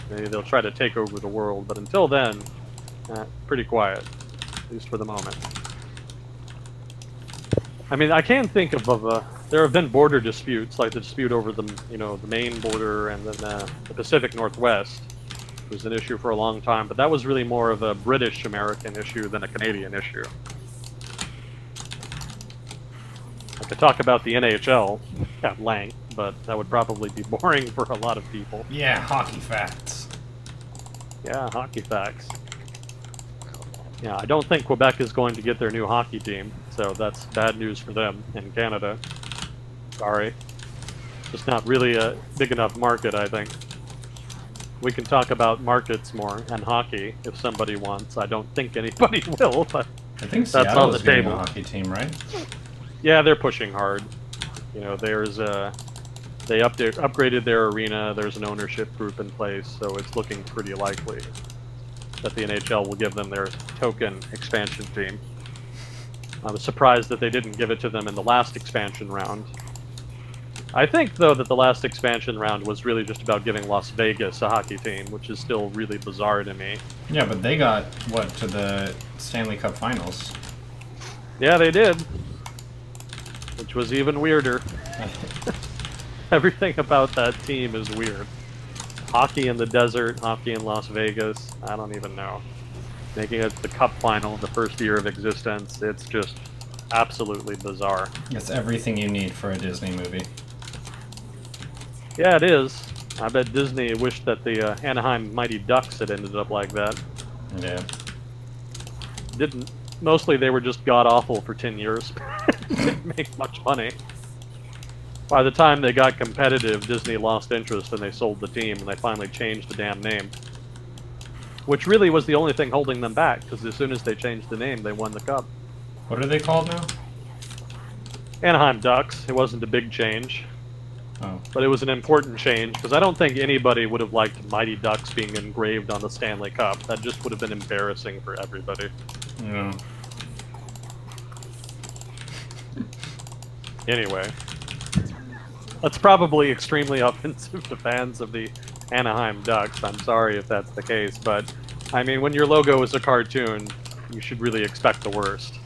Maybe they'll try to take over the world, but until then, pretty quiet, at least for the moment. I mean, I can think of there have been border disputes, like the dispute over the Maine border and then the Pacific Northwest. It was an issue for a long time, but that was really more of a British-American issue than a Canadian issue. I could talk about the NHL at length, but that would probably be boring for a lot of people. Yeah, hockey facts. Yeah, hockey facts. Yeah, I don't think Quebec is going to get their new hockey team, so that's bad news for them in Canada. Sorry. Just not really a big enough market, I think. We can talk about markets more and hockey if somebody wants. I don't think anybody will, but I think that's on the getting table. A hockey team, right? Yeah, they're pushing hard. You know, they upgraded their arena. There's an ownership group in place, so it's looking pretty likely that the NHL will give them their token expansion team. I was surprised that they didn't give it to them in the last expansion round. I think, though, that the last expansion round was really just about giving Las Vegas a hockey team, which is still really bizarre to me. Yeah, but they got, what, to the Stanley Cup Finals? Yeah, they did. Which was even weirder. Everything about that team is weird. Hockey in the desert, hockey in Las Vegas, I don't even know. Making it the Cup Final in the first year of existence, it's just absolutely bizarre. It's everything you need for a Disney movie. Yeah, it is. I bet Disney wished that the Anaheim Mighty Ducks had ended up like that. Yeah. Didn't. Mostly they were just god-awful for 10 years. Didn't make much money. By the time they got competitive, Disney lost interest and they sold the team and they finally changed the damn name. Which really was the only thing holding them back, because as soon as they changed the name, they won the cup. What are they called now? Anaheim Ducks. It wasn't a big change. Oh. But it was an important change, because I don't think anybody would have liked Mighty Ducks being engraved on the Stanley Cup. That just would have been embarrassing for everybody. Yeah. Anyway. That's probably extremely offensive to fans of the Anaheim Ducks. I'm sorry if that's the case, but I mean, when your logo is a cartoon, you should really expect the worst.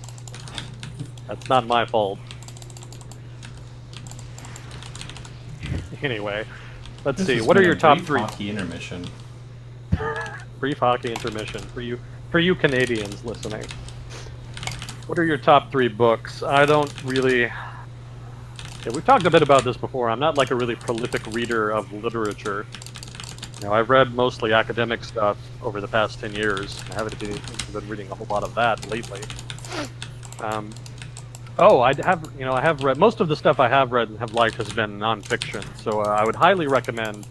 That's not my fault. Anyway, let's see. What are your top three? Hockey intermission. Brief hockey intermission for you Canadians listening. What are your top three books? I don't really. Yeah, we've talked a bit about this before. I'm not like a really prolific reader of literature. You know, I've read mostly academic stuff over the past 10 years. I haven't been reading a whole lot of that lately. I have read most of the stuff I have read and have liked has been nonfiction. So I would highly recommend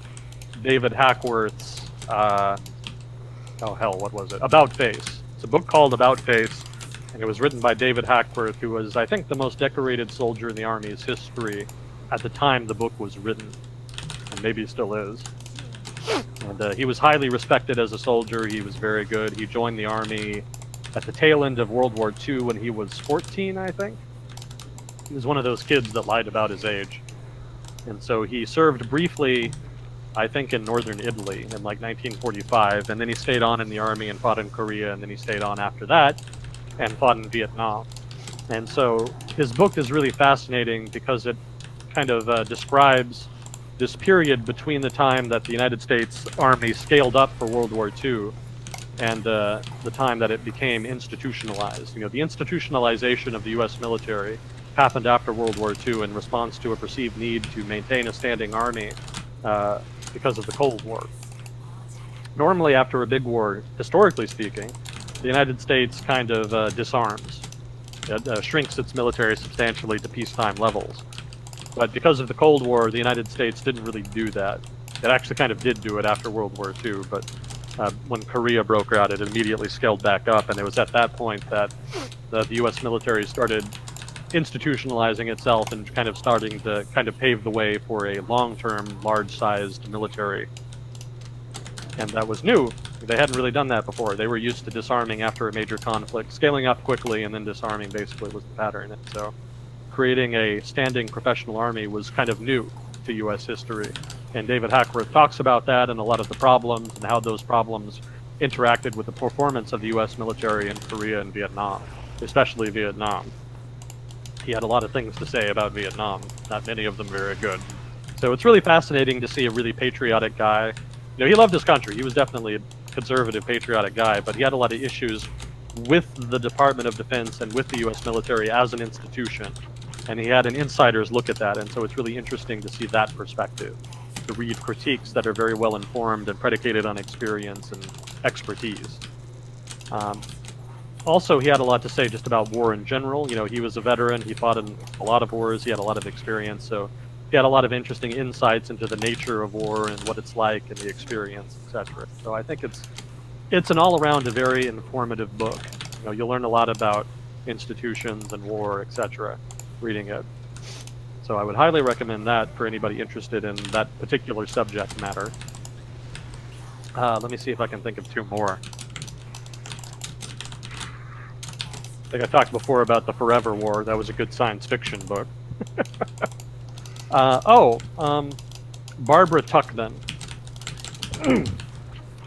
David Hackworth's. What was it? About Face. It's a book called About Face, and it was written by David Hackworth, who was, I think, the most decorated soldier in the Army's history at the time the book was written, and maybe still is. And he was highly respected as a soldier. He was very good. He joined the Army at the tail end of World War II when he was 14, I think. He was one of those kids that lied about his age. And so he served briefly, I think, in northern Italy in like 1945, and then he stayed on in the Army and fought in Korea, and then he stayed on after that and fought in Vietnam. And so his book is really fascinating because it kind of describes this period between the time that the United States Army scaled up for World War II and the time that it became institutionalized. You know, the institutionalization of the U.S. military happened after World War II in response to a perceived need to maintain a standing army because of the Cold War. Normally, after a big war, historically speaking, the United States kind of disarms. It shrinks its military substantially to peacetime levels. But because of the Cold War, the United States didn't really do that. It actually kind of did do it after World War II, but when Korea broke out, it immediately scaled back up, and it was at that point that the U.S. military started institutionalizing itself and kind of starting to kind of pave the way for a long-term, large-sized military. And that was new. They hadn't really done that before. They were used to disarming after a major conflict, scaling up quickly and then disarming basically was the pattern. And so creating a standing professional army was kind of new to U.S. history. And David Hackworth talks about that and a lot of the problems and how those problems interacted with the performance of the U.S. military in Korea and Vietnam, especially Vietnam. He had a lot of things to say about Vietnam, not many of them very good. So it's really fascinating to see a really patriotic guy. You know, he loved his country. He was definitely a conservative, patriotic guy, but he had a lot of issues with the Department of Defense and with the U.S. military as an institution. And he had an insider's look at that, and so it's really interesting to see that perspective, to read critiques that are very well informed and predicated on experience and expertise. Also, he had a lot to say just about war in general. You know, he was a veteran, he fought in a lot of wars, he had a lot of experience, so he had a lot of interesting insights into the nature of war and what it's like and the experience, etc. So I think it's an all-around a very informative book. You know, you'll learn a lot about institutions and war, etc., reading it. So I would highly recommend that for anybody interested in that particular subject matter. Let me see if I can think of two more. I think I talked before about the Forever War. That was a good science fiction book. Barbara Tuchman.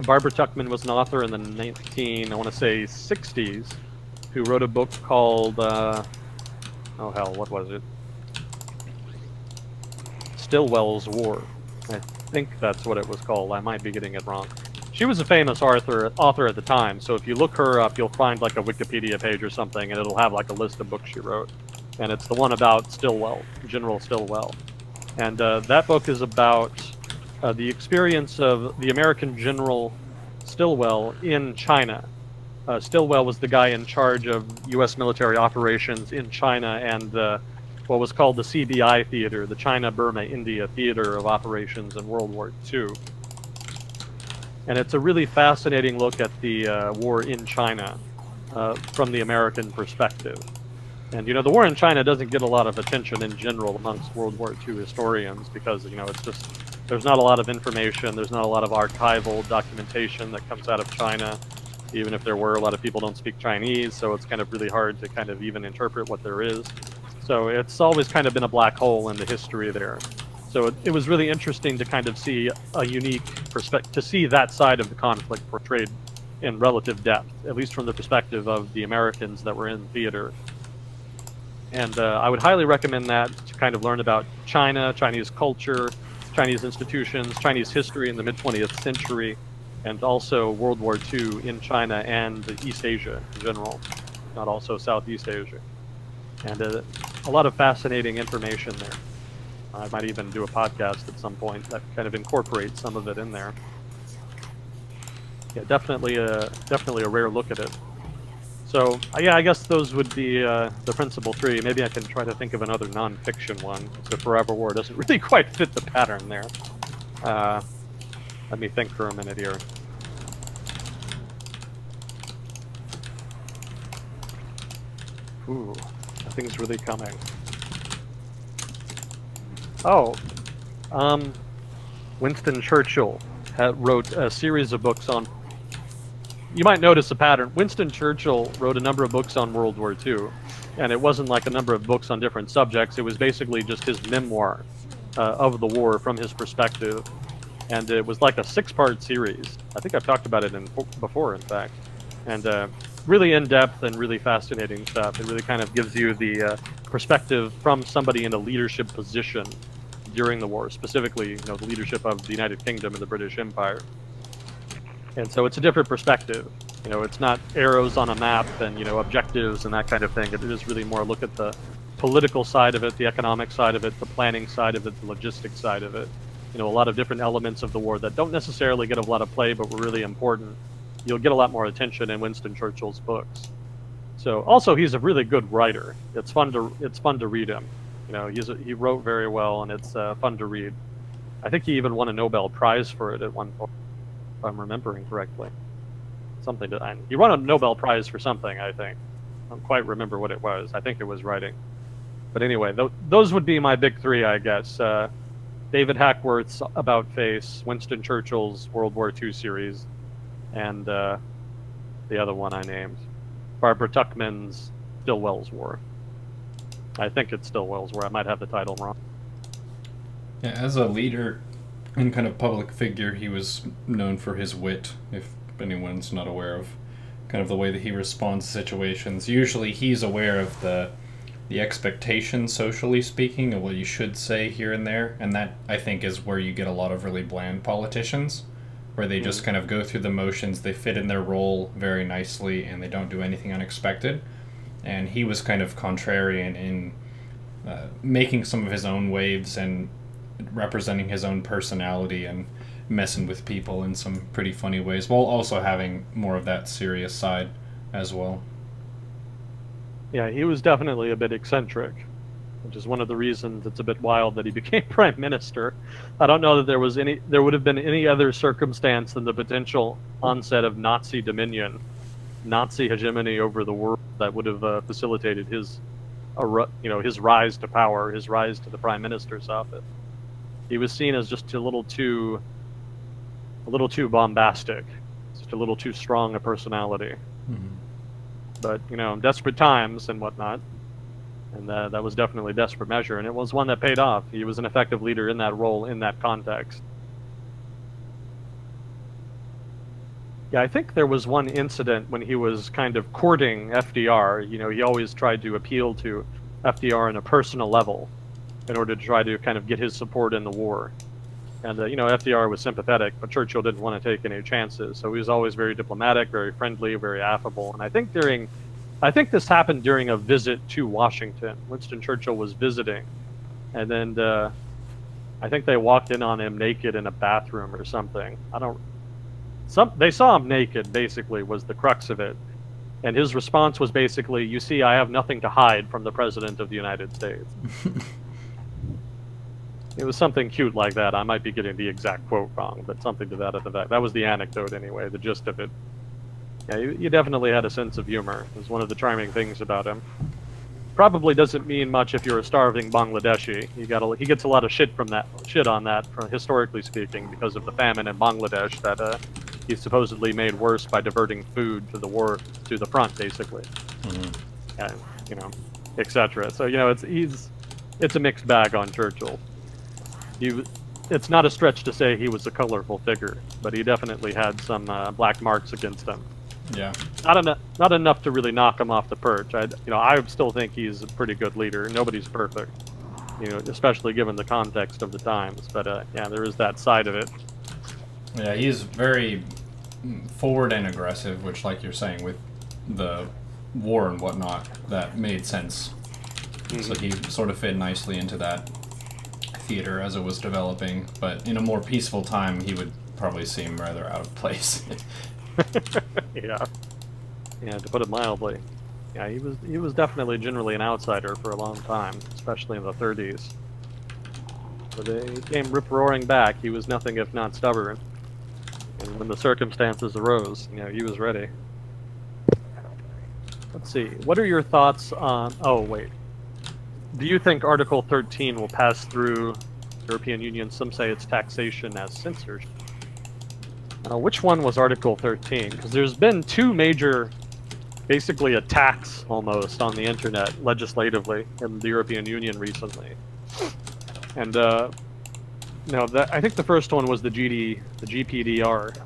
Barbara Tuchman was an author in the 60s, who wrote a book called, oh hell, what was it? Stilwell's War. I think that's what it was called. I might be getting it wrong. She was a famous author at the time, so if you look her up, you'll find like a Wikipedia page or something, and it'll have like a list of books she wrote. And it's the one about Stilwell, General Stilwell. And that book is about the experience of the American General Stilwell in China. Stilwell was the guy in charge of U.S. military operations in China and what was called the CBI Theater, the China-Burma-India Theater of Operations in World War II. And it's a really fascinating look at the war in China from the American perspective. And, you know, the war in China doesn't get a lot of attention in general amongst World War II historians because, you know, it's just, there's not a lot of information, there's not a lot of archival documentation that comes out of China. Even if there were, a lot of people don't speak Chinese, so it's kind of really hard to kind of even interpret what there is. So it's always kind of been a black hole in the history there. So it was really interesting to kind of see a unique perspective, to see that side of the conflict portrayed in relative depth, at least from the perspective of the Americans that were in the theater. And I would highly recommend that to kind of learn about China, Chinese culture, Chinese institutions, Chinese history in the mid-20th century, and also World War II in China and East Asia in general, not also Southeast Asia. And a lot of fascinating information there. I might even do a podcast at some point that kind of incorporates some of it in there. Yeah, definitely a rare look at it. So yeah, I guess those would be the principal three. Maybe I can try to think of another non-fiction one. The Forever War doesn't really quite fit the pattern there. Let me think for a minute here. Ooh, nothing's really coming. Oh, Winston Churchill wrote a series of books on... You might notice a pattern. Winston Churchill wrote a number of books on World War II, and it wasn't like a number of books on different subjects. It was basically just his memoir of the war from his perspective, and it was like a 6-part series. I think I've talked about it before, in fact, and really in-depth and really fascinating stuff. It really kind of gives you the perspective from somebody in a leadership position during the war, specifically, you know, the leadership of the United Kingdom and the British Empire. And so it's a different perspective. You know, it's not arrows on a map and, you know, objectives and that kind of thing. It is really more a look at the political side of it, the economic side of it, the planning side of it, the logistics side of it. You know, a lot of different elements of the war that don't necessarily get a lot of play, but were really important. You'll get a lot more attention in Winston Churchill's books. So also, he's a really good writer. It's fun to read him. You know, he wrote very well, and it's fun to read. I think he even won a Nobel Prize for it at one point, if I'm remembering correctly. He won a Nobel Prize for something, I think. I don't quite remember what it was. I think it was writing. But anyway, those would be my big three, I guess. David Hackworth's About Face, Winston Churchill's World War II series, and the other one I named, Barbara Tuchman's Stilwell's War. I think it still was, where I might have the title wrong. Yeah, as a leader and kind of public figure, he was known for his wit, if anyone's not aware of kind of the way that he responds to situations. Usually he's aware of the expectations, socially speaking, of what you should say here and there, and that, I think, is where you get a lot of really bland politicians, where they just kind of go through the motions, they fit in their role very nicely, and they don't do anything unexpected. And he was kind of contrarian in making some of his own waves and representing his own personality and messing with people in some pretty funny ways, while also having more of that serious side as well. Yeah, he was definitely a bit eccentric, which is one of the reasons it's a bit wild that he became prime minister. I don't know that there would have been any other circumstance than the potential onset of Nazi dominion, Nazi hegemony over the world that would have facilitated his rise to power, his rise to the prime minister's office. He was seen as just a little too bombastic, just a little too strong a personality. Mm-hmm. But, desperate times and whatnot, and that was definitely a desperate measure, and it was one that paid off. He was an effective leader in that role, in that context. Yeah, I think there was one incident when he was kind of courting FDR. He always tried to appeal to FDR on a personal level in order to try to kind of get his support in the war. And, FDR was sympathetic, but Churchill didn't want to take any chances. So he was always very diplomatic, very friendly, very affable. And I think this happened during a visit to Washington. Winston Churchill was visiting. And then I think they walked in on him naked in a bathroom or something. They saw him naked, basically, was the crux of it. And his response was basically, "You see, I have nothing to hide from the President of the United States." It was something cute like that. I might be getting the exact quote wrong, but something to that effect. That was the anecdote anyway, the gist of it. Yeah, you definitely had a sense of humor. It was one of the charming things about him. Probably doesn't mean much if you're a starving Bangladeshi. He gets a lot of shit on that, from historically speaking, because of the famine in Bangladesh that he supposedly made worse by diverting food to the front, basically. Mm-hmm. Etc. So it's a mixed bag on Churchill. It's not a stretch to say he was a colorful figure, but he definitely had some black marks against him. Yeah. Not enough to really knock him off the perch. I still think he's a pretty good leader. Nobody's perfect, especially given the context of the times. But yeah, there is that side of it. Yeah, he's very forward and aggressive, which, like you're saying, with the war and whatnot, that made sense. Mm-hmm. So he sort of fit nicely into that theater as it was developing, but in a more peaceful time he would probably seem rather out of place. Yeah, to put it mildly. Yeah, he was definitely generally an outsider for a long time, especially in the 30s. But he came rip-roaring back. He was nothing if not stubborn, and when the circumstances arose, he was ready. Let's see, what are your thoughts on... Oh, wait. Do you think Article 13 will pass through the European Union? Some say it's taxation as censorship. Which one was Article 13? Because there's been two major, basically attacks almost on the internet legislatively in the European Union recently. And I think the first one was the GPDR,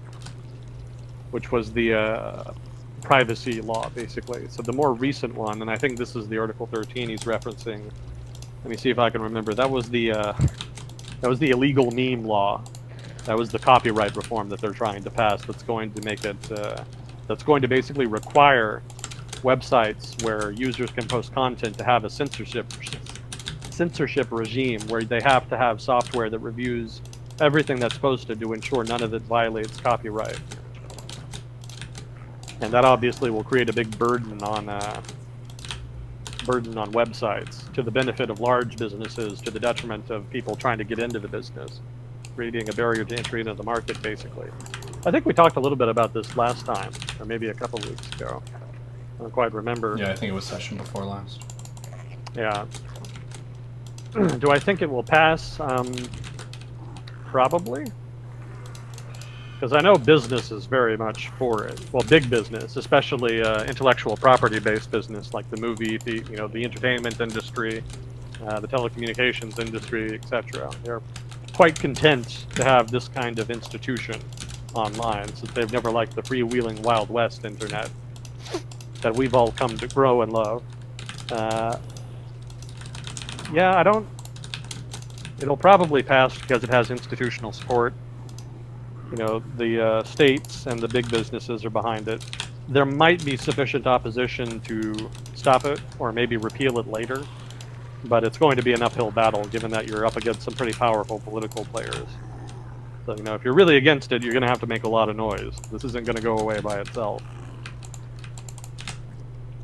which was the privacy law, basically. So the more recent one, and I think this is the Article 13 he's referencing. Let me see if I can remember. That was the illegal meme law. That was the copyright reform that they're trying to pass. That's going to make it. That's going to basically require websites where users can post content to have a censorship regime, where they have to have software that reviews everything that's posted to ensure none of it violates copyright. And that obviously will create a big burden on websites, to the benefit of large businesses, to the detriment of people trying to get into the business, creating a barrier to entry into the market, basically. I think we talked a little bit about this last time, or maybe a couple weeks ago. I don't quite remember. Yeah, I think it was session before last. Yeah. Do I think it will pass? Probably. Because I know business is very much for it. Well, big business, especially intellectual property-based business like the movie, the entertainment industry, the telecommunications industry, etc. They're quite content to have this kind of institution online, since they've never liked the freewheeling Wild West internet that we've all come to grow and love. Yeah, I don't... It'll probably pass because it has institutional support. You know, the states and the big businesses are behind it. There might be sufficient opposition to stop it, or maybe repeal it later, but it's going to be an uphill battle, given that you're up against some pretty powerful political players. So, you know, if you're really against it, you're going to have to make a lot of noise. This isn't going to go away by itself.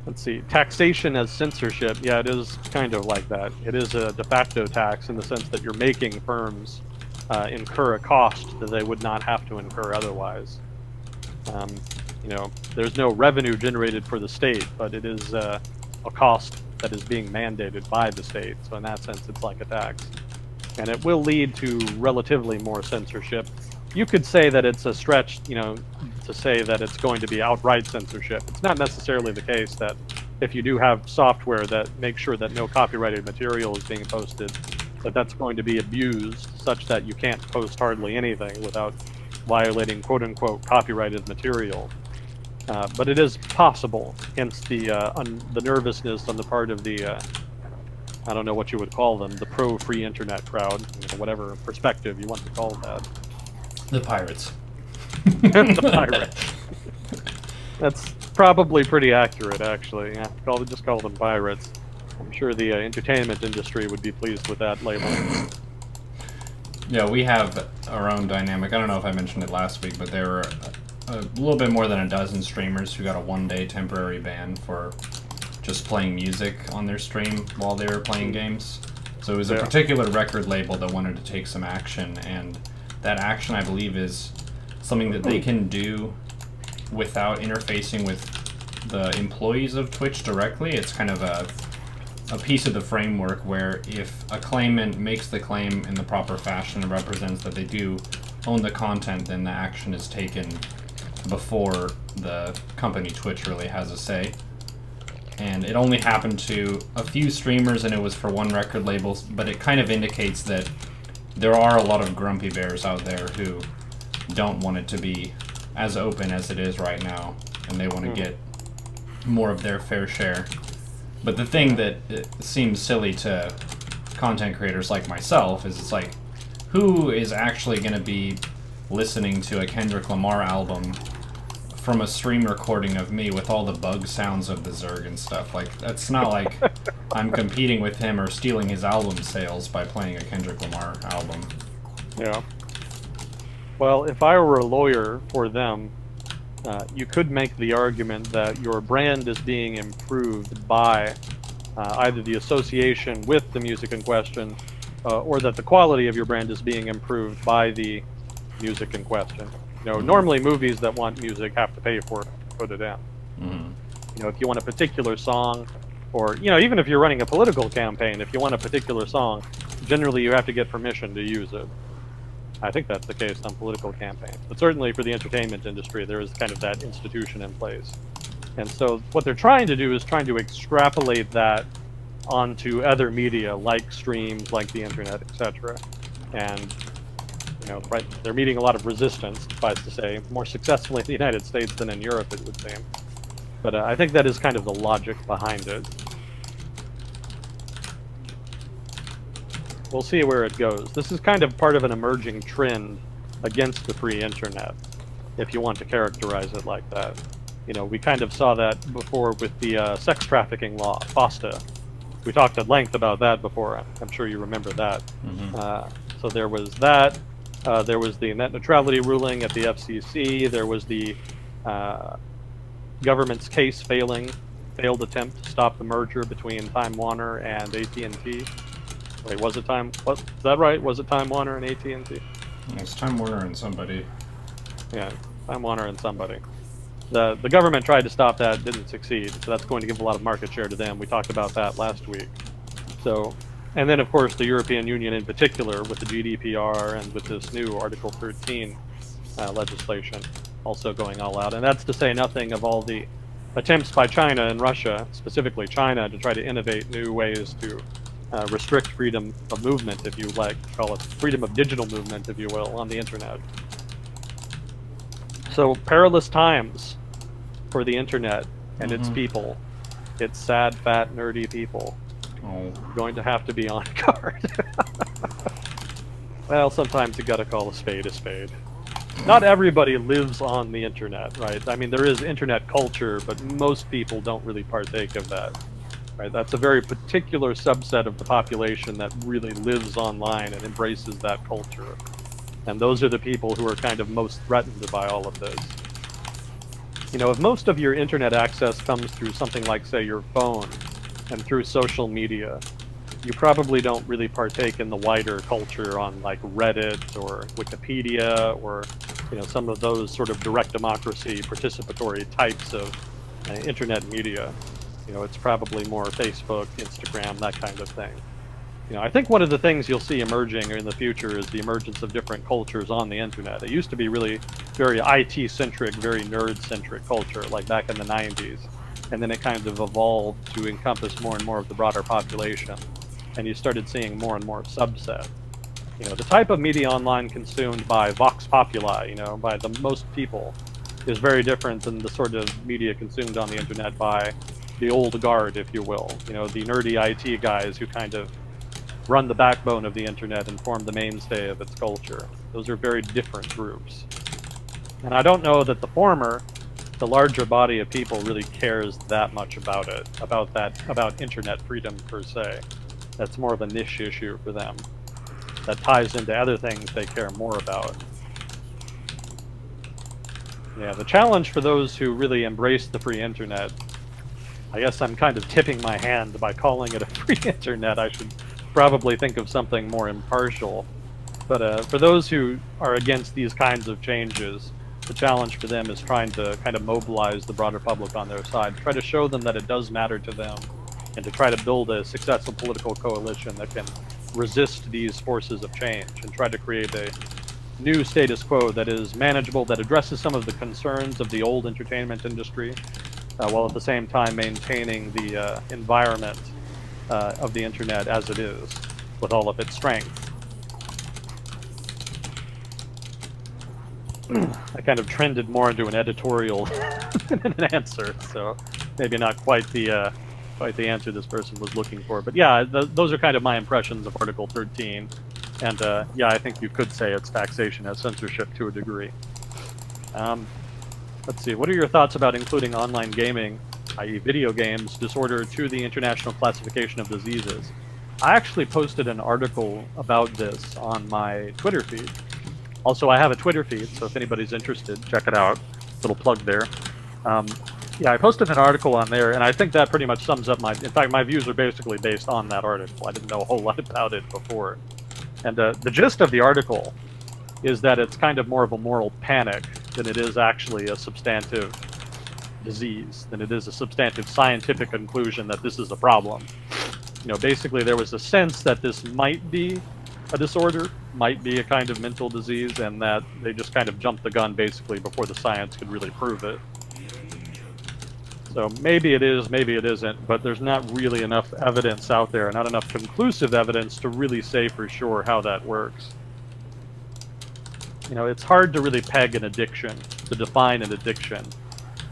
Let's see, taxation as censorship. Yeah, it is kind of like that. It is a de facto tax in the sense that you're making firms incur a cost that they would not have to incur otherwise. You know, there's no revenue generated for the state, but it is a cost that is being mandated by the state. So in that sense, it's like a tax. And it will lead to relatively more censorship. You could say that it's a stretch, you know, to say that it's going to be outright censorship. It's not necessarily the case that if you do have software that makes sure that no copyrighted material is being posted, that that's going to be abused such that you can't post hardly anything without violating quote-unquote copyrighted material. But it is possible, hence the nervousness on the part of the, I don't know what you would call them, the pro-free internet crowd, you know, whatever perspective you want to call that. The pirates. The pirates. That's probably pretty accurate, actually. Yeah, just call them pirates. I'm sure the entertainment industry would be pleased with that label. Yeah, we have our own dynamic. I don't know if I mentioned it last week, but there were a little bit more than a dozen streamers who got a one-day temporary ban for just playing music on their stream while they were playing games. So it was a particular record label that wanted to take some action, and that action, I believe, is something that they can do without interfacing with the employees of Twitch directly. It's kind of a piece of the framework where if a claimant makes the claim in the proper fashion and represents that they do own the content, then the action is taken before the company Twitch really has a say. And it only happened to a few streamers, and it was for one record label, but it kind of indicates that there are a lot of grumpy bears out there who don't want it to be as open as it is right now, and they want to get more of their fair share. But the thing that seems silly to content creators like myself is it's like, who is actually going to be listening to a Kendrick Lamar album from a stream recording of me with all the bug sounds of the Zerg and stuff? Like, that's not like I'm competing with him or stealing his album sales by playing a Kendrick Lamar album. Yeah. Well, if I were a lawyer for them, you could make the argument that your brand is being improved by either the association with the music in question, or that the quality of your brand is being improved by the music in question. You know, normally movies that want music have to pay for it, put it in. You know, if you want a particular song, or, you know, even if you're running a political campaign, if you want a particular song, generally you have to get permission to use it. I think that's the case on political campaigns. But certainly for the entertainment industry, there is kind of that institution in place. And so what they're trying to do is trying to extrapolate that onto other media, like streams, like the internet, etc. And, you know, right, they're meeting a lot of resistance, suffice to say, more successfully in the United States than in Europe, it would seem. But I think that is kind of the logic behind it. We'll see where it goes. This is kind of part of an emerging trend against the free internet, if you want to characterize it like that. You know, we kind of saw that before with the sex trafficking law, FOSTA. We talked at length about that before. I'm sure you remember that. So there was that. There was the net neutrality ruling at the FCC. There was the government's case failed attempt to stop the merger between Time Warner and AT&T. Wait, was it is that right? Was it Time Warner and AT&T? It's Time Warner and somebody. Yeah, Time Warner and somebody. The government tried to stop that, didn't succeed, so that's going to give a lot of market share to them. We talked about that last week. So, and then of course the European Union in particular with the GDPR and with this new Article 13 legislation also going all out. And that's to say nothing of all the attempts by China and Russia, specifically China, to try to innovate new ways to restrict freedom of movement, if you like, call it freedom of digital movement, if you will, on the internet. So perilous times for the internet and its people. Its sad, fat, nerdy people. Going to have to be on guard. Well, sometimes you gotta call a spade a spade. Not everybody lives on the internet, right? I mean, there is internet culture, but most people don't really partake of that, right? That's a very particular subset of the population that really lives online and embraces that culture. And those are the people who are kind of most threatened by all of this. You know, if most of your internet access comes through something like, say, your phone and through social media, you probably don't really partake in the wider culture on like Reddit or Wikipedia or, you know, some of those sort of direct democracy participatory types of internet media. You know, it's probably more Facebook, Instagram, that kind of thing. You know, I think one of the things you'll see emerging in the future is the emergence of different cultures on the internet. It used to be really very IT-centric, very nerd-centric culture, like back in the 90s. And then it kind of evolved to encompass more and more of the broader population. And you started seeing more and more subset. You know, the type of media online consumed by Vox Populi, you know, by the most people, is very different than the sort of media consumed on the internet by the old guard, if you will. You know, the nerdy IT guys who kind of run the backbone of the internet and form the mainstay of its culture. Those are very different groups. And I don't know that the former, the larger body of people, really cares that much about it, about internet freedom per se. That's more of a niche issue for them. That ties into other things they care more about. Yeah, the challenge for those who really embrace the free internet, I guess I'm kind of tipping my hand by calling it a free internet. I should probably think of something more impartial. But for those who are against these kinds of changes, the challenge for them is trying to kind of mobilize the broader public on their side, try to show them that it does matter to them, and to try to build a successful political coalition that can resist these forces of change and try to create a new status quo that is manageable, that addresses some of the concerns of the old entertainment industry, while at the same time maintaining the environment of the internet as it is, with all of its strength. I kind of trended more into an editorial than an answer, so maybe not quite the answer this person was looking for. But yeah, those are kind of my impressions of Article 13. And yeah, I think you could say it's taxation as censorship to a degree. Let's see, what are your thoughts about including online gaming, i.e. video games, disorder to the International Classification of Diseases? I actually posted an article about this on my Twitter feed. Also, I have a Twitter feed, so if anybody's interested, check it out. Little plug there. Yeah, I posted an article on there, and I think that pretty much sums up my... In fact, my views are basically based on that article. I didn't know a whole lot about it before. And the gist of the article is that it's kind of more of a moral panic than it is actually a substantive disease, than it is a substantive scientific conclusion that this is a problem. You know, basically there was a sense that this might be a disorder, might be a kind of mental disease, and that they just kind of jumped the gun basically before the science could really prove it. So maybe it is, maybe it isn't, but there's not really enough evidence out there, not enough conclusive evidence to really say for sure how that works. You know, it's hard to really peg an addiction, to define an addiction.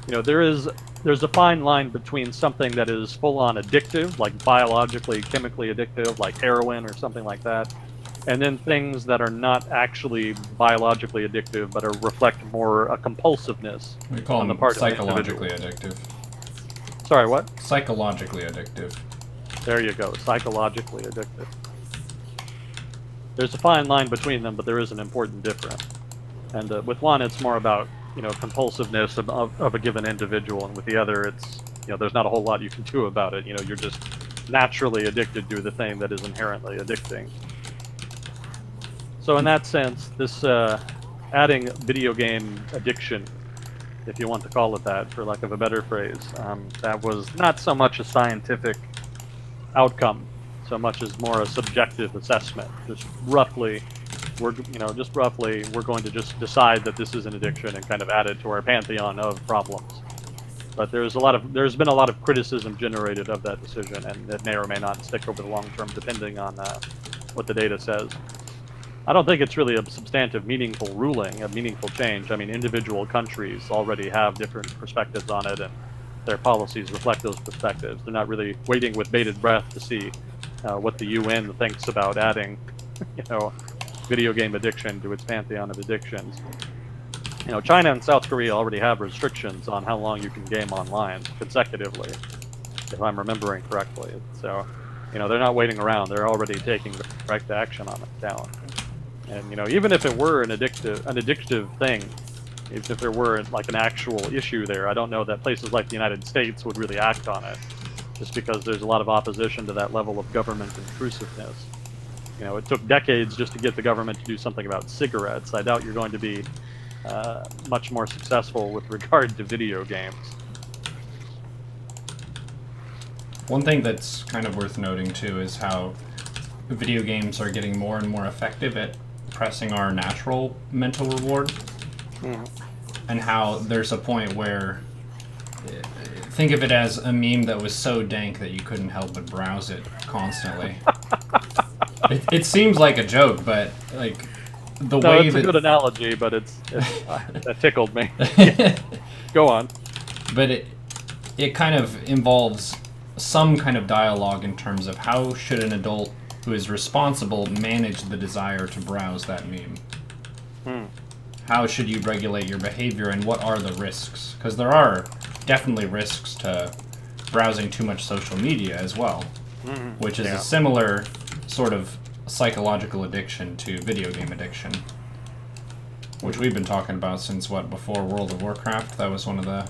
You know, there's a fine line between something that is full-on addictive, like biologically, chemically addictive, like heroin or something like that, and then things that are not actually biologically addictive, but reflect more a compulsiveness we call on the them part of the psychologically individual. addictive. Sorry, what? Psychologically addictive. There you go, psychologically addictive. There's a fine line between them, but there is an important difference. And with one, it's more about, you know, compulsiveness of a given individual, and with the other, it's, you know, there's not a whole lot you can do about it. You know, you're just naturally addicted to the thing that is inherently addicting. So in that sense, this adding video game addiction, if you want to call it that, for lack of a better phrase, that was not so much a scientific outcome, so much as more a subjective assessment. Just roughly, we're, you know, just roughly, we're going to just decide that this is an addiction and kind of add it to our pantheon of problems. But there's been a lot of criticism generated of that decision, and it may or may not stick over the long term, depending on what the data says. I don't think it's really a substantive, meaningful ruling, a meaningful change. I mean, individual countries already have different perspectives on it, and their policies reflect those perspectives. They're not really waiting with bated breath to see what the UN thinks about adding, you know, video game addiction to its pantheon of addictions. You know, China and South Korea already have restrictions on how long you can game online consecutively, if I'm remembering correctly. So, you know, they're not waiting around. They're already taking direct action on it down. And, you know, even if it were an addictive thing, even if there were like an actual issue there, I don't know that places like the United States would really act on it, just because there's a lot of opposition to that level of government intrusiveness. You know, it took decades just to get the government to do something about cigarettes. I doubt you're going to be much more successful with regard to video games. One thing that's kind of worth noting too is how video games are getting more and more effective at pressing our natural mental reward, and how there's a point where, think of it as a meme that was so dank that you couldn't help but browse it constantly. It seems like a joke, but like the way it's a good analogy, but that tickled me. Go on. But it kind of involves some kind of dialogue in terms of how should an adult who is responsible manage the desire to browse that meme. How should you regulate your behavior, and what are the risks? Because there are definitely risks to browsing too much social media as well, which is a similar sort of psychological addiction to video game addiction, which we've been talking about since, what, before World of Warcraft? That was one of the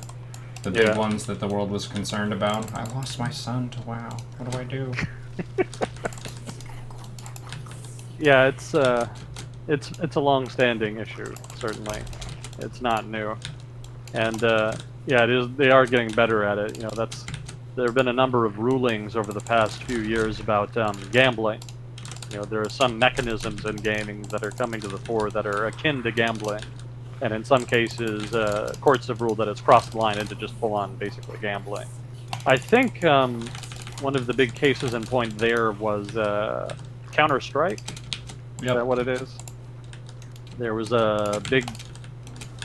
big ones that the world was concerned about. I lost my son to WoW. What do I do? Yeah, it's a long-standing issue. Certainly, it's not new, and yeah, it is. They are getting better at it. You know, there have been a number of rulings over the past few years about gambling. You know, there are some mechanisms in gaming that are coming to the fore that are akin to gambling, and in some cases, courts have ruled that it's crossed the line into just full-on, basically gambling. I think one of the big cases in point there was Counter-Strike. Is that what it is? There was a big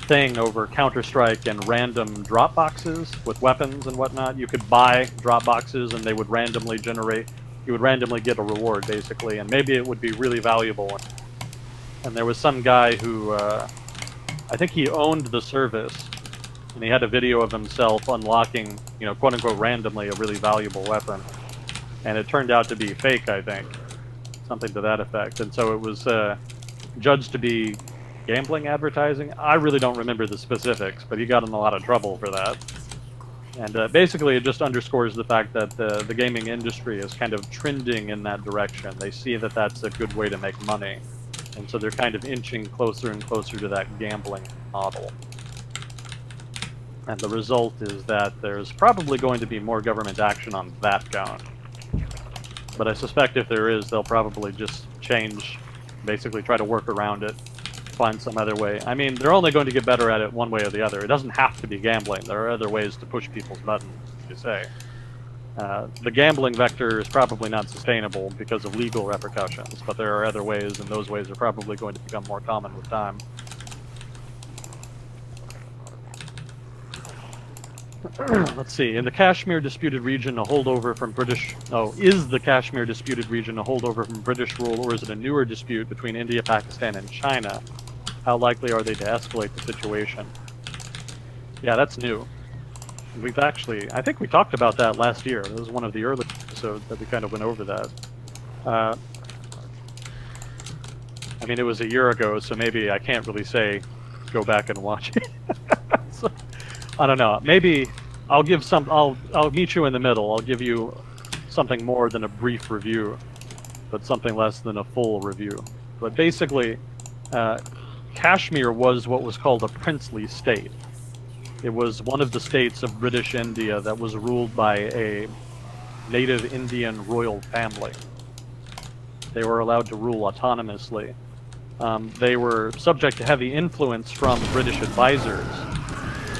thing over Counter-Strike and random drop boxes with weapons and whatnot. You could buy drop boxes and they would randomly generate, you would randomly get a reward basically, and maybe it would be really valuable. And there was some guy who, I think he owned the service, and he had a video of himself unlocking, you know, quote-unquote randomly a really valuable weapon. And it turned out to be fake, I think. Something to that effect. And so it was judged to be gambling advertising. I really don't remember the specifics, but he got in a lot of trouble for that. And basically it just underscores the fact that the gaming industry is kind of trending in that direction. They see that that's a good way to make money. And so they're kind of inching closer and closer to that gambling model. And the result is that there's probably going to be more government action on that count. But I suspect if there is, they'll probably just change, basically try to work around it, find some other way. I mean, they're only going to get better at it one way or the other. It doesn't have to be gambling. There are other ways to push people's buttons, you say. The gambling vector is probably not sustainable because of legal repercussions, but there are other ways, and those ways are probably going to become more common with time. Let's see. In the Kashmir disputed region, a holdover from British... Oh, is the Kashmir disputed region a holdover from British rule, or is it a newer dispute between India, Pakistan, and China? How likely are they to escalate the situation? Yeah, that's new. We've actually... I think we talked about that last year. It was one of the early episodes that we kind of went over that. I mean, it was a year ago, so maybe I can't really say go back and watch it. So, I don't know. Maybe I'll give some. I'll meet you in the middle. I'll give you something more than a brief review, but something less than a full review. But basically, Kashmir was what was called a princely state. It was one of the states of British India that was ruled by a native Indian royal family. They were allowed to rule autonomously, They were subject to heavy influence from British advisors.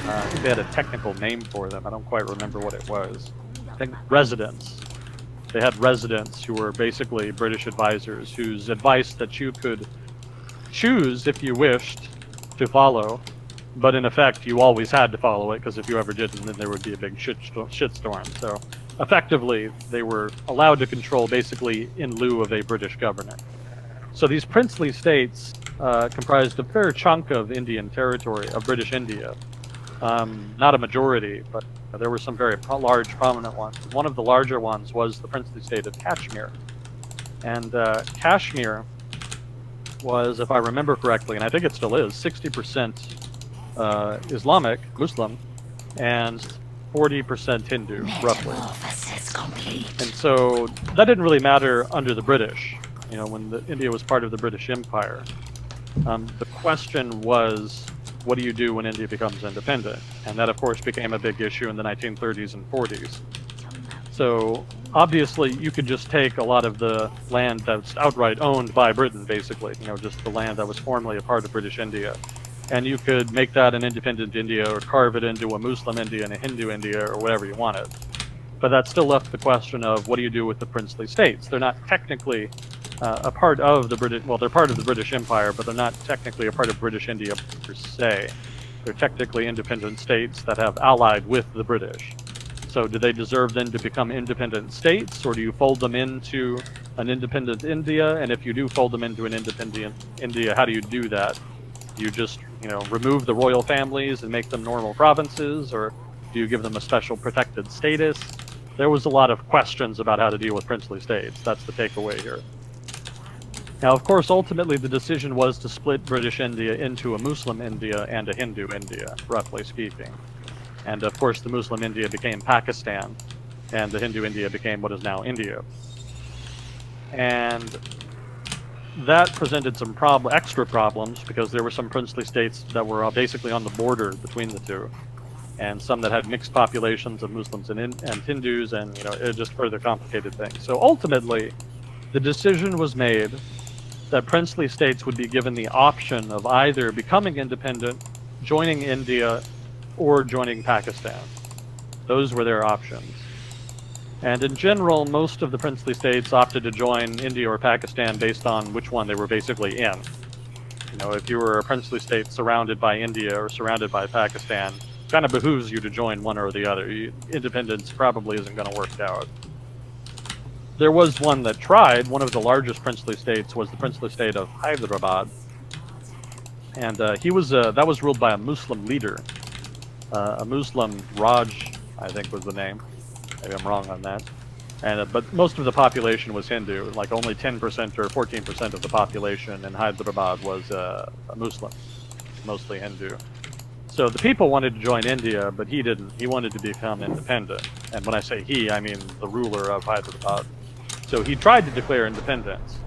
I think they had a technical name for them. I don't quite remember what it was. I think residents. They had residents who were basically British advisors whose advice that you could choose if you wished to follow, but in effect you always had to follow it, because if you ever didn't, then there would be a big shitstorm. So effectively they were allowed to control basically in lieu of a British government. So these princely states comprised a fair chunk of Indian territory, of British India. Not a majority, but there were some very large, prominent ones. One of the larger ones was the princely state of Kashmir. And Kashmir was, if I remember correctly, and I think it still is, 60% Islamic, Muslim, and 40% Hindu, roughly. And so that didn't really matter under the British, you know, when India was part of the British Empire. The question was, what do you do when India becomes independent? And that, of course, became a big issue in the 1930s and 40s. So obviously, you could just take a lot of the land that's outright owned by Britain, basically, you know, just the land that was formerly a part of British India, and you could make that an independent India or carve it into a Muslim India and a Hindu India or whatever you wanted. But that still left the question of, what do you do with the princely states? They're not technically a part of the British, well, they're part of the British Empire, but they're not technically a part of British India per se. They're technically independent states that have allied with the British. So do they deserve then to become independent states, or do you fold them into an independent India? And if you do fold them into an independent India, how do you do that? Do you just, you know, remove the royal families and make them normal provinces, or do you give them a special protected status? There was a lot of questions about how to deal with princely states. That's the takeaway here. Now, of course, ultimately the decision was to split British India into a Muslim India and a Hindu India, roughly speaking. And of course, the Muslim India became Pakistan, and the Hindu India became what is now India. And that presented some extra problems, because there were some princely states that were basically on the border between the two, and some that had mixed populations of Muslims and Hindus, and, you know, it just further complicated things. So ultimately, the decision was made that princely states would be given the option of either becoming independent, joining India, or joining Pakistan. Those were their options. And in general, most of the princely states opted to join India or Pakistan based on which one they were basically in. You know, if you were a princely state surrounded by India or surrounded by Pakistan, it kind of behooves you to join one or the other. Independence probably isn't going to work out. There was one that tried. One of the largest princely states was the princely state of Hyderabad, and that was ruled by a Muslim leader, a Muslim Raj, I think was the name. Maybe I'm wrong on that. And but most of the population was Hindu. Like only 10% or 14% of the population in Hyderabad was a Muslim, mostly Hindu. So the people wanted to join India, but he didn't. He wanted to become independent. And when I say he, I mean the ruler of Hyderabad. So he tried to declare independence,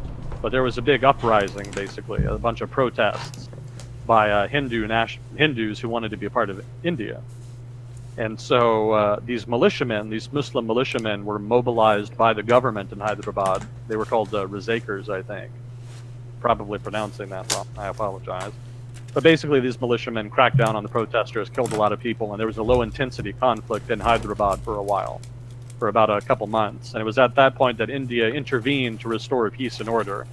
but there was a big uprising, basically, a bunch of protests by Hindus who wanted to be a part of India. And so these militiamen, these Muslim militiamen, were mobilized by the government in Hyderabad. They were called Razakars, I think. Probably pronouncing that wrong. I apologize. But basically, these militiamen cracked down on the protesters, killed a lot of people, and there was a low-intensity conflict in Hyderabad for a while, for about a couple months. And it was at that point that India intervened to restore peace and order,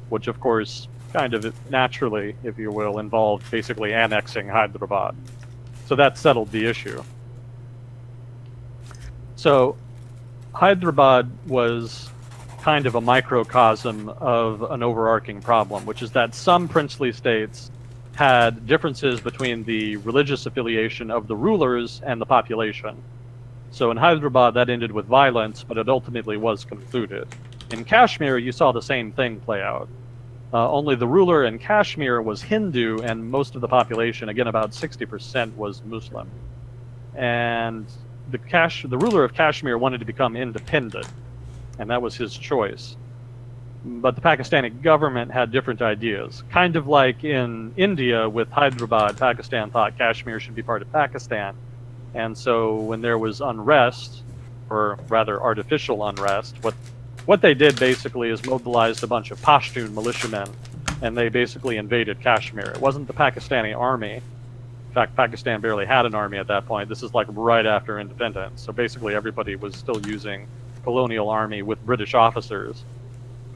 which, of course, kind of naturally, if you will, involved basically annexing Hyderabad. So that settled the issue. So Hyderabad was kind of a microcosm of an overarching problem, which is that some princely states had differences between the religious affiliation of the rulers and the population. So in Hyderabad, that ended with violence, but it ultimately was concluded. In Kashmir, you saw the same thing play out. Only the ruler in Kashmir was Hindu, and most of the population, again about 60%, was Muslim. And the ruler of Kashmir wanted to become independent, and that was his choice. But the Pakistani government had different ideas. Kind of like in India with Hyderabad, Pakistan thought Kashmir should be part of Pakistan. And so when there was unrest, or rather artificial unrest, what they did basically is mobilized a bunch of Pashtun militiamen and they basically invaded Kashmir. It wasn't the Pakistani army. In fact, Pakistan barely had an army at that point. This is like right after independence. So basically everybody was still using colonial army with British officers.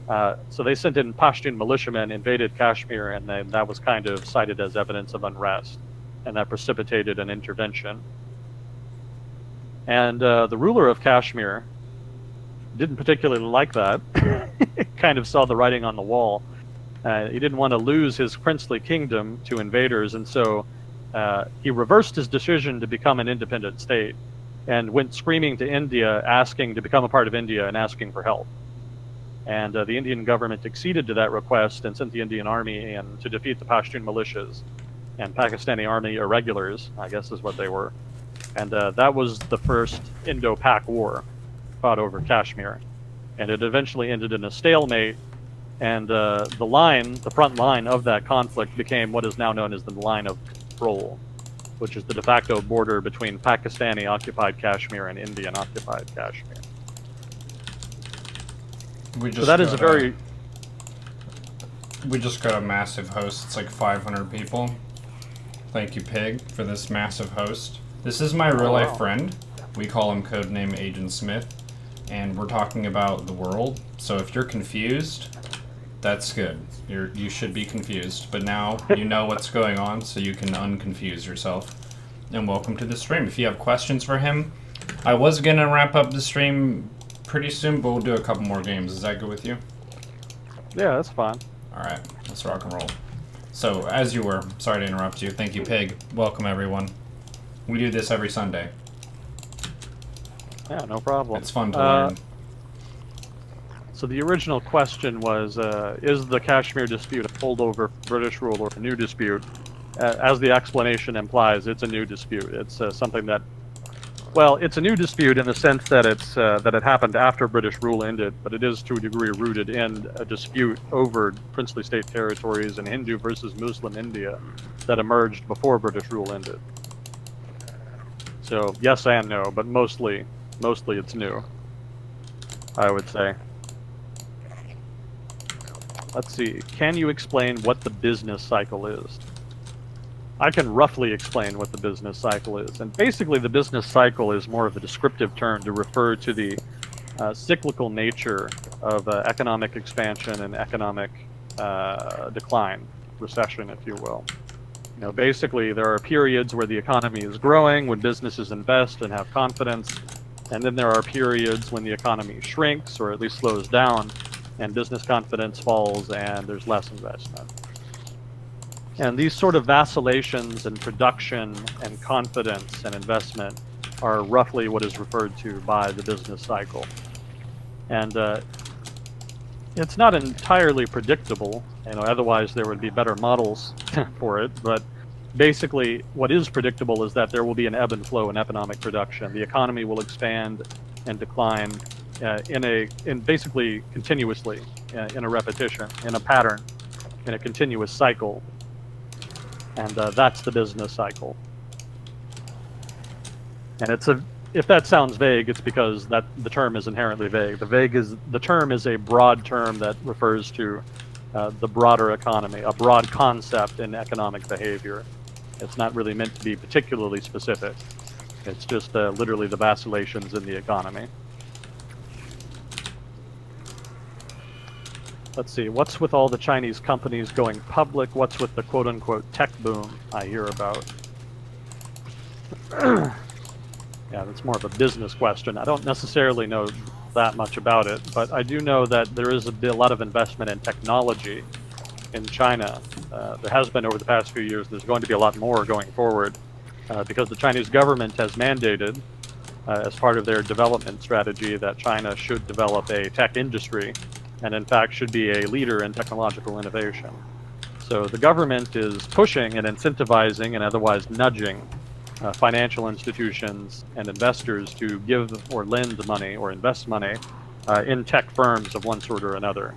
So they sent in Pashtun militiamen, invaded Kashmir, and then that was kind of cited as evidence of unrest. And that precipitated an intervention. And the ruler of Kashmir didn't particularly like that. Kind of saw the writing on the wall. He didn't want to lose his princely kingdom to invaders, and so he reversed his decision to become an independent state and went screaming to India, asking to become a part of India and asking for help. And the Indian government acceded to that request and sent the Indian army in to defeat the Pashtun militias and Pakistani army irregulars, I guess is what they were. And that was the first Indo-Pak war fought over Kashmir. And it eventually ended in a stalemate, and the front line of that conflict became what is now known as the line of control, which is the de facto border between Pakistani-occupied Kashmir and Indian-occupied Kashmir. So that is a very... We just got a massive host. It's like 500 people. Thank you, Pig, for this massive host. This is my real-life friend. We call him codename Agent Smith. And we're talking about the world. So if you're confused, that's good. You should be confused. But now you know what's going on, so you can unconfuse yourself. And welcome to the stream. If you have questions for him, I was going to wrap up the stream pretty soon, but we'll do a couple more games. Is that good with you? Yeah, that's fine. Alright, let's rock and roll. So, as you were, sorry to interrupt you. Thank you, Pig. Welcome, everyone. We do this every Sunday. Yeah, no problem. It's fun to learn. So the original question was, is the Kashmir dispute a holdover British rule or a new dispute? As the explanation implies, it's a new dispute. It's something that, well, it's a new dispute in the sense that it's that it happened after British rule ended, but it is to a degree rooted in a dispute over princely state territories and Hindu versus Muslim India that emerged before British rule ended. So yes and no, but mostly it's new, I would say. Let's see, can you explain what the business cycle is? I can roughly explain what the business cycle is. And basically the business cycle is more of a descriptive term to refer to the cyclical nature of economic expansion and economic decline, recession, if you will. You know, basically there are periods where the economy is growing, when businesses invest and have confidence, and then there are periods when the economy shrinks or at least slows down and business confidence falls and there's less investment. And these sort of vacillations in production and confidence and investment are roughly what is referred to by the business cycle. And it's not entirely predictable, you know, otherwise there would be better models for it, but basically what is predictable is that there will be an ebb and flow in economic production. The economy will expand and decline in basically continuously, in a repetition, in a pattern, in a continuous cycle. And that's the business cycle. And it's if that sounds vague, it's because the term is inherently vague. The term is a broad term that refers to the broader economy, a broad concept in economic behavior. It's not really meant to be particularly specific. It's just literally the vacillations in the economy. Let's see, what's with all the Chinese companies going public? What's with the quote-unquote tech boom I hear about? Yeah, that's more of a business question. I don't necessarily know that much about it, but I do know that there is a lot of investment in technology in China. There has been over the past few years. There's going to be a lot more going forward because the Chinese government has mandated as part of their development strategy that China should develop a tech industry and in fact should be a leader in technological innovation. So the government is pushing and incentivizing and otherwise nudging financial institutions and investors to give or lend money or invest money in tech firms of one sort or another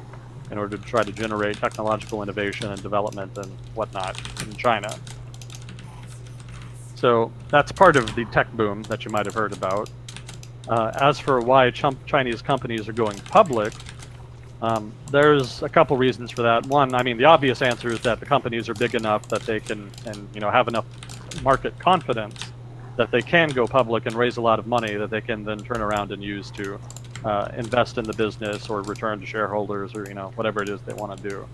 in order to try to generate technological innovation and development and whatnot in China. So that's part of the tech boom that you might have heard about. As for why Chinese companies are going public, There's a couple reasons for that. One, I mean, the obvious answer is that the companies are big enough that they can, and have enough market confidence that they can go public and raise a lot of money that they can then turn around and use to invest in the business or return to shareholders or whatever it is they want to do.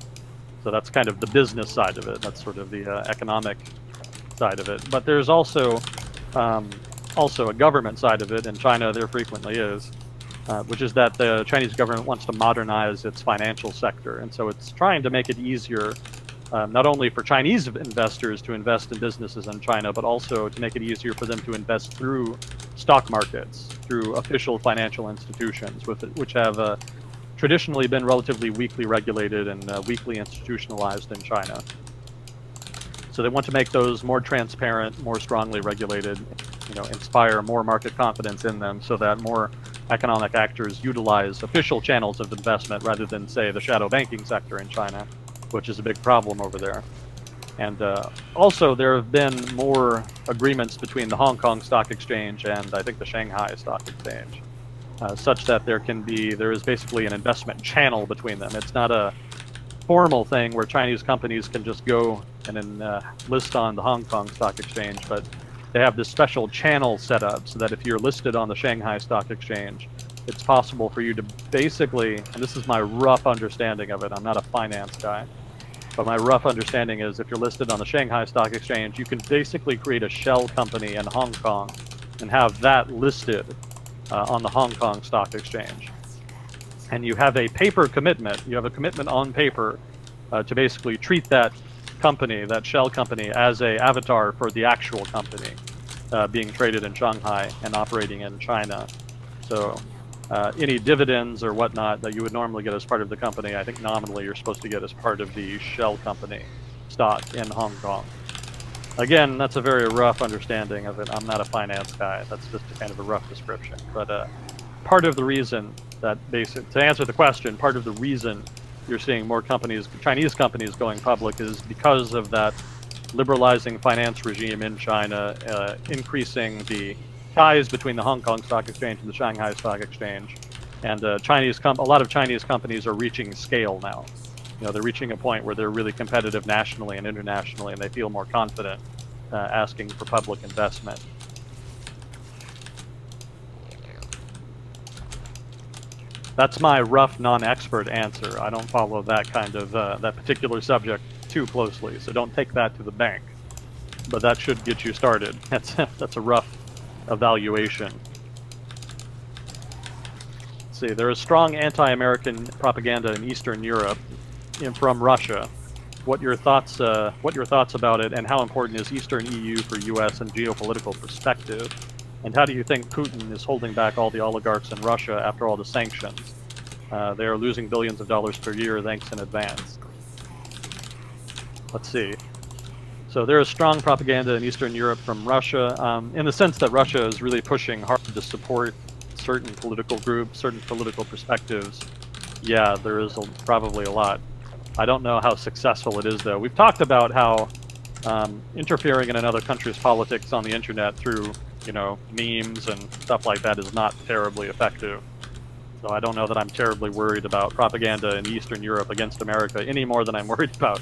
So that's kind of the business side of it. That's sort of the economic side of it. But there's also a government side of it. In China, there frequently is. Which is that the Chinese government wants to modernize its financial sector. And so it's trying to make it easier, not only for Chinese investors to invest in businesses in China, but also to make it easier for them to invest through stock markets, through official financial institutions, which have traditionally been relatively weakly regulated and weakly institutionalized in China. So they want to make those more transparent, more strongly regulated, inspire more market confidence in them so that more economic actors utilize official channels of investment rather than, say, the shadow banking sector in China, which is a big problem over there. And also there have been more agreements between the Hong Kong Stock Exchange and I think the Shanghai Stock Exchange, such that there is basically an investment channel between them. It's not a formal thing where Chinese companies can just go and then list on the Hong Kong Stock Exchange, but they have this special channel set up so that if you're listed on the Shanghai Stock Exchange, it's possible for you to basically, and this is my rough understanding of it, I'm not a finance guy, but my rough understanding is if you're listed on the Shanghai Stock Exchange, you can basically create a shell company in Hong Kong and have that listed on the Hong Kong Stock Exchange. And you have a paper commitment, you have a commitment on paper to basically treat that company, that shell company, as a avatar for the actual company being traded in Shanghai and operating in China. So any dividends or whatnot that you would normally get as part of the company, I think nominally you're supposed to get as part of the shell company stock in Hong Kong. Again, that's a very rough understanding of it. I'm not a finance guy. That's just a kind of a rough description. But part of the reason that to answer the question, part of the reason you're seeing more companies, Chinese companies, going public is because of that liberalizing finance regime in China, increasing the ties between the Hong Kong Stock Exchange and the Shanghai Stock Exchange. And a lot of Chinese companies are reaching scale now. They're reaching a point where they're really competitive nationally and internationally, and they feel more confident asking for public investment. That's my rough, non-expert answer. I don't follow that kind of that particular subject too closely, so don't take that to the bank. But that should get you started. That's a rough evaluation. Let's see, there is strong anti-American propaganda in Eastern Europe from Russia. What your thoughts about it, and how important is Eastern EU for U.S. and geopolitical perspective? And how do you think Putin is holding back all the oligarchs in Russia after all the sanctions? They are losing billions of dollars per year, thanks in advance. Let's see. So there is strong propaganda in Eastern Europe from Russia, in the sense that Russia is really pushing hard to support certain political groups, certain political perspectives. Yeah, there is probably a lot. I don't know how successful it is, though. We've talked about how interfering in another country's politics on the internet through memes and stuff like that is not terribly effective. So I don't know that I'm terribly worried about propaganda in Eastern Europe against America any more than I'm worried about,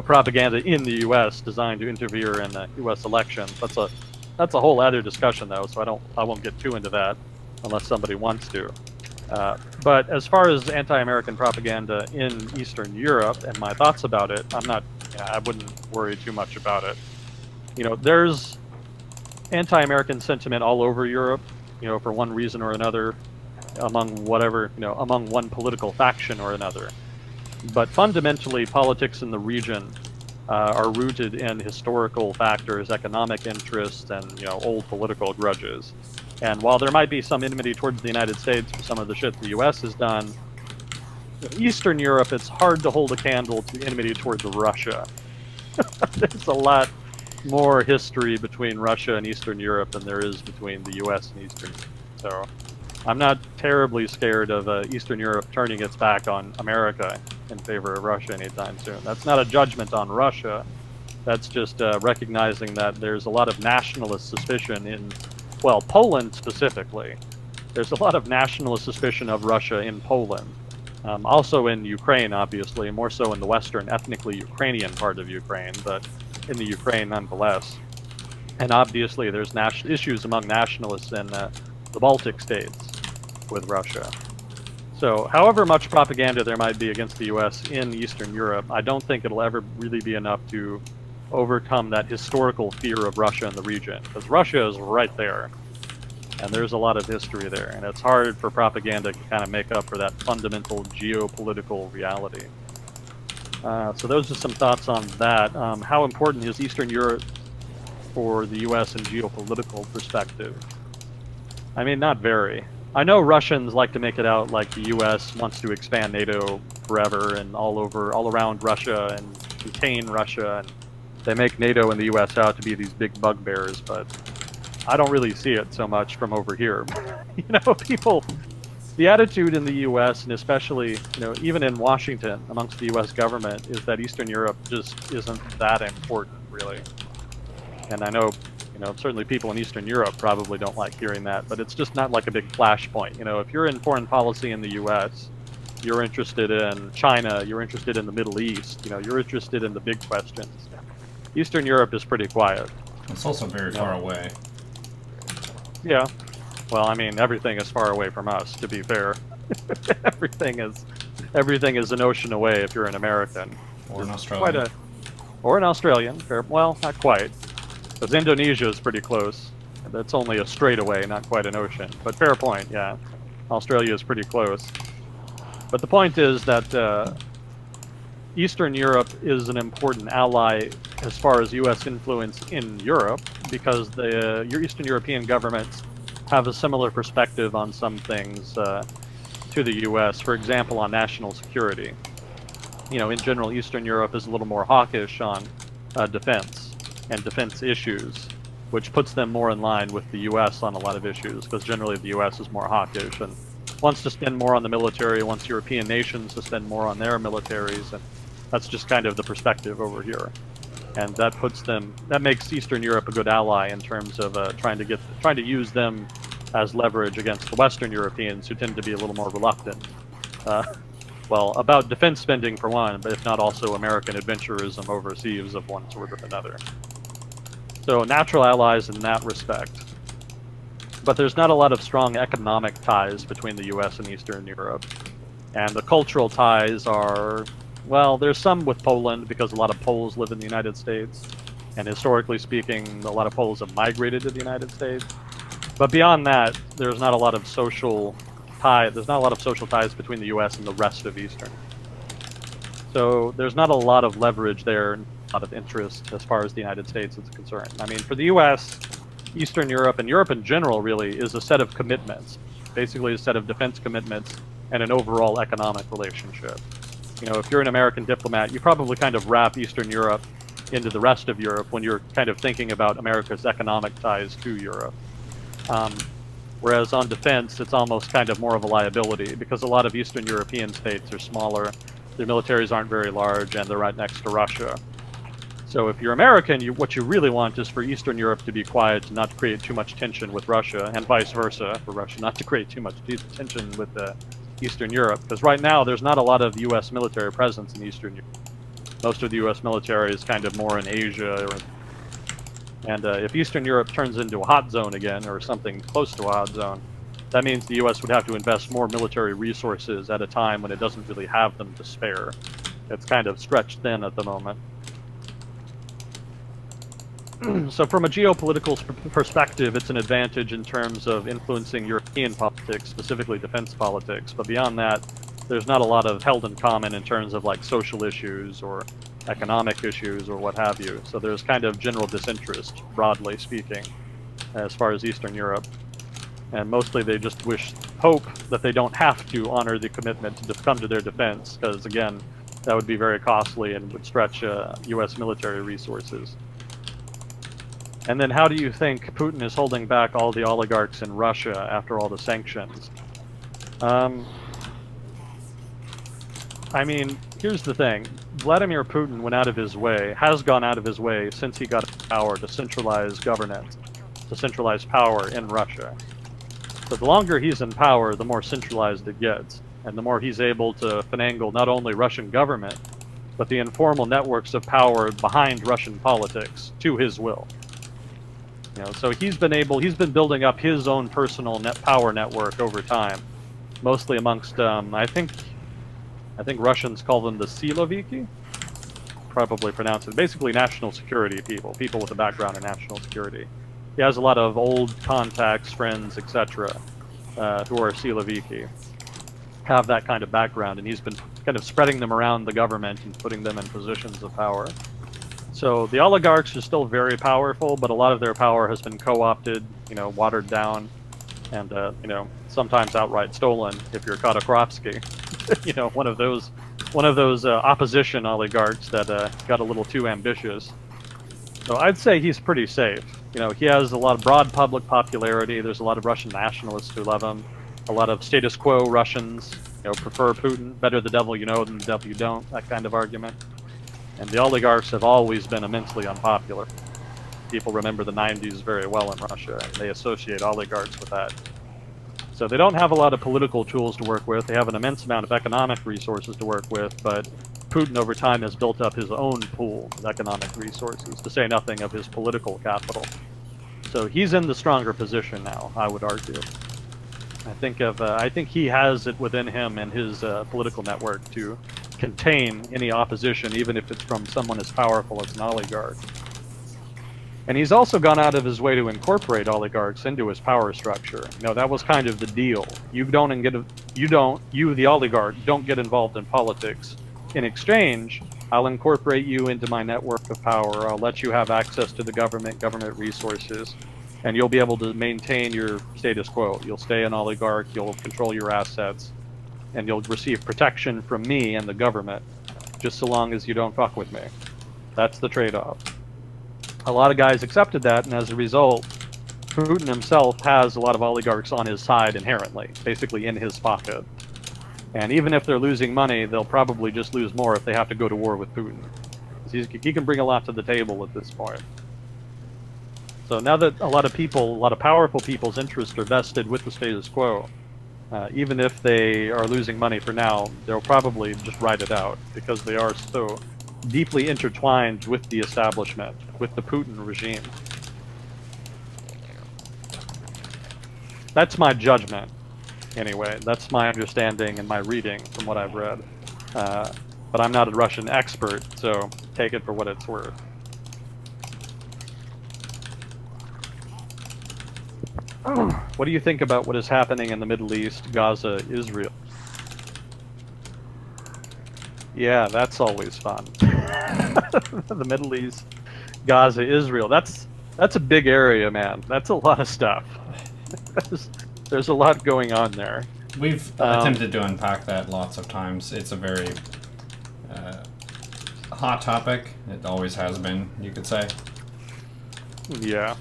propaganda in the U.S. designed to interfere in the U.S. elections. That's a whole other discussion, though, so I won't get too into that unless somebody wants to. But as far as anti-American propaganda in Eastern Europe and my thoughts about it, I wouldn't worry too much about it. There's anti-American sentiment all over Europe, for one reason or another, among one political faction or another. But fundamentally, politics in the region are rooted in historical factors, economic interests, and old political grudges. And while there might be some enmity towards the United States for some of the shit the U.S. has done, in Eastern Europe, it's hard to hold a candle to enmity towards Russia. There's a lot more history between Russia and Eastern Europe than there is between the U.S. and Eastern Europe. So I'm not terribly scared of Eastern Europe turning its back on America in favor of Russia anytime soon. That's not a judgment on Russia. That's just recognizing that there's a lot of nationalist suspicion in, Poland specifically. There's a lot of nationalist suspicion of Russia in Poland. Also in Ukraine, obviously, more so in the western, ethnically Ukrainian part of Ukraine, but in the Ukraine nonetheless. And obviously there's issues among nationalists in the Baltic states with Russia. So however much propaganda there might be against the US in Eastern Europe, I don't think it'll ever really be enough to overcome that historical fear of Russia in the region, because Russia is right there. And there's a lot of history there, and it's hard for propaganda to kind of make up for that fundamental geopolitical reality. So those are some thoughts on that. How important is Eastern Europe for the US in geopolitical perspective? I mean, not very. I know Russians like to make it out like the US wants to expand NATO forever and all around Russia and contain Russia, and they make NATO and the US out to be these big bugbears, but I don't really see it so much from over here. You know, the attitude in the US, and especially, you know, even in Washington amongst the US government, is that Eastern Europe just isn't that important, really. And I know, you know, certainly people in Eastern Europe probably don't like hearing that, but it's just not like a big flashpoint. You know, if you're in foreign policy in the US, you're interested in China, you're interested in the Middle East, you know, you're interested in the big questions. Eastern Europe is pretty quiet. It's also very far away. Yeah. Well, I mean, everything is far away from us, to be fair. everything is an ocean away if you're an American. Or an Australian. Or an Australian. Fair, well, not quite. Because Indonesia is pretty close. That's only a strait away, not quite an ocean. But fair point, yeah. Australia is pretty close. But the point is that Eastern Europe is an important ally as far as U.S. influence in Europe, because your Eastern European governments have a similar perspective on some things to the U.S., for example, on national security. You know, in general, Eastern Europe is a little more hawkish on defense and defense issues, which puts them more in line with the U.S. on a lot of issues, because generally the U.S. is more hawkish and wants to spend more on the military, wants European nations to spend more on their militaries, and that's just kind of the perspective over here. And that makes Eastern Europe a good ally in terms of trying to use them as leverage against the Western Europeans, who tend to be a little more reluctant. Well, about defense spending for one, but if not also American adventurism overseas of one sort or another. So natural allies in that respect. But there's not a lot of strong economic ties between the US and Eastern Europe. And the cultural ties are, well, there's some with Poland, because a lot of Poles live in the United States. And historically speaking, a lot of Poles have migrated to the United States. But beyond that, there's not a lot of social ties between the US and the rest of Eastern. So there's not a lot of leverage there, a lot of interest as far as the United States is concerned. I mean, for the US, Eastern Europe, and Europe in general really, is a set of commitments. Basically a set of defense commitments and an overall economic relationship. You know, if you're an American diplomat, you probably kind of wrap Eastern Europe into the rest of Europe when you're kind of thinking about America's economic ties to Europe. Whereas on defense, it's almost kind of more of a liability, because a lot of Eastern European states are smaller, their militaries aren't very large, and they're right next to Russia. So if you're American, what you really want is for Eastern Europe to be quiet, and not to create too much tension with Russia, and vice versa, for Russia not to create too much tension with Eastern Europe. Because right now, there's not a lot of U.S. military presence in Eastern Europe. Most of the U.S. military is kind of more in Asia. And if Eastern Europe turns into a hot zone again, or something close to a hot zone, that means the U.S. would have to invest more military resources at a time when it doesn't really have them to spare. It's kind of stretched thin at the moment. So from a geopolitical perspective, it's an advantage in terms of influencing European politics, specifically defense politics. But beyond that, there's not a lot of held in common in terms of like social issues or economic issues or what have you. So there's kind of general disinterest, broadly speaking, as far as Eastern Europe. And mostly they just hope that they don't have to honor the commitment to come to their defense, because again, that would be very costly and would stretch U.S. military resources. And then how do you think Putin is holding back all the oligarchs in Russia after all the sanctions? I mean, here's the thing. Vladimir Putin has gone out of his way since he got power to centralize governance, to centralize power in Russia. So the longer he's in power, the more centralized it gets. and the more he's able to finagle not only Russian government, but the informal networks of power behind Russian politics to his will. You know, so he's been building up his own personal power network over time, mostly amongst, I think Russians call them the Siloviki, probably pronounce it, basically national security people with a background in national security. He has a lot of old contacts, friends, etc., who are Siloviki, have that kind of background, and he's been kind of spreading them around the government and putting them in positions of power. So the oligarchs are still very powerful, but a lot of their power has been co-opted, you know, watered down, and you know, sometimes outright stolen. If you're Khodorkovsky, you know, one of those opposition oligarchs that got a little too ambitious. So I'd say he's pretty safe. You know, he has a lot of broad public popularity. There's a lot of Russian nationalists who love him. A lot of status quo Russians, you know, prefer Putin. Better the devil you know than the devil you don't. That kind of argument. And the oligarchs have always been immensely unpopular. People remember the 90s very well in Russia, and they associate oligarchs with that. So they don't have a lot of political tools to work with. They have an immense amount of economic resources to work with, but Putin over time has built up his own pool of economic resources, to say nothing of his political capital. So he's in the stronger position now, I would argue. I think he has it within him and his political network to contain any opposition, even if it's from someone as powerful as an oligarch. And he's also gone out of his way to incorporate oligarchs into his power structure. You know, that was kind of the deal. You, the oligarch, don't get involved in politics. In exchange, I'll incorporate you into my network of power. I'll let you have access to the government resources, and you'll be able to maintain your status quo. You'll stay an oligarch, you'll control your assets, and you'll receive protection from me and the government, just so long as you don't fuck with me. That's the trade-off. A lot of guys accepted that, and as a result, Putin himself has a lot of oligarchs on his side inherently, basically in his pocket. And even if they're losing money, they'll probably just lose more if they have to go to war with Putin. He can bring a lot to the table at this point. So now that a lot of powerful people's interests are vested with the status quo, even if they are losing money for now, they'll probably just ride it out, because they are so deeply intertwined with the establishment, with the Putin regime. That's my judgment, anyway. That's my understanding and my reading from what I've read. But I'm not a Russian expert, so take it for what it's worth. What do you think about what is happening in the Middle East, Gaza, Israel? Yeah, that's always fun. The Middle East, Gaza, Israel. That's a big area, man. That's a lot of stuff. There's a lot going on there. We've attempted to unpack that lots of times. It's a very hot topic. It always has been, you could say. Yeah.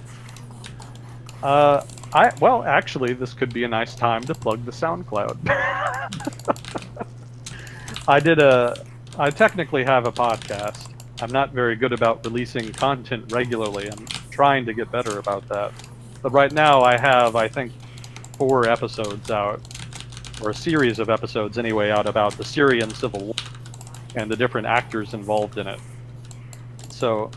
Well, actually, this could be a nice time to plug the SoundCloud. I technically have a podcast. I'm not very good about releasing content regularly. I'm trying to get better about that. But right now I have, I think, 4 episodes out, or a series of episodes anyway, out about the Syrian civil war and the different actors involved in it. So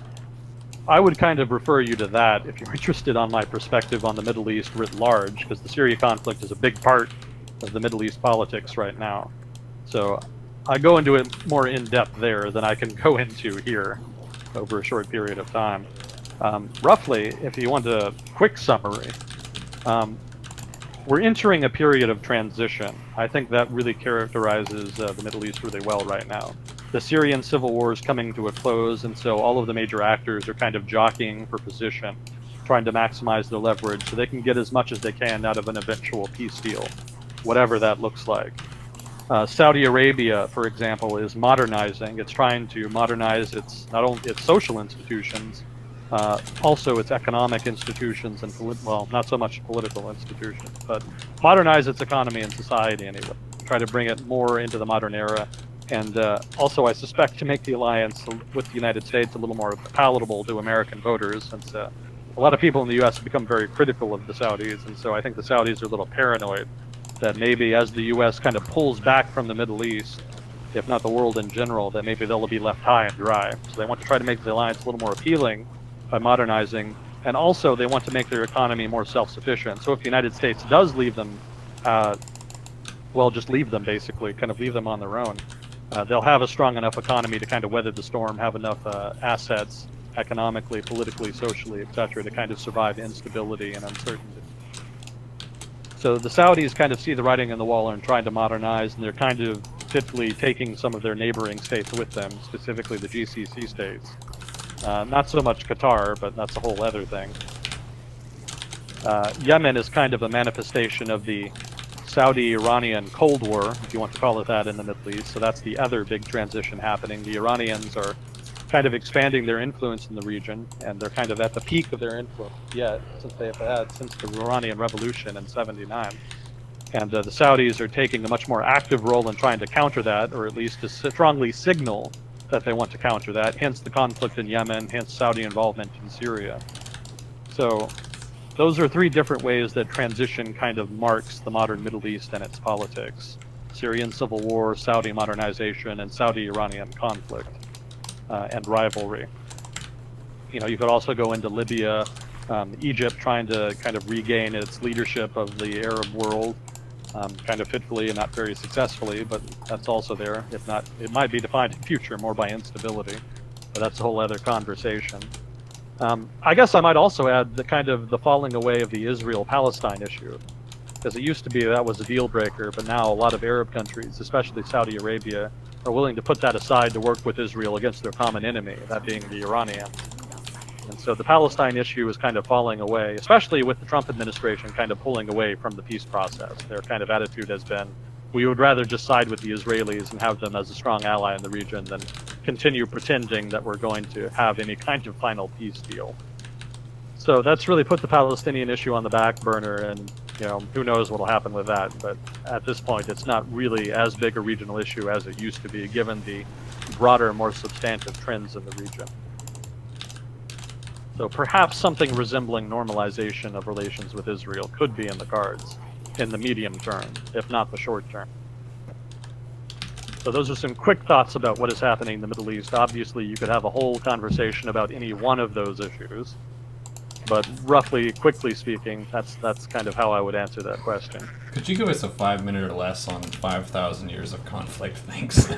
I would kind of refer you to that if you're interested on my perspective on the Middle East writ large, because the Syria conflict is a big part of the Middle East politics right now. So I go into it more in depth there than I can go into here over a short period of time. Roughly, if you want a quick summary, we're entering a period of transition. I think that really characterizes the Middle East really well right now. The Syrian civil war is coming to a close, and so all of the major actors are kind of jockeying for position, trying to maximize their leverage so they can get as much as they can out of an eventual peace deal, whatever that looks like. Saudi Arabia, for example, is modernizing. It's trying to modernize not only its social institutions, also its economic institutions and, well, not so much political institutions, but modernize its economy and society anyway. Try to bring it more into the modern era. And also, I suspect, to make the alliance with the United States a little more palatable to American voters, since a lot of people in the U.S. have become very critical of the Saudis, and so I think the Saudis are a little paranoid that maybe as the U.S. kind of pulls back from the Middle East, if not the world in general, that maybe they'll be left high and dry. So they want to try to make the alliance a little more appealing by modernizing, and also they want to make their economy more self-sufficient. So if the United States does leave them, well, just leave them basically, kind of leave them on their own, they'll have a strong enough economy to kind of weather the storm, have enough assets economically, politically, socially, etc., to kind of survive instability and uncertainty. So the Saudis kind of see the writing on the wall and trying to modernize, and they're kind of fitfully taking some of their neighboring states with them, specifically the GCC states. Not so much Qatar, but that's a whole other thing. Yemen is kind of a manifestation of the Saudi-Iranian Cold War, if you want to call it that, in the Middle East. So that's the other big transition happening. The Iranians are kind of expanding their influence in the region, and they're kind of at the peak of their influence yet, since they've had since the Iranian Revolution in '79. And the Saudis are taking a much more active role in trying to counter that, or at least to strongly signal that they want to counter that, hence the conflict in Yemen, hence Saudi involvement in Syria. So those are three different ways that transition kind of marks the modern Middle East and its politics. Syrian civil war, Saudi modernization, and Saudi-Iranian conflict and rivalry. You know, you could also go into Libya, Egypt trying to kind of regain its leadership of the Arab world, kind of fitfully and not very successfully, but that's also there. If not, it might be defined in future more by instability, but that's a whole other conversation. I guess I might also add the kind of the falling away of the Israel-Palestine issue, because it used to be that was a deal breaker, but now a lot of Arab countries, especially Saudi Arabia, are willing to put that aside to work with Israel against their common enemy, that being the Iranians. And so the Palestine issue is kind of falling away, especially with the Trump administration kind of pulling away from the peace process. Their kind of attitude has been, we would rather just side with the Israelis and have them as a strong ally in the region than continue pretending that we're going to have any kind of final peace deal. So that's really put the Palestinian issue on the back burner, and you know, who knows what will happen with that. But at this point, it's not really as big a regional issue as it used to be, given the broader, more substantive trends in the region. So perhaps something resembling normalization of relations with Israel could be in the cards in the medium term, if not the short term. So those are some quick thoughts about what is happening in the Middle East. Obviously, you could have a whole conversation about any one of those issues, but roughly, quickly speaking, that's kind of how I would answer that question. Could you give us a 5-minute or less on 5,000 years of conflict? Thanks.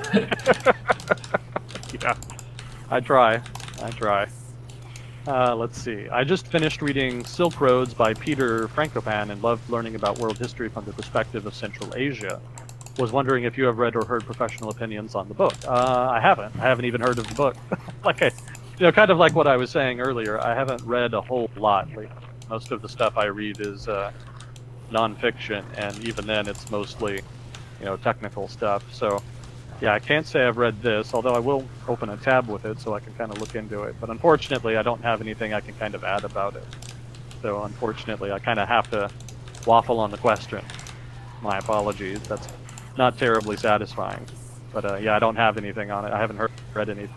Yeah, I try. Let's see. I just finished reading Silk Roads by Peter Frankopan and loved learning about world history from the perspective of Central Asia. Was wondering if you have read or heard professional opinions on the book. I haven't. I haven't even heard of the book. Kind of like what I was saying earlier, I haven't read a whole lot lately. Most of the stuff I read is nonfiction, and even then it's mostly, technical stuff. So, yeah, I can't say I've read this, although I will open a tab with it so I can kind of look into it. But unfortunately, I don't have anything I can kind of add about it. So unfortunately, I kind of have to waffle on the question. My apologies. That's not terribly satisfying. But yeah, I don't have anything on it. I haven't read anything.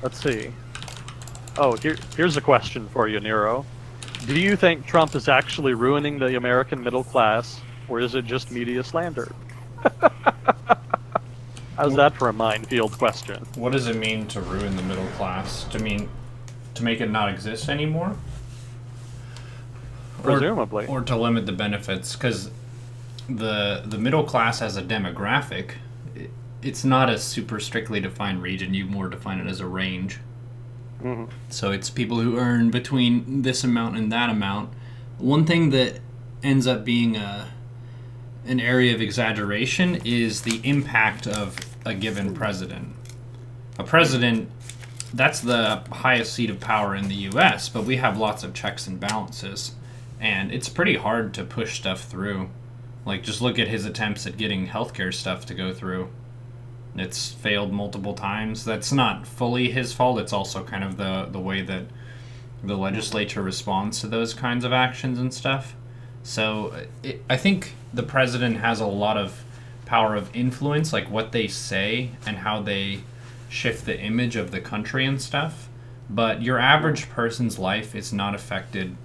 Let's see. Oh, here's a question for you, Neuro. Do you think Trump is actually ruining the American middle class, or is it just media slander? How's that for a minefield question? What does it mean to ruin the middle class? To make it not exist anymore? Presumably. Or to limit the benefits, because the middle class as a demographic, it's not a super strictly defined region. You more define it as a range. Mm-hmm. So it's people who earn between this amount and that amount. One thing that ends up being an area of exaggeration is the impact of a given president. A president, that's the highest seat of power in the U.S., but we have lots of checks and balances. And it's pretty hard to push stuff through. Like, just look at his attempts at getting healthcare stuff to go through. It's failed multiple times. That's not fully his fault. It's also kind of the way that the legislature responds to those kinds of actions and stuff. So I think the president has a lot of power of influence, like what they say and how they shift the image of the country and stuff. But your average person's life is not affected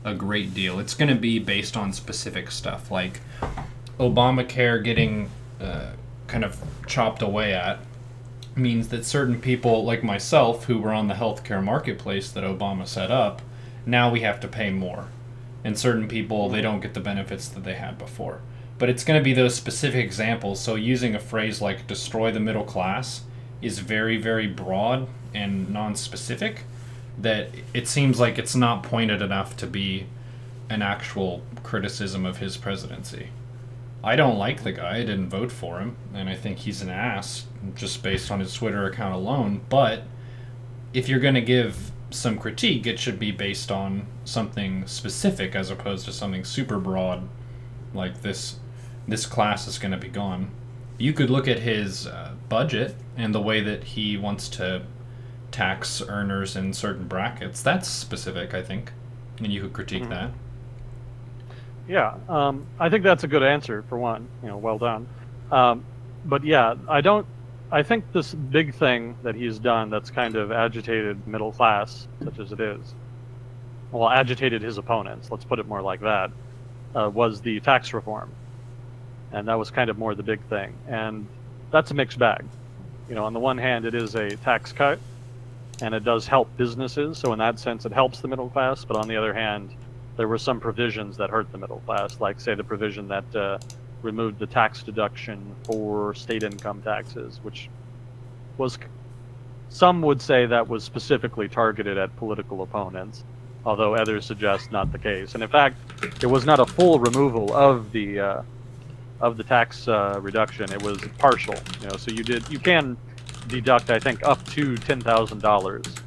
a great deal. It's going to be based on specific stuff, like Obamacare getting kind of chopped away at means that certain people like myself who were on the healthcare marketplace that Obama set up, now we have to pay more. And certain people, they don't get the benefits that they had before. But it's going to be those specific examples. So using a phrase like destroy the middle class is very, very broad and non-specific, that it seems like it's not pointed enough to be an actual criticism of his presidency. I don't like the guy. I didn't vote for him, and I think he's an ass just based on his Twitter account alone. But if you're going to give some critique, it should be based on something specific as opposed to something super broad like this class is going to be gone. You could look at his budget and the way that he wants to tax earners in certain brackets. That's specific, I think, and you could critique that. Yeah, I think that's a good answer for one. Well done. But yeah, I think this big thing that he's done that's kind of agitated middle class, such as it is, well, agitated his opponents, let's put it more like that, was the tax reform. And that was kind of more the big thing. And that's a mixed bag. On the one hand, it is a tax cut, and it does help businesses. So in that sense, it helps the middle class. But on the other hand, there were some provisions that hurt the middle class, like, say, the provision that removed the tax deduction for state income taxes, which was, some would say that was specifically targeted at political opponents, although others suggest not the case. And in fact, it was not a full removal of the tax reduction. It was partial. So you can deduct, I think, up to $10,000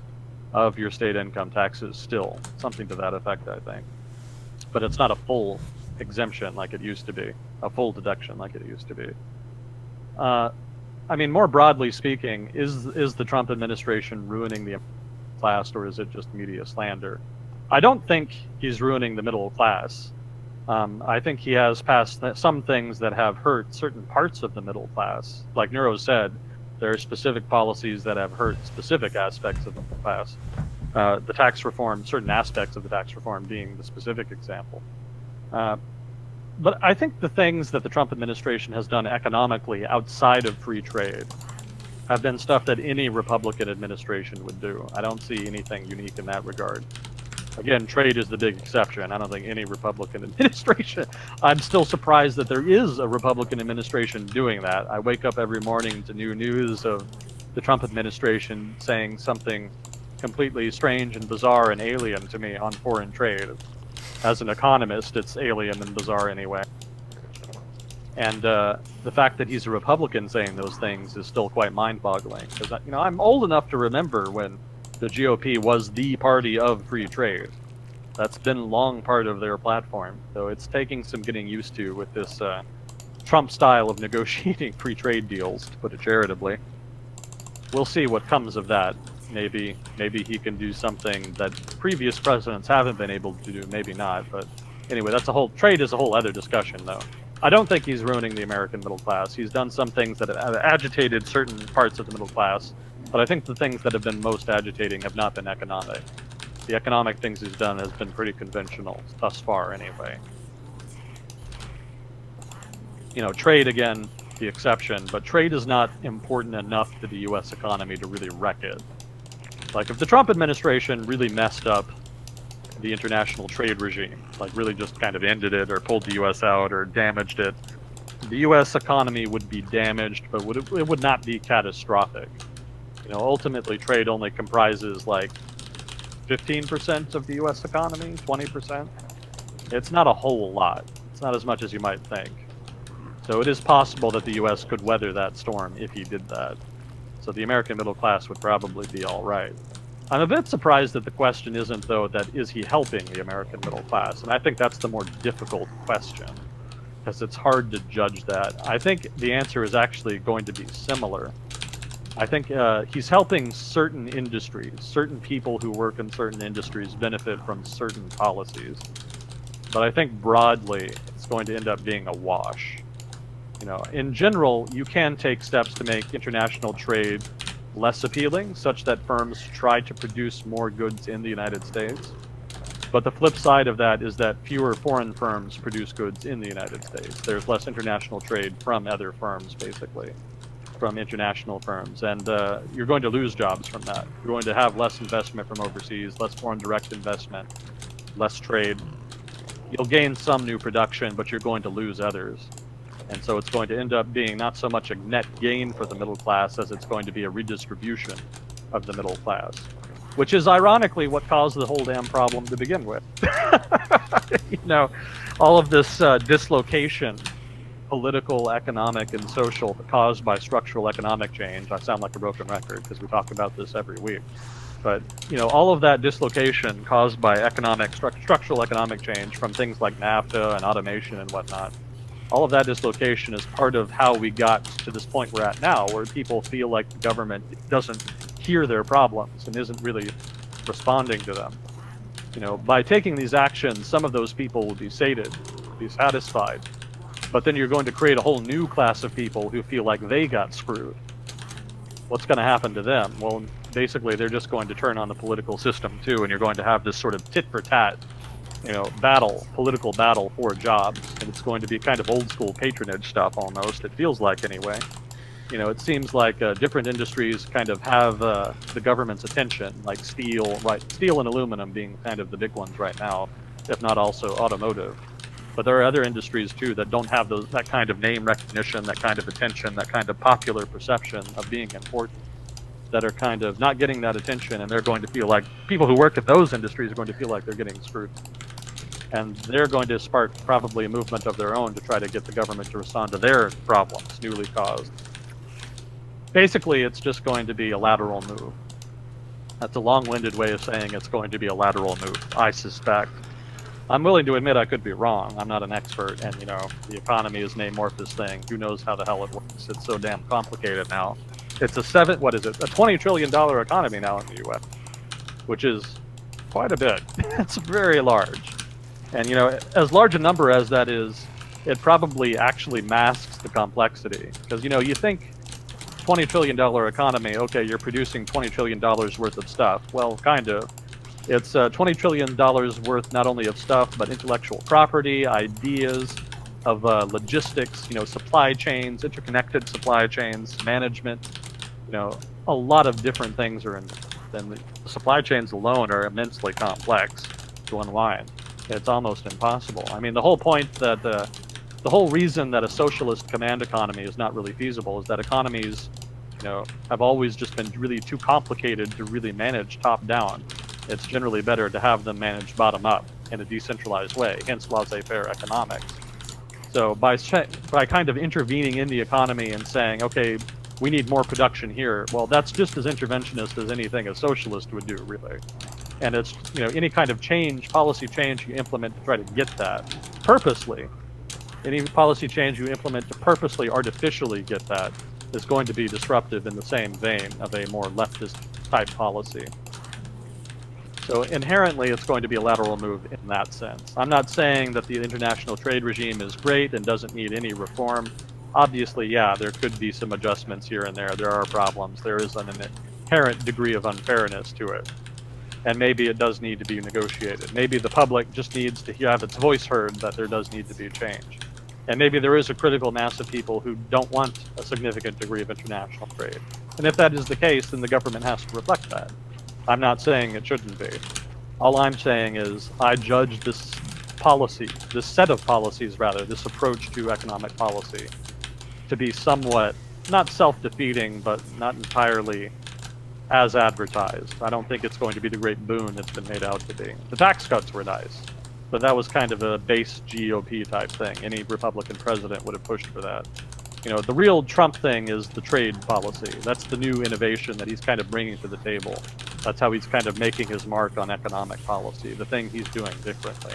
of your state income taxes still, something to that effect, I think. But it's not a full exemption like it used to be, a full deduction like it used to be. I mean, more broadly speaking, is the Trump administration ruining the class, or is it just media slander? I don't think he's ruining the middle class. I think he has passed some things that have hurt certain parts of the middle class. Like Neuro said, there are specific policies that have hurt specific aspects of the middle class. The tax reform, certain aspects of the tax reform being the specific example. But I think the things that the Trump administration has done economically outside of free trade have been stuff that any Republican administration would do. I don't see anything unique in that regard. Again, trade is the big exception. I don't think any Republican administration, I'm still surprised that there is a Republican administration doing that. I wake up every morning to new news of the Trump administration saying something completely strange and bizarre and alien to me on foreign trade. As an economist, it's alien and bizarre anyway. And the fact that he's a Republican saying those things is still quite mind-boggling. Because I'm old enough to remember when the GOP was the party of free trade. That's been a long part of their platform. So it's taking some getting used to with this Trump style of negotiating free trade deals, to put it charitably. We'll see what comes of that. Maybe he can do something that previous presidents haven't been able to do. Maybe not. But anyway, trade is a whole other discussion, though. I don't think he's ruining the American middle class. He's done some things that have agitated certain parts of the middle class. But I think the things that have been most agitating have not been economic. The economic things he's done has been pretty conventional, thus far anyway. Trade, again, the exception, but trade is not important enough to the U.S. economy to really wreck it. Like, if the Trump administration really messed up the international trade regime, like really just kind of ended it or pulled the U.S. out or damaged it, the U.S. economy would be damaged, but it would not be catastrophic. Ultimately, trade only comprises like 15% of the U.S. economy, 20%. It's not a whole lot. It's not as much as you might think. So it is possible that the U.S. could weather that storm if he did that. So the American middle class would probably be all right. I'm a bit surprised that the question isn't, though, that is he helping the American middle class? And I think that's the more difficult question, because it's hard to judge that. I think the answer is actually going to be similar. I think he's helping certain industries. Certain people who work in certain industries benefit from certain policies. But I think broadly, it's going to end up being a wash. In general, you can take steps to make international trade less appealing, such that firms try to produce more goods in the United States. But the flip side of that is that fewer foreign firms produce goods in the United States. There's less international trade from other firms, basically, from international firms. And you're going to lose jobs from that. You're going to have less investment from overseas, less foreign direct investment, less trade. You'll gain some new production, but you're going to lose others. And so it's going to end up being not so much a net gain for the middle class as it's going to be a redistribution of the middle class, which is ironically what caused the whole damn problem to begin with. You know, all of this dislocation, political, economic, and social, caused by structural economic change. I sound like a broken record because we talk about this every week. But, you know, all of that dislocation caused by structural economic change from things like NAFTA and automation and whatnot, all of that dislocation is part of how we got to this point we're at now, where people feel like the government doesn't hear their problems and isn't really responding to them. You know, by taking these actions, some of those people will be sated, be satisfied, but then you're going to create a whole new class of people who feel like they got screwed. What's going to happen to them? Well, basically, they're just going to turn on the political system too, and you're going to have this sort of tit-for-tat, you know, political battle for jobs, and it's going to be kind of old-school patronage stuff almost. It feels like, anyway. You know, it seems like different industries kind of have the government's attention, like steel, right? Steel and aluminum being kind of the big ones right now, if not also automotive. But there are other industries too that don't have that kind of name recognition, that kind of attention, that kind of popular perception of being important, that are kind of not getting that attention, and they're going to feel like people who work at those industries are going to feel like they're getting screwed. And they're going to spark probably a movement of their own to try to get the government to respond to their problems newly caused. Basically, it's just going to be a lateral move. That's a long-winded way of saying it's going to be a lateral move, I suspect. I'm willing to admit I could be wrong. I'm not an expert, and, you know, the economy is an amorphous thing. Who knows how the hell it works? It's so damn complicated now. It's a $20 trillion economy now in the U.S., which is quite a bit. It's very large. And, you know, as large a number as that is, it probably actually masks the complexity. Because, you know, you think $20 trillion economy, okay, you're producing $20 trillion worth of stuff. Well, kind of. It's $20 trillion worth not only of stuff, but intellectual property, ideas, of logistics, you know, supply chains, interconnected supply chains, management. You know, a lot of different things are in there. And the supply chains alone are immensely complex to unwind. It's almost impossible. I mean, the whole point that the whole reason that a socialist command economy is not really feasible is that economies, you know, have always just been really too complicated to really manage top down. It's generally better to have them managed bottom up in a decentralized way, hence laissez-faire economics. So by kind of intervening in the economy and saying, okay, we need more production here, well, that's just as interventionist as anything a socialist would do, really. And it's, you know, any kind of change, policy change you implement to try to get that purposely, any policy change you implement to purposely, artificially get that is going to be disruptive in the same vein of a more leftist type policy. So inherently, it's going to be a lateral move in that sense. I'm not saying that the international trade regime is great and doesn't need any reform. Obviously, yeah, there could be some adjustments here and there. There are problems. There is an inherent degree of unfairness to it. And maybe it does need to be negotiated. Maybe the public just needs to have its voice heard that there does need to be a change. And maybe there is a critical mass of people who don't want a significant degree of international trade. And if that is the case, then the government has to reflect that. I'm not saying it shouldn't be. All I'm saying is I judge this policy, this set of policies rather, this approach to economic policy, to be somewhat, not self-defeating, but not entirely as advertised. I don't think it's going to be the great boon it's been made out to be. The tax cuts were nice, but that was kind of a base GOP type thing. Any Republican president would have pushed for that. You know, the real Trump thing is the trade policy. That's the new innovation that he's kind of bringing to the table. That's how he's kind of making his mark on economic policy, the thing he's doing differently.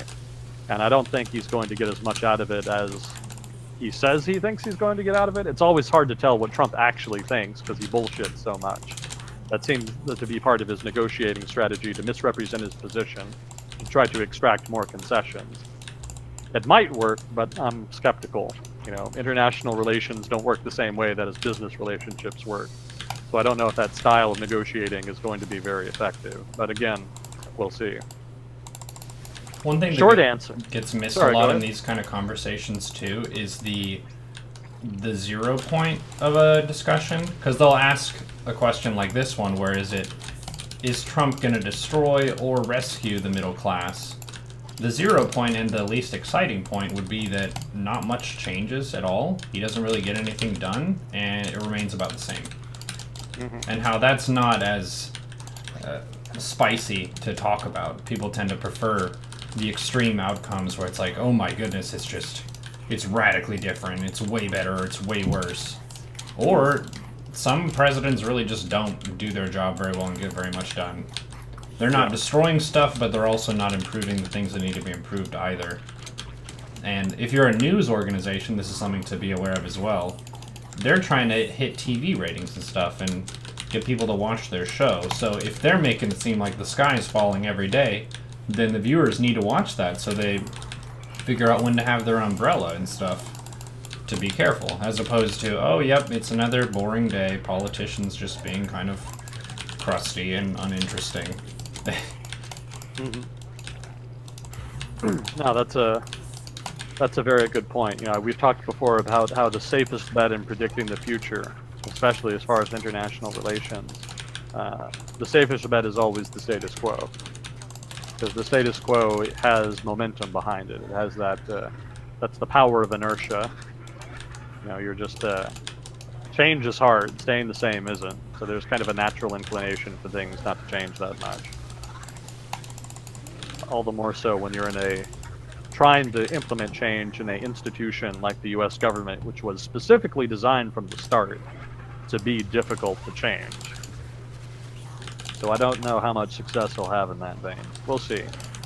And I don't think he's going to get as much out of it as he says he thinks he's going to get out of it. It's always hard to tell what Trump actually thinks because he bullshits so much. That seems to be part of his negotiating strategy, to misrepresent his position, to try to extract more concessions. It might work, but I'm skeptical. You know, international relations don't work the same way that his business relationships work. So I don't know if that style of negotiating is going to be very effective. But again, we'll see. One thing Short that answer. gets missed Sorry, a lot go in ahead. these kind of conversations too is the 0 point of a discussion, because they'll ask a question like this one, where is Trump going to destroy or rescue the middle class? The 0 point and the least exciting point would be that not much changes at all. He doesn't really get anything done, and it remains about the same. And how that's not as spicy to talk about. People tend to prefer the extreme outcomes where it's like, oh my goodness, it's radically different, it's way better, it's way worse. Or some presidents really just don't do their job very well and get very much done. They're not destroying stuff, but they're also not improving the things that need to be improved either. And if you're a news organization, this is something to be aware of as well. They're trying to hit TV ratings and stuff and get people to watch their show. So if they're making it seem like the sky is falling every day, then the viewers need to watch that so they figure out when to have their umbrella and stuff to be careful, as opposed to, oh, yep, it's another boring day, politicians just being kind of crusty and uninteresting. No, that's a very good point. You know, we've talked before about how the safest bet in predicting the future, especially as far as international relations, the safest bet is always the status quo. Because the status quo has momentum behind it. It has that, that's the power of inertia. You know, you're just, change is hard, staying the same isn't. So there's kind of a natural inclination for things not to change that much. All the more so when you're trying to implement change in an institution like the US government, which was specifically designed from the start to be difficult to change. So I don't know how much success he'll have in that vein. We'll see.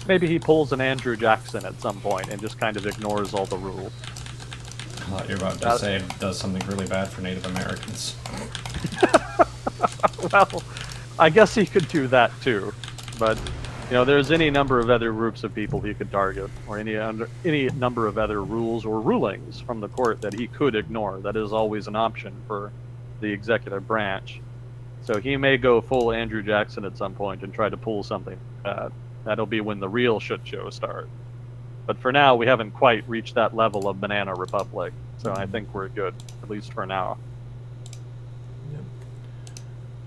Maybe he pulls an Andrew Jackson at some point and just kind of ignores all the rules. I thought you were about to say it does something really bad for Native Americans. Well, I guess he could do that too, but you know, there's any number of other groups of people he could target, or any number of other rules or rulings from the court that he could ignore. That is always an option for the executive branch. So he may go full Andrew Jackson at some point and try to pull something. That'll be when the real shit show starts. But for now, we haven't quite reached that level of Banana Republic, so I think we're good, at least for now.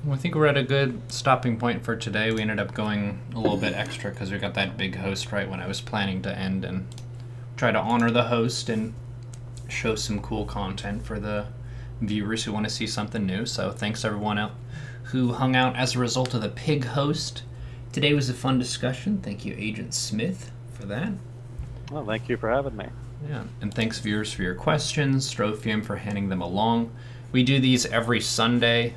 Well, I think we're at a good stopping point for today. We ended up going a little bit extra because we got that big host right when I was planning to end, and try to honor the host and show some cool content for the viewers who want to see something new. So thanks everyone out who hung out as a result of the pig host. Today was a fun discussion. Thank you, Agent Smith, for that. Well, thank you for having me. Yeah, and thanks viewers for your questions, Strophium for handing them along. We do these every Sunday.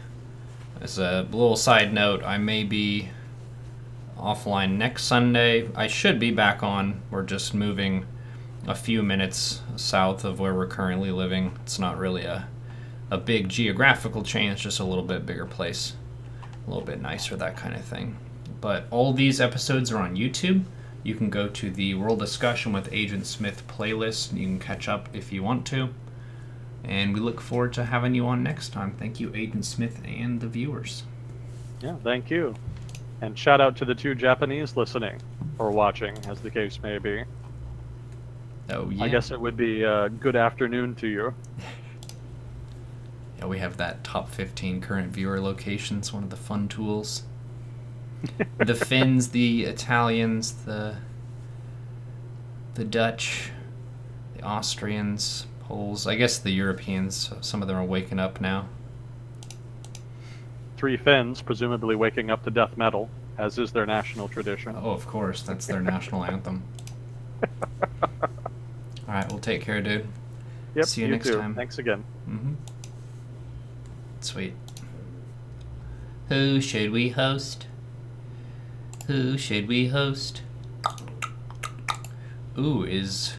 As a little side note, I may be offline next Sunday. I should be back on. We're just moving a few minutes south of where we're currently living. It's not really a big geographical change, just a little bit bigger place. A little bit nicer, that kind of thing. But all these episodes are on YouTube. You can go to the World Discussion with Agent Smith playlist, and you can catch up if you want to. And we look forward to having you on next time. Thank you, Agent Smith, and the viewers. Yeah, thank you. And shout out to the 2 Japanese listening, or watching, as the case may be. Oh, yeah. I guess it would be good afternoon to you. Yeah, we have that top 15 current viewer locations, one of the fun tools. The Finns, the Italians, the Dutch, the Austrians, Poles, I guess the Europeans, some of them are waking up now. 3 Finns, presumably waking up to death metal, as is their national tradition. Oh, of course, that's their national anthem. Alright, well, take care, dude. Yep, see you next too. time. Thanks again. Sweet. Who should we host? Who should we host? Ooh, is